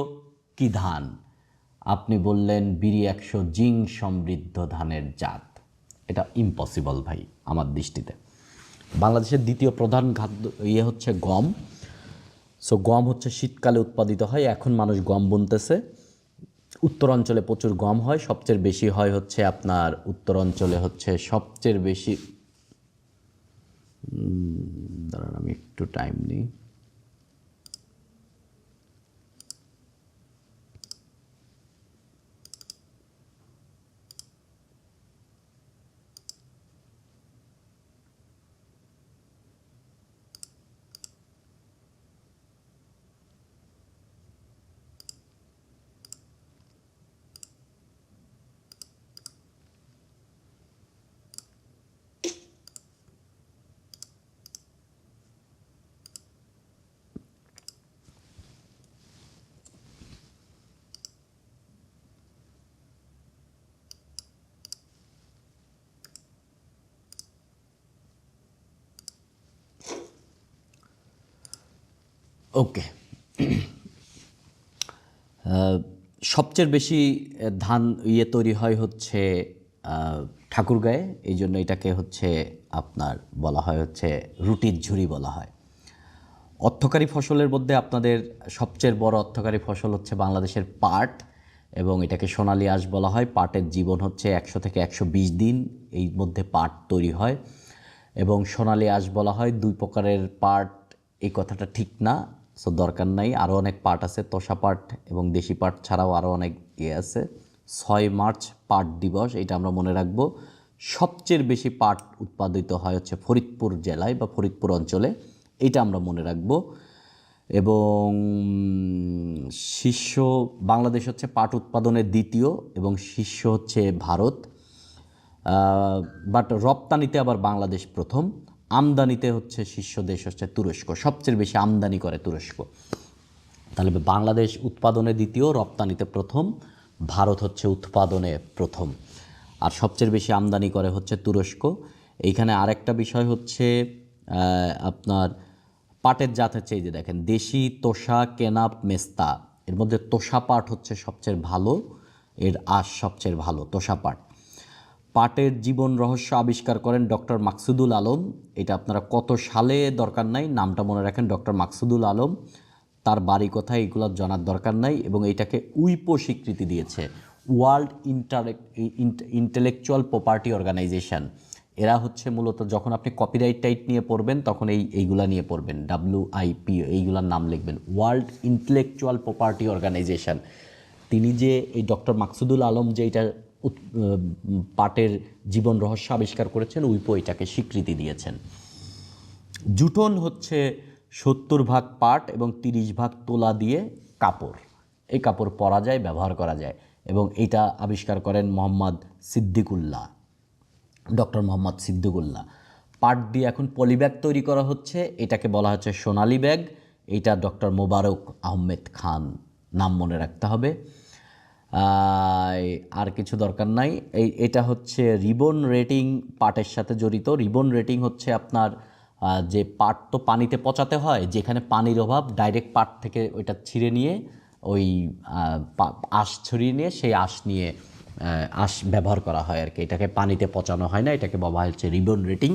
কি ধান, আপনি বললেন বিরি ১০০ জিং সমৃদ্ধ ধানের জাত, এটা ইম্পসিবল ভাই আমার দৃষ্টিতে। বাংলাদেশের দ্বিতীয় প্রধান খাদ্য হচ্ছে গম। সো গম হচ্ছে শীতকালে উৎপাদিত হয়, এখন মানুষ গম বুনতেছে। উত্তরাঞ্চলে প্রচুর গম হয়, সবচেয়ে বেশি হয় হচ্ছে আপনার উত্তরাঞ্চলে হচ্ছে সবচেয়ে বেশি। দাঁড়ান আমি একটু টাইম নিই। ওকে, সবচেয়ে বেশি ধান তৈরি হয় হচ্ছে ঠাকুরগাঁয়ে, এই জন্য এটাকে হচ্ছে আপনার বলা হয় হচ্ছে রুটির ঝুরি বলা হয়। অর্থকারী ফসলের মধ্যে আপনাদের সবচেয়ে বড় অর্থকারী ফসল হচ্ছে বাংলাদেশের পাট, এবং এটাকে সোনালী আঁশ বলা হয়। পাটের জীবন হচ্ছে ১০০ থেকে ১২০ দিন, এই মধ্যে পাট তৈরি হয়। এবং সোনালী আঁশ বলা হয়। ২ প্রকারের পাট, এই কথাটা ঠিক না, সো দরকার নাই। আরও অনেক পাট আছে, তোষা পাট এবং দেশি পাট ছাড়াও আরও অনেক আছে। ৬ মার্চ পাট দিবস, এটা আমরা মনে রাখবো। সবচেয়ে বেশি পাট উৎপাদিত হয় হচ্ছে ফরিদপুর জেলায় বা ফরিদপুর অঞ্চলে, এটা আমরা মনে রাখবো। এবং শীর্ষ বাংলাদেশ হচ্ছে পাট উৎপাদনের দ্বিতীয় এবং শীর্ষ হচ্ছে ভারত। বাট রপ্তানিতে আবার বাংলাদেশ প্রথম, আমদানিতে হচ্ছে শীর্ষ দেশ হচ্ছে তুরস্ক, সবচেয়ে বেশি আমদানি করে তুরস্ক। তাহলে বাংলাদেশ উৎপাদনে দ্বিতীয়, রপ্তানিতে প্রথম, ভারত হচ্ছে উৎপাদনে প্রথম, আর সবচেয়ে বেশি আমদানি করে হচ্ছে তুরস্ক। এইখানে আরেকটা বিষয় হচ্ছে আপনার পাটের জাত হচ্ছে এই যে দেখেন দেশি, তোষা, কেনাপ, মেস্তা। এর মধ্যে তোষা পাট হচ্ছে সবচেয়ে ভালো, এর আঁশ সবচেয়ে ভালো তোষা পাট। পাটের জীবন রহস্য আবিষ্কার করেন ডক্টর মাকসুদুল আলম। এটা আপনারা কত সালে দরকার নাই, নামটা মনে রাখেন, ডক্টর মাকসুদুল আলম। তার বাড়ি কোথায় এগুলো জানার দরকার নাই। এবং এইটাকে উইপো স্বীকৃতি দিয়েছে, ওয়ার্ল্ড ইন্টেলেকচুয়াল প্রপার্টি অর্গানাইজেশন। এরা হচ্ছে মূলত যখন আপনি কপিরাইট টাইট নিয়ে পড়বেন তখন এইগুলা নিয়ে পড়বেন, WIPO এইগুলার নাম লিখবেন, ওয়ার্ল্ড ইন্টেলেকচুয়াল প্রপার্টি অর্গানাইজেশন। তিনি যে এই ডক্টর মাকসুদুল আলম যে এটা পাটের জীবন রহস্য আবিষ্কার করেছেন, উইপো এটাকে স্বীকৃতি দিয়েছেন। জুটন হচ্ছে 70% পাট এবং 30% তোলা দিয়ে কাপড়, এই কাপড় পরা যায়, ব্যবহার করা যায়। এবং এটা আবিষ্কার করেন ডক্টর মোহাম্মদ সিদ্দিকুল্লাহ। পাট দিয়ে এখন পলিব্যাগ তৈরি করা হচ্ছে, এটাকে বলা হচ্ছে সোনালী ব্যাগ। এইটা ডক্টর মোবারক আহমেদ খান, নাম মনে রাখতে হবে। আর কিছু দরকার নাই। এটা হচ্ছে রিবন রেটিং পাটের সাথে জড়িত। রিবন রেটিং হচ্ছে আপনার যে পাট তো পানিতে পচাতে হয়, যেখানে পানির অভাব ডাইরেক্ট পাট থেকে ওইটা ছিঁড়ে নিয়ে ওই আঁশ ছড়িয়ে নিয়ে সেই আঁশ নিয়ে আঁশ ব্যবহার করা হয় আর কি। এটাকে পানিতে পচানো হয় না, এটাকে বলা হচ্ছে রিবন রেটিং।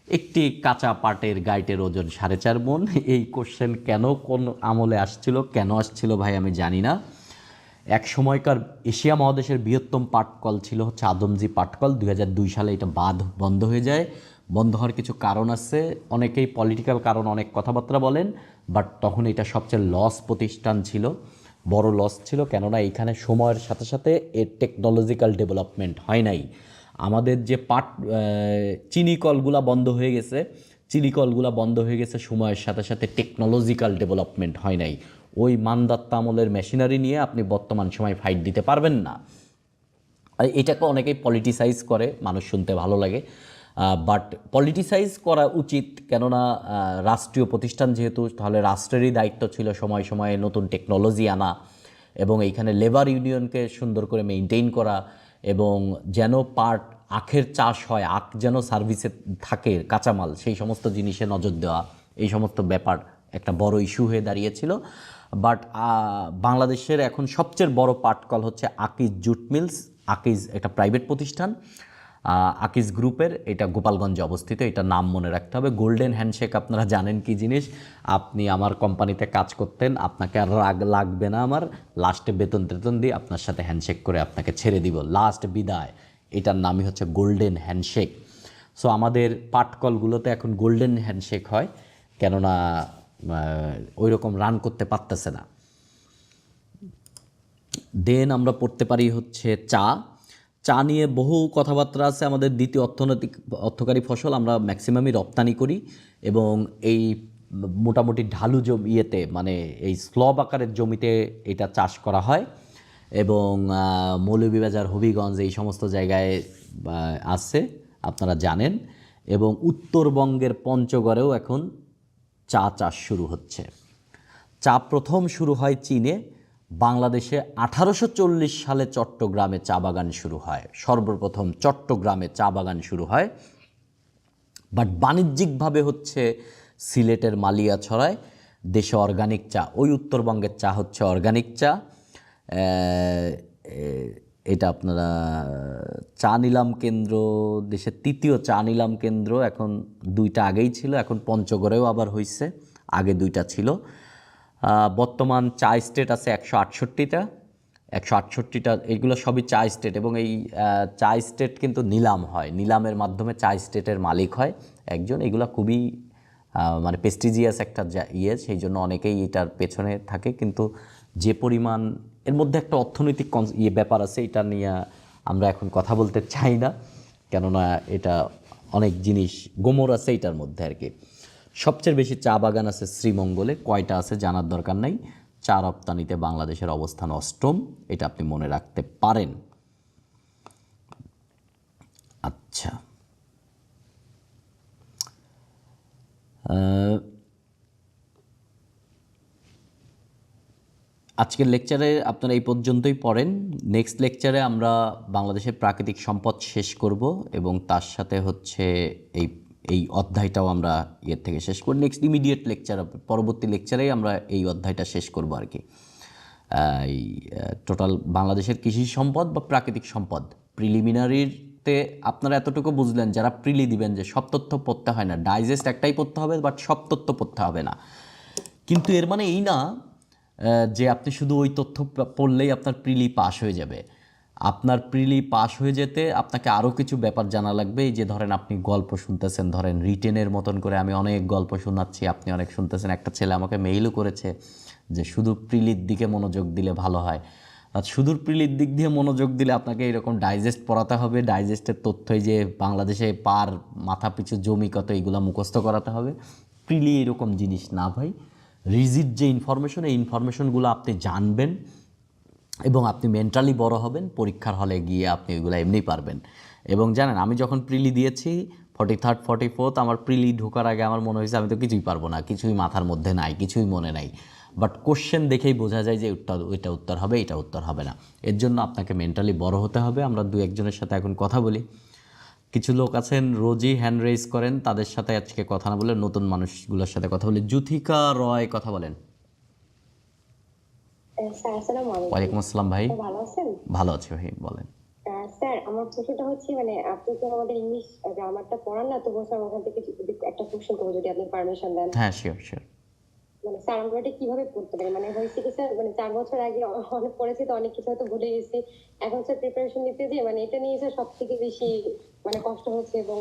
একটি কাঁচা পাটের গাইটের ওজন 4.5 মণ। এই কোশ্চেন কোন আমলে আসছিল, কেন আসছিল ভাই আমি জানি না। এক সময়কার এশিয়া মহাদেশের বৃহত্তম পাটকল ছিল হচ্ছে আদমজি পাটকল। 2002 সালে এটা বন্ধ হয়ে যায়। বন্ধ হওয়ার কিছু কারণ আছে, অনেকেই পলিটিক্যাল কারণ অনেক কথাবার্তা বলেন, বাট তখন এটা সবচেয়ে লস প্রতিষ্ঠান ছিল, বড় লস ছিল, কেননা এইখানে সময়ের সাথে সাথে এর টেকনোলজিক্যাল ডেভেলপমেন্ট হয় নাই। আমাদের যে চিনি কলগুলা বন্ধ হয়ে গেছে, সময়ের সাথে সাথে টেকনোলজিক্যাল ডেভেলপমেন্ট হয় নাই। ওই মানদাত্তা আমলের মেশিনারি নিয়ে আপনি বর্তমান সময় ফাইট দিতে পারবেন না। আর এটাকে অনেকেই পলিটিসাইজ করে, মানুষ শুনতে ভালো লাগে, বাট পলিটিসাইজ করা উচিত, কেননা রাষ্ট্রীয় প্রতিষ্ঠান যেহেতু, তাহলে রাষ্ট্রেরই দায়িত্ব ছিল সময়ে সময়ে নতুন টেকনোলজি আনা এবং এইখানে লেবার ইউনিয়নকে সুন্দর করে মেইনটেইন করা, এবং যেন আখের চাষ হয়, আখ যেন সার্ভিসে থাকে কাঁচামাল, সেই সমস্ত জিনিসে নজর দেওয়া, এই সমস্ত ব্যাপার একটা বড় ইস্যু হয়ে দাঁড়িয়েছিল। বাট বাংলাদেশের এখন সবচেয়ে বড় পাটকল হচ্ছে আকিজ জুট মিলস। আকিজ একটা প্রাইভেট প্রতিষ্ঠান, আকিজ গ্রুপের, এটা গোপালগঞ্জে অবস্থিত। এটা নাম মনে রাখতে হবে। গোল্ডেন হ্যান্ডশেক আপনারা জানেন কি জিনিস, আপনি আমার কোম্পানিতে কাজ করতেন, আপনাকে আর রাগ লাগবে না আমার, লাস্টে বেতন দিয়ে আপনার সাথে হ্যান্ডশেক করে আপনাকে ছেড়ে দিব, লাস্ট বিদায়। এটার নামই হচ্ছে গোল্ডেন হ্যান্ডশেক। সো আমাদের পাটকলগুলোতে এখন গোল্ডেন হ্যান্ডশেক হয়, কেননা ওই রকম রান করতে পারতেছে না। দেন আমরা পড়তে পারি হচ্ছে চা নিয়ে বহু কথাবার্তা আছে। আমাদের দ্বিতীয় অর্থকারী ফসল, আমরা ম্যাক্সিমামই রপ্তানি করি, এবং এই মোটামুটি ঢালু জমিতে, মানে এই স্লব আকারের জমিতে এটা চাষ করা হয়, এবং মৌলভীবাজার, হবিগঞ্জ এই সমস্ত জায়গায় আছে, আপনারা জানেন। এবং উত্তরবঙ্গের পঞ্চগড়েও এখন চা চাষ শুরু হচ্ছে। চা প্রথম শুরু হয় চীনে। বাংলাদেশে 1840 সালে চট্টগ্রামে চা বাগান শুরু হয়, সর্বপ্রথম চট্টগ্রামে চা বাগান শুরু হয়। বাট বাণিজ্যিকভাবে হচ্ছে সিলেটের মালিয়াছড়ায়, দেশে অর্গানিক চা, ওই উত্তরবঙ্গের চা হচ্ছে অর্গানিক চা। এটা আপনারা চা নিলাম কেন্দ্র, দেশের তৃতীয় চা নিলাম কেন্দ্র, এখন 2টা আগেই ছিল, এখন পঞ্চগড়েও আবার হয়েছে, আগে 2টা ছিল। বর্তমান চা স্টেট আছে 168টা, এইগুলো সবই চা স্টেট, এবং এই চা স্টেট কিন্তু নিলাম হয়, নিলামের মাধ্যমে চা স্টেটের মালিক হয় একজন। এগুলো খুবই মানে প্রেস্টিজিয়াস একটা সেই জন্য অনেকেই এটার পেছনে থাকে, কিন্তু যে পরিমাণ এর মধ্যে একটা অর্থনৈতিক ব্যাপার আছে, এটা নিয়ে আমরা এখন কথা বলতে চাই না। কেননা এটা অনেক জিনিস গোমর আছে এটার মধ্যে আর কি। সবচেয়ে বেশি চা বাগান আছে শ্রীমঙ্গলে, কয়টা আছে জানার দরকার নাই। চা রপ্তানিতে বাংলাদেশের অবস্থান অষ্টম, এটা আপনি মনে রাখতে পারেন। আচ্ছা, আজকের লেকচারে আপনারা এই পর্যন্তই পড়েন। নেক্সট লেকচারে আমরা বাংলাদেশের প্রাকৃতিক সম্পদ শেষ করব এবং তার সাথে হচ্ছে এই এই অধ্যায়টাও আমরা ইয়ের থেকে শেষ করব। নেক্সট ইমিডিয়েট লেকচার, পরবর্তী লেকচারেই আমরা এই অধ্যায়টা শেষ করব আর কি। এই টোটাল বাংলাদেশের কৃষি সম্পদ বা প্রাকৃতিক সম্পদ প্রিলিমিনারিতে আপনারা এতটুকু বুঝলেন, যারা প্রিলি দিবেন যে সব তথ্য পড়তে হয় না, ডাইজেস্ট একটাই পড়তে হবে, বাট সব তথ্য পড়তে হবে না। কিন্তু এর মানে এই না যে আপনি শুধু ওই তথ্য পড়লেই আপনার প্রিলি পাস হয়ে যাবে। আপনার প্রিলি পাস হয়ে যেতে আপনাকে আরও কিছু ব্যাপার জানা লাগবে। এই যে ধরেন আপনি গল্প শুনতেছেন, ধরেন রিটেনের মতন করে আমি অনেক গল্প শোনাচ্ছি, আপনি অনেক শুনতেছেন। একটা ছেলে আমাকে মেইলও করেছে যে শুধু প্রিলির দিকে মনোযোগ দিলে ভালো হয়। আর শুধু প্রিলির দিক দিয়ে মনোযোগ দিলে আপনাকে এরকম ডাইজেস্ট পড়াতে হবে, ডাইজেস্টের তথ্যই যে বাংলাদেশে পার মাথা পিছু জমি কত এইগুলো মুখস্থ করাতে হবে। প্রিলি এরকম জিনিস না ভাই, রিজিড যে ইনফরমেশন, এই ইনফরমেশনগুলো আপনি জানবেন এবং আপনি মেন্টালি বড় হবেন। পরীক্ষার হলে গিয়ে আপনি ওইগুলো এমনি পারবেন। এবং জানেন, আমি যখন প্রিলি দিয়েছি 43rd 44th, আমার প্রিলি ঢোকার আগে আমার মনে হয়েছে আমি তো কিছুই পারবো না, কিছুই মাথার মধ্যে নাই, কিছুই মনে নাই। বাট কোশ্চেন দেখেই বোঝা যায় যে ওইটা উত্তর হবে, এটা উত্তর হবে না। এর জন্য আপনাকে মেন্টালি বড় হতে হবে। আমরা দু একজনের সাথে এখন কথা বলি। কিছু লোক আছেন রোজই হ্যান্ড রেজ করেন, তাদের সাথে আজকে কথা না বলে নতুন মানুষগুলোর সাথে কথা বলি। যুথিকা রয়, কথা বলেন। স্যার আসসালামু আলাইকুম। ওয়ালাইকুম আসসালাম ভাই। ভালো আছেন? ভালো আছি ভাই, বলেন। স্যার আমার প্রশ্নটা হচ্ছে আপনি তো আমাদের ইংলিশ গ্রামারটা পড়ান না, তো স্যার ওখান থেকে একটা কোশ্চেন করবো যদি আপনি পারমিশন দেন। হ্যাঁ, শিওর শিওর। স্যার আমরা এটা কিভাবে পড়তে পারি? হয়েছে কি স্যার, 4 বছর আগে অনেক পড়েছি, তো অনেক কিছু হয়তো ভুলে গেছি। এখন স্যার প্রিপারেশন নিতে যে এটা নিয়ে স্যার সব থেকে বেশি কষ্ট হচ্ছে। এবং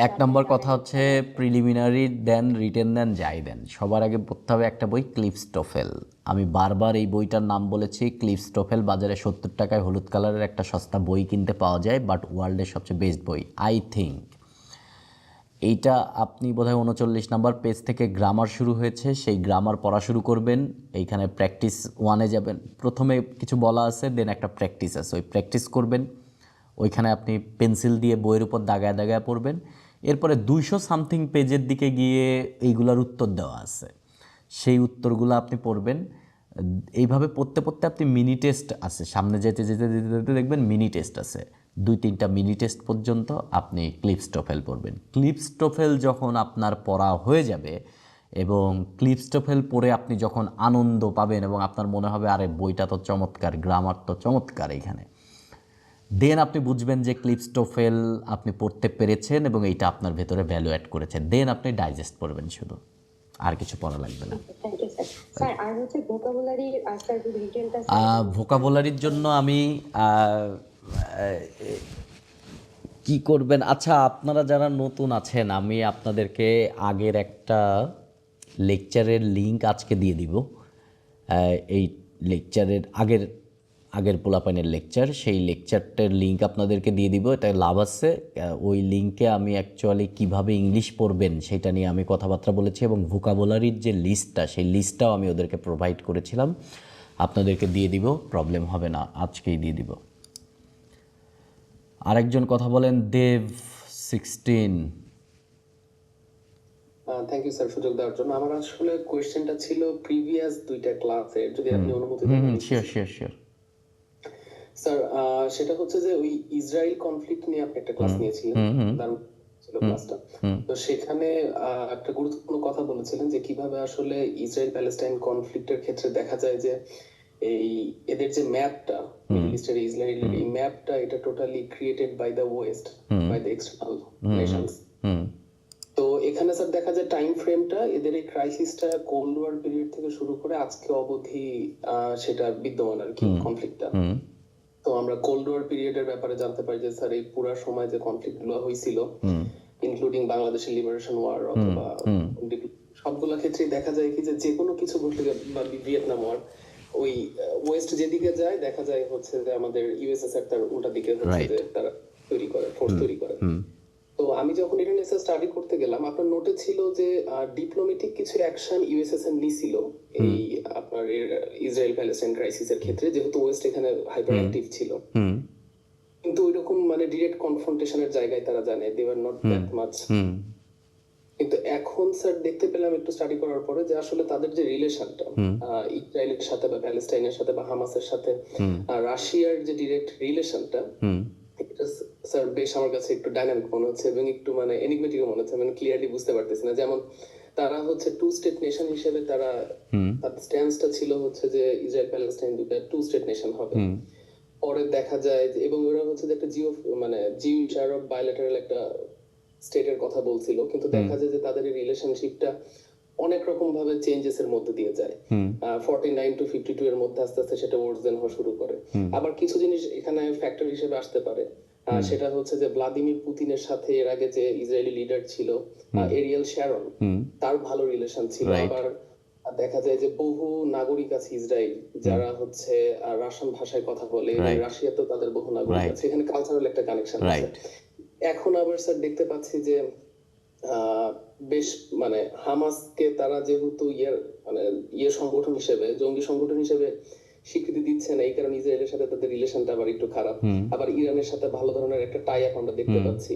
এক নম্বর কথা হচ্ছে প্রিলিমিনারি দেন, রিটেন দেন, যাই দেন, সবার আগে পড়তে হবে একটা বই, ক্লিফস্টোফেল। আমি বারবার এই বইটার নাম বলেছি। ক্লিফস্টোফেল বাজারে 70 টাকায় হলুদ কালারের একটা সস্তা বই কিনতে পাওয়া যায়, বাট ওয়ার্ল্ডের সবচেয়ে বেস্ট বই আই থিঙ্ক। এইটা আপনি বোধহয় 39 নাম্বার পেজ থেকে গ্রামার শুরু হয়েছে, সেই গ্রামার পড়া শুরু করবেন। এইখানে প্র্যাকটিস 1-এ যাবেন। প্রথমে কিছু বলা আছে, দেন একটা প্র্যাকটিস আছে, ওই প্র্যাকটিস করবেন। ওইখানে আপনি পেন্সিল দিয়ে বইয়ের উপর দাগায় দাগায় পড়বেন। এরপরে 200 সামথিং পেজের দিকে গিয়ে এইগুলার উত্তর দেওয়া আছে, সেই উত্তরগুলো আপনি পড়বেন। এইভাবে পড়তে পড়তে আপনি মিনি টেস্ট আছে, সামনে যেতে যেতে যেতে যেতে দেখবেন মিনি টেস্ট আছে, 2-3টা মিনি টেস্ট পর্যন্ত আপনি ক্লিফস্টোফেল পড়বেন। ক্লিফস্টোফেল যখন আপনার পড়া হয়ে যাবে এবং ক্লিফস্টোফেল পড়ে আপনি যখন আনন্দ পাবেন এবং আপনার মনে হবে আরে বইটা তো চমৎকার, গ্রামার তো চমৎকার এইখানে, দেন আপনি বুঝবেন যে ক্লিফস্টোফেল আপনি পড়তে পেরেছেন এবং এইটা আপনার ভেতরে ভ্যালু অ্যাড করেছে। দেন আপনি ডাইজেস্ট পড়বেন, শুধু আর কিছু পড়া লাগবে না। Thank you sir. স্যার আর হচ্ছে ভোকাবুলারি, স্যার যদি রিটেনটা ভোকাবুলারির জন্য আমি কি করবেন, আচ্ছা আপনারা যারা নতুন আছেন, আমি আপনাদেরকে আগের একটা লেকচারের লিঙ্ক আজকে দিয়ে দিব। এই লেকচারের আগের পোলাপাইনের লেকচার, সেই লেকচারটার লিঙ্ক আপনাদেরকে দিয়ে দিব। এটা লাভ আছে। ওই লিঙ্কে আমি অ্যাকচুয়ালি কিভাবে ইংলিশ পড়বেন সেটা নিয়ে আমি কথাবার্তা বলেছি এবং ভোকাবুলারির যে লিস্টটা, সেই লিস্টটাও আমি ওদেরকে প্রোভাইড করেছিলাম। আপনাদেরকে দিয়ে দিব, প্রবলেম হবে না, আজকেই দিয়ে দিব। আরেকজন কথা বলেন, দেব 16। থ্যাংক ইউ স্যার সুযোগ দেওয়ার জন্য। আমার আসলে কোয়েশ্চেনটা ছিল প্রিভিয়াস 2টা ক্লাসে, যদি আপনি অনুমতি দেন। শিওর শিওর শিওর স্যার সেটা হচ্ছে যে ওই ইসরায়েল কনফ্লিক্ট নিয়ে আপনি একটা ক্লাস নিয়েছিলেন, দারুণ ছিল ক্লাসটা। তো সেখানে একটা গুরুত্বপূর্ণ কথা বলেছিলেন যে কিভাবে আসলে ইসরায়েল প্যালেস্টাইন কনফ্লিক্টের ক্ষেত্রে দেখা যায় যে এই এদের যে ম্যাপটা, মিডল ইস্টের ইসরায়েলের এই ম্যাপটা, এটা totally created by the west, by the external nations. তো এখানে স্যার দেখা যায় টাইম ফ্রেমটা, এদের এই ক্রাইসিসটা কোল্ড ওয়ার পিরিয়ড থেকে শুরু করে আজকে অবধি সেটা বিদ্যমান আর কি, কনফ্লিক্টটা। তো আমরা কোল্ড ওয়ার পিরিয়ডের ব্যাপারে জানতে পারি যে স্যার এই পুরো সময় যে কনফ্লিক্ট গুলো হয়েছিল, ইনক্লুডিং বাংলাদেশের লিবারেশন ওয়ার অথবা সবগুলো ক্ষেত্রে দেখা যায় কি যে কোনো কিছু ঘটলে, বা ভিয়েতনাম ওয়ার, ওই ওয়েস্ট যেদিকে যায় দেখা যায় হচ্ছে যে আমাদের ইউএসএসআর তার উল্টা দিকে হচ্ছে যে তারা তৈরি করে, ফোর্স তৈরি করে। তো আমি যখন এটা নিয়ে স্টাডি করতে গেলাম, আপনার নোটে ছিল যে ডিপ্লোম্যাটিক কিছু অ্যাকশন ইউএসএসএন নিছিল এই আপনার ইসরায়েল প্যালেস্টাইন ক্রাইসিসের ক্ষেত্রে, যেহেতু ওয়েস্ট এখানে হাইপার অ্যাক্টিভ ছিল, কিন্তু ওইরকম মানে ডিরেক্ট কনফ্রন্টেশনের জায়গায় তারা জানে দে আর নট দ্যাট মাচ। কিন্তু এখন স্যার দেখতে পেলাম একটু স্টাডি করার পরে যে আসলে তাদের যে রিলেশনটা ইসরায়েলের সাথে বা প্যালেস্টাইনের সাথে বা হামাসের সাথে, রাশিয়ার যে ডিরেক্ট রিলেশনটা, এটা স্যার বেশ আমার কাছে একটু ডাইনামিক মনে হচ্ছে এবং একটু মানে এনিগমেটিক মনে হচ্ছে, মানে ক্লিয়ারলি বুঝতে পারতেছি না। যেমন তারা হচ্ছে টু স্টেট নেশন হিসেবে তারা তাদের স্ট্যান্সটা ছিল হচ্ছে যে ইসরায়েল প্যালেস্টাইন দুটো টু স্টেট নেশন হবে। পরে দেখা যায় যে, এবং ওরা হচ্ছে যে একটা জিউস আরব বায়োলেটারাল একটা স্টেটের কথা বলছিল, কিন্তু দেখা যায় যে তাদের এই রিলেশনশিপটা অনেক রকম ভাবে চেঞ্জেস এর মধ্যে দিয়ে যায়। 49 to 52 এর মধ্যে আস্তে আস্তে সেটা ওয়ার্সেন হওয়া শুরু করে। আবার কিছু জিনিস এখানে ফ্যাক্টর হিসেবে আসতে পারে, সেটা হচ্ছে যে ভ্লাদিমির পুতিনের সাথে এর আগে যে ইসরায়েলি লিডার ছিল এরিয়েল শ্যারন, তার ভালো রিলেশন ছিল। আবার দেখা যায় যে বহু নাগরিক আছে ইসরায়েল যারা হচ্ছে রাশিয়ান ভাষায় কথা বলে, রাশিয়াতেও তাদের বহু নাগরিক আছে, এখানে কালচারাল একটা কানেকশন আছে। এখন আবার স্যার দেখতে পাচ্ছি যে বেশ মানে হামাসকে তারা যেহেতু সংগঠন হিসেবে, জঙ্গি সংগঠন হিসেবে স্বীকৃতি দিচ্ছে না, এই কারণে ইসরায়েলের সাথে তাদের রিলেশনটা আবার একটু খারাপ। আবার ইরানের সাথে ভালো ধরনের একটা টাই আপ আমরা দেখতে পাচ্ছি।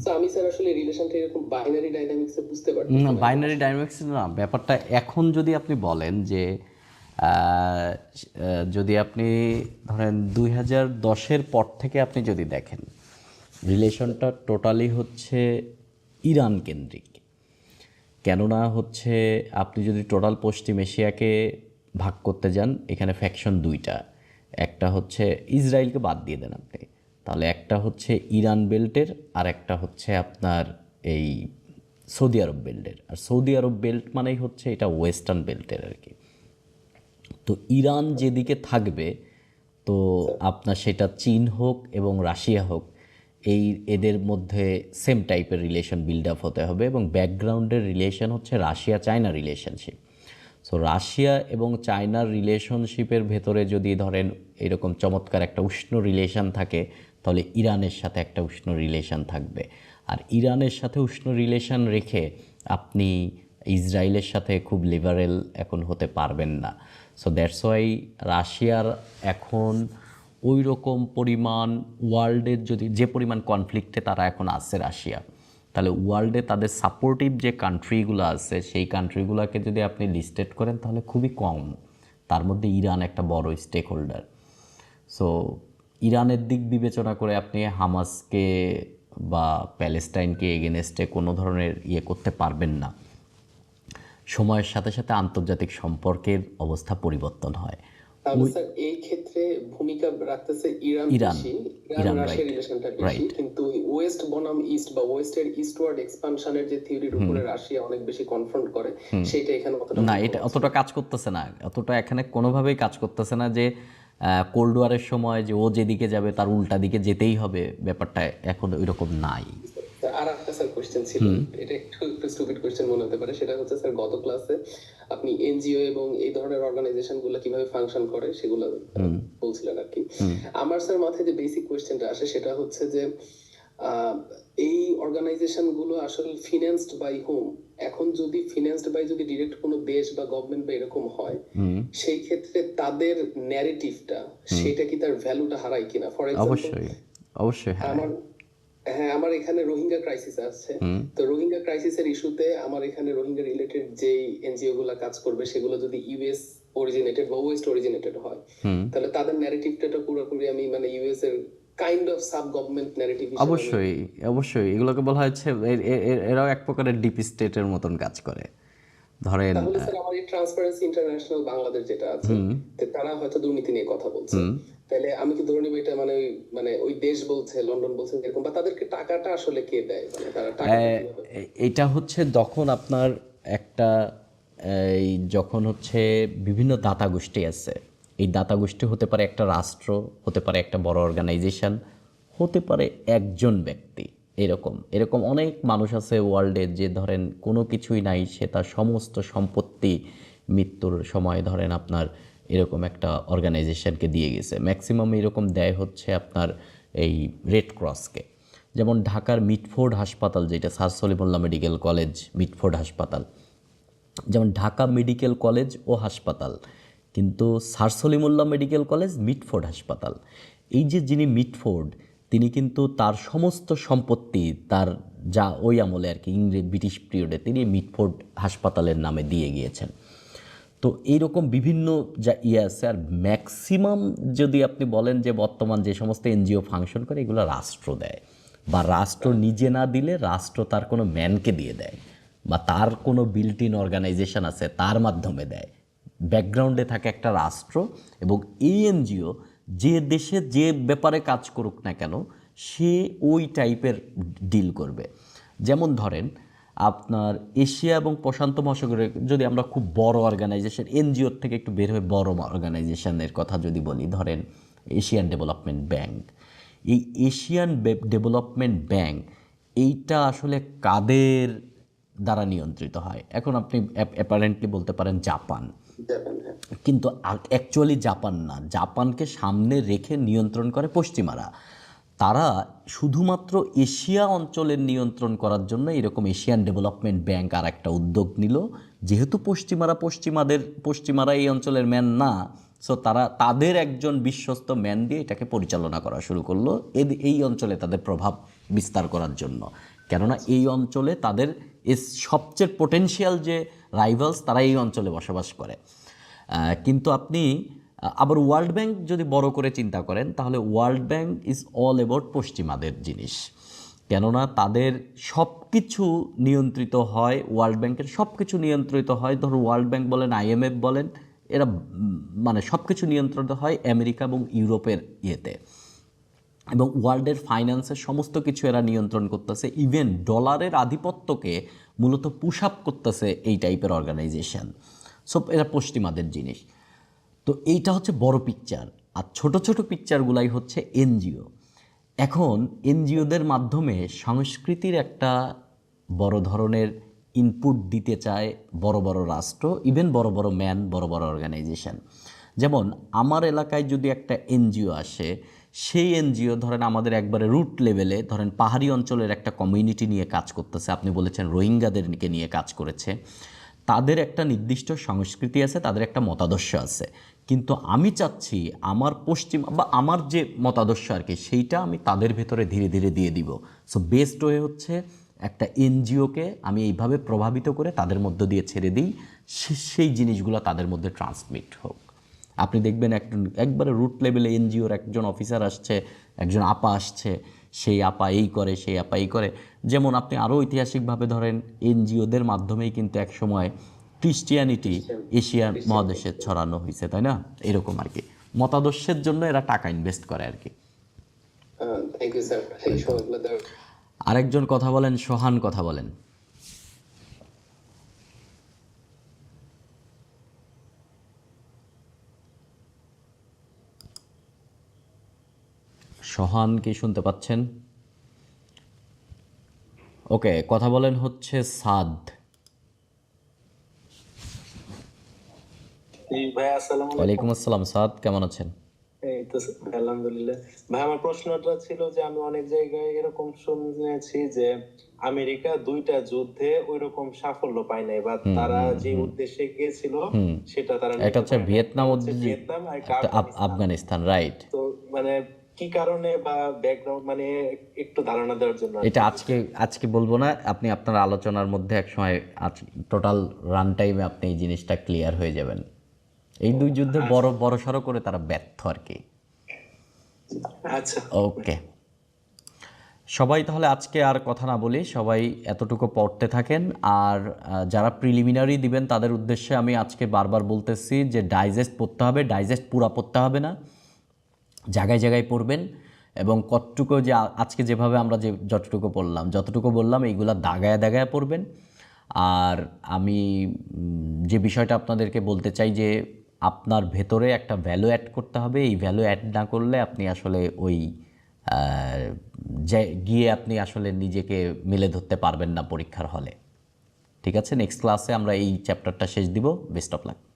তো আমি স্যার আসলে রিলেশনটা এরকম বাইনারি ডাইনামিক্স এ বুঝতে পারছি না, বাইনারি ডাইনামিক্স না ব্যাপারটা। এখন যদি আপনি বলেন যে যদি আপনি ধরেন 2010-এর পর থেকে আপনি যদি দেখেন, রিলেশনটা টোটালি হচ্ছে ইরান কেন্দ্রিক। কেননা হচ্ছে আপনি যদি টোটাল পশ্চিম এশিয়াকে ভাগ করতে যান, এখানে ফ্যাকশন দুইটা, একটা হচ্ছে ইসরায়েলকে বাদ দিয়ে দেন আপনি, তাহলে একটা হচ্ছে ইরান বেল্টের আর একটা হচ্ছে আপনার এই সৌদি আরব বেল্টের। আর সৌদি আরব বেল্ট মানেই হচ্ছে এটা ওয়েস্টার্ন বেল্টের আর কি। তো ইরান যেদিকে থাকবে, তো আপনার সেটা চীন হোক এবং রাশিয়া হোক, এদের মধ্যে সেম টাইপের রিলেশন বিল্ড আপ হতে হবে, এবং ব্যাকগ্রাউন্ডের রিলেশন হচ্ছে Russia China relationship. So Russia এবং চায়নার রিলেশনশিপের ভেতরে যদি ধরেন এরকম চমৎকার একটা উষ্ণ রিলেশন থাকে, তাহলে ইরানের সাথে একটা উষ্ণ রিলেশন থাকবে। আর ইরানের সাথে উষ্ণ রিলেশন রেখে আপনি ইসরায়েলের সাথে খুব লিবারেল এখন হতে পারবেন না। সো দ্যাটস ওয়াই রাশিয়ার এখন ওই রকম পরিমাণ ওয়ার্ল্ডের যে পরিমাণ কনফ্লিক্টে তারা এখন আছে রাশিয়া, তাহলে ওয়ার্ল্ডে তাদের সাপোর্টিভ যে কান্ট্রিগুলো আছে সেই কান্ট্রিগুলোকে যদি আপনি লিস্টেড করেন তাহলে খুবই কম। তার মধ্যে ইরান একটা বড় স্টেক হোল্ডার। সো ইরানের দিক বিবেচনা করে আপনি হামাসকে বা প্যালেস্টাইনকে এগেনস্টে কোনো ধরনের করতে পারবেন না। সময়ের সাথে সাথে আন্তর্জাতিক সম্পর্কের অবস্থা পরিবর্তন হয়। স্যার এই ক্ষেত্রে ভূমিকা রাখতেছে ইরান, রাশিয়ার রিলেশনটা বেশি, কিন্তু ওয়েস্ট বনাম ইস্ট বা ওয়েস্টের ইস্টওয়ার্ড এক্সপানশনের যে থিওরির উপরে রাশিয়া অনেক বেশি কনফ্রন্ট করে, সেটা এখানে না, এটা অতটা কাজ করতেছে না, অতটা এখানে কোনোভাবেই কাজ করতেছে না যে কোল্ড ওয়ারের সময় যে ও যেদিকে যাবে তার উল্টা দিকে যেতেই হবে, ব্যাপারটা এখন ওইরকম নাই। আর একটা স্যার কোশ্চেন ছিল, এটা একটু স্টুপিড কোশ্চেন মনে হতে পারে, সেটা হচ্ছে স্যার গত ক্লাসে আপনি এনজিও এবং এই ধরনের অর্গানাইজেশন গুলো কিভাবে ফাংশন করে সেগুলো বলছিলেন আর কি। আমার স্যার মাথায় যে বেসিক কোশ্চেনটা আসে সেটা হচ্ছে যে এই অর্গানাইজেশন গুলো আসলে ফিন্যান্সড বাই হোম? এখন যদি ফিন্যান্সড বাই যদি ডিরেক্ট কোনো দেশ বা গভর্নমেন্ট বা এরকম হয়, সেই ক্ষেত্রে তাদের ন্যারেটিভটা সেটা কি তার ভ্যালুটা হারায় কিনা? ফর এক্সাম্পল অবশ্যই আমার এখানে রোহিঙ্গা ক্রাইসিস আছে, তো রোহিঙ্গা ক্রাইসিসের ইস্যুতে আমার এখানে রোহিঙ্গা রিলেটেড যে এনজিও গুলা কাজ করবে সেগুলো যদি ইউএস অরিজিনেটেড বা ওয়েস্ট অরিজিনেটেড হয়, তাহলে তাদের ন্যারেটিভটা পুরোপুরি আমি মানে ইউএস এর kind of sub government narrative হিসেবে। অবশ্যই এগুলোকে বলা হচ্ছে এরাও এক প্রকারের ডিপ স্টেটের মতন কাজ করে। ধরেন তাহলে স্যার আমার এই ট্রান্সপারেন্সি ইন্টারন্যাশনাল বাংলাদেশ যেটা আছে, তারা হয়তো দুর্নীতি নিয়ে কথা বলছে, তাহলে আমি কি ধরে নিব এটা মানে ওই দেশ বলছে, লন্ডন বলছে এরকম, বা তাদেরকে টাকাটা আসলে কে দেয়? মানে তারা টাকা এটা হচ্ছে যখন আপনার একটা যখন হচ্ছে বিভিন্ন দাতা গোষ্ঠী আছে, এই দাতা গোষ্ঠী হতে পারে একটা রাষ্ট্র, হতে পারে একটা বড় অর্গানাইজেশন, হতে পারে একজন ব্যক্তি। এরকম অনেক মানুষ আছে ওয়ার্ল্ডে যে ধরেন কোনো কিছুই নাই, সে তার সমস্ত সম্পত্তি মৃত্যুর সময় ধরেন আপনার এরকম একটা অর্গানাইজেশনকে দিয়ে গেছে। ম্যাক্সিমাম এরকম দেয় হচ্ছে আপনার এই রেড ক্রসকে। যেমন ঢাকার মিটফোর্ড হাসপাতাল, যেটা sir Salimullah medical college Mitford হাসপাতাল, যেমন ঢাকা মেডিকেল কলেজ ও হাসপাতাল, কিন্তু sir Salimullah medical college Mitford হাসপাতাল। এই যে যিনি মিটফোর্ড, তিনি কিন্তু তার সমস্ত সম্পত্তি, তার যা ওই আমলে আর কি ব্রিটিশ পিরিয়ডে, তিনি মিটফোর্ড হাসপাতালের নামে দিয়ে গিয়েছেন। তো এইরকম বিভিন্ন যা আছে, আর ম্যাক্সিমাম যদি আপনি বলেন যে বর্তমান যে সমস্ত এনজিও ফাংশন করে, এগুলো রাষ্ট্র দেয়, বা রাষ্ট্র নিজে না দিলে রাষ্ট্র তার কোনো ম্যানকে দিয়ে দেয়, বা তার কোনো বিল্ট ইন অর্গানাইজেশন আছে তার মাধ্যমে দেয়। ব্যাকগ্রাউন্ডে থাকে একটা রাষ্ট্র, এবং এই এনজিও যে দেশে যে ব্যাপারে কাজ করুক না কেন, সে ওই টাইপের ডিল করবে। যেমন ধরেন আপনার এশিয়া এবং প্রশান্ত মহাসাগরে যদি আমরা খুব বড় অর্গানাইজেশন, এনজিওর থেকে একটু বের হয়ে বড় অর্গানাইজেশনের কথা যদি বলি, ধরেন এশিয়ান ডেভেলপমেন্ট ব্যাংক। এই এশিয়ান ডেভেলপমেন্ট ব্যাংক এইটা আসলে কাদের দ্বারা নিয়ন্ত্রিত হয়? এখন আপনি অ্যাপারেন্টলি বলতে পারেন জাপান, কিন্তু অ্যাকচুয়ালি জাপান না, জাপানকে সামনে রেখে নিয়ন্ত্রণ করে পশ্চিমারা। তারা শুধুমাত্র এশিয়া অঞ্চলের নিয়ন্ত্রণ করার জন্য এরকম এশিয়ান ডেভেলপমেন্ট ব্যাংক আর একটা উদ্যোগ নিল। যেহেতু পশ্চিমারা এই অঞ্চলের ম্যান না, সো তারা তাদের একজন বিশ্বস্ত ম্যান দিয়ে এটাকে পরিচালনা করা শুরু করলো এই অঞ্চলে তাদের প্রভাব বিস্তার করার জন্য। কেননা এই অঞ্চলে তাদের সবচেয়ে পোটেনশিয়াল যে রাইভালস, তারা এই অঞ্চলে বসবাস করে। কিন্তু আপনি আবার ওয়ার্ল্ড ব্যাংক যদি বড় করে চিন্তা করেন, তাহলে world bank is all about পশ্চিমাদের জিনিস। কেননা তাদের সব কিছু নিয়ন্ত্রিত হয়, ওয়ার্ল্ড ব্যাংকের সব কিছু নিয়ন্ত্রিত হয়, ধরো ওয়ার্ল্ড ব্যাংক বলেন, IMF বলেন, এরা মানে সব কিছু নিয়ন্ত্রিত হয় আমেরিকা এবং ইউরোপের ইয়েতে, এবং ওয়ার্ল্ডের ফাইন্যান্সের সমস্ত কিছু এরা নিয়ন্ত্রণ করতেছে। ইভেন ডলারের আধিপত্যকে মূলত পুশ আপ করতেছে এই টাইপের অর্গানাইজেশন। সব এরা পশ্চিমাদের জিনিস। তো এইটা হচ্ছে বড় পিকচার, আর ছোট ছোট পিকচারগুলাই হচ্ছে এনজিও। এখন এনজিওদের মাধ্যমে সংস্কৃতির একটা বড় ধরনের ইনপুট দিতে চায় বড় বড় রাষ্ট্র, ইভেন বড় বড় ম্যান, বড় বড় অর্গানাইজেশন। যেমন আমার এলাকায় যদি একটা এনজিও আসে, সেই এনজিও ধরেন আমাদের একবারে রুট লেভেলে, ধরেন পাহাড়ি অঞ্চলের একটা কমিউনিটি নিয়ে কাজ করতেছে, আপনি বলেছেন রোহিঙ্গাদেরকে নিয়ে কাজ করেছে, তাদের একটা নির্দিষ্ট সংস্কৃতি আছে, তাদের একটা মতাদর্শ আছে। কিন্তু আমি চাচ্ছি আমার বা আমার যে মতাদর্শ আর কি, সেইটা আমি তাদের ভেতরে ধীরে ধীরে দিয়ে দিব। সো বেস্ট ওয়ে হচ্ছে একটা এনজিওকে আমি এইভাবে প্রভাবিত করে তাদের মধ্য দিয়ে ছেড়ে দিই, সেই জিনিসগুলো তাদের মধ্যে ট্রান্সমিট হোক। আপনি দেখবেন একবারে রুট লেভেলে এনজিওর একজন অফিসার আসছে, একজন আপা আসছে, সেই আপা এই করে, সেই আপা এই করে। যেমন আপনি আরও ঐতিহাসিকভাবে ধরেন এনজিওদের মাধ্যমেই কিন্তু এক সময় ক্রিশ্চিয়ানিটি এশিয়া মহাদেশে ছড়ানো হয়েছে, তাই না? এরকম আর কি মতাদর্শের জন্য এরা টাকা ইনভেস্ট করে আর কি। থ্যাংক ইউ স্যার, এই সময়গুলো দেওয়ার। আরেকজন কথা বলেন, সোহান কথা বলেন। সোহান কি শুনতে পাচ্ছেন? ওকে, কথা বলেন হচ্ছে সাদ। ভাই আসসালামু ওয়ালাইকুম আসসালাম, সাদ কেমন আছেন? এই তো আলহামদুলিল্লাহ। ভাই আমার প্রশ্নটা ছিল যে আমি অনেক জায়গায় এরকম শুনেছি যে আমেরিকা 2টা যুদ্ধে ওইরকম সাফল্য পায় নাই, বা তারা যে উদ্দেশ্যে গিয়েছিল সেটা তারা একটা হচ্ছে ভিয়েতনাম, ভিয়েতনাম আর একটা আফগানিস্তান, রাইট? তো মানে কি কারণে বা ব্যাকগ্রাউন্ড মানে একটু ধারণা দেওয়ার জন্য। এটা আজকে বলবো না, আপনি আপনার আলোচনার মধ্যে এক সময় টোটাল রান টাইমে আপনি এই জিনিসটা ক্লিয়ার হয়ে যাবেন। এই 2 যুদ্ধে বড় সড়ো করে তারা ব্যর্থ আর কি। আচ্ছা, ওকে, সবাই তাহলে আজকে আর কথা না বলি, সবাই এতটুকু পড়তে থাকেন। আর যারা প্রিলিমিনারি দিবেন তাদের উদ্দেশ্যে আমি আজকে বারবার বলতেছি যে ডাইজেস্ট পড়তে হবে, ডাইজেস্ট পুরা পড়তে হবে না, জায়গায় জায়গায় পড়বেন, এবং কতটুকু যে আজকে যেভাবে আমরা যতটুকু বললাম এইগুলা দাগায় দাগায় পড়বেন। আর আমি যে বিষয়টা আপনাদেরকে বলতে চাই যে আপনার ভেতরে একটা ভ্যালু অ্যাড করতে হবে। এই ভ্যালু অ্যাড না করলে আপনি আসলে ওই গিয়ে আপনি আসলে নিজেকে মেলে ধরতে পারবেন না পরীক্ষার হলে। ঠিক আছে, নেক্সট ক্লাসে আমরা এই চ্যাপ্টারটা শেষ দিব। Best of luck.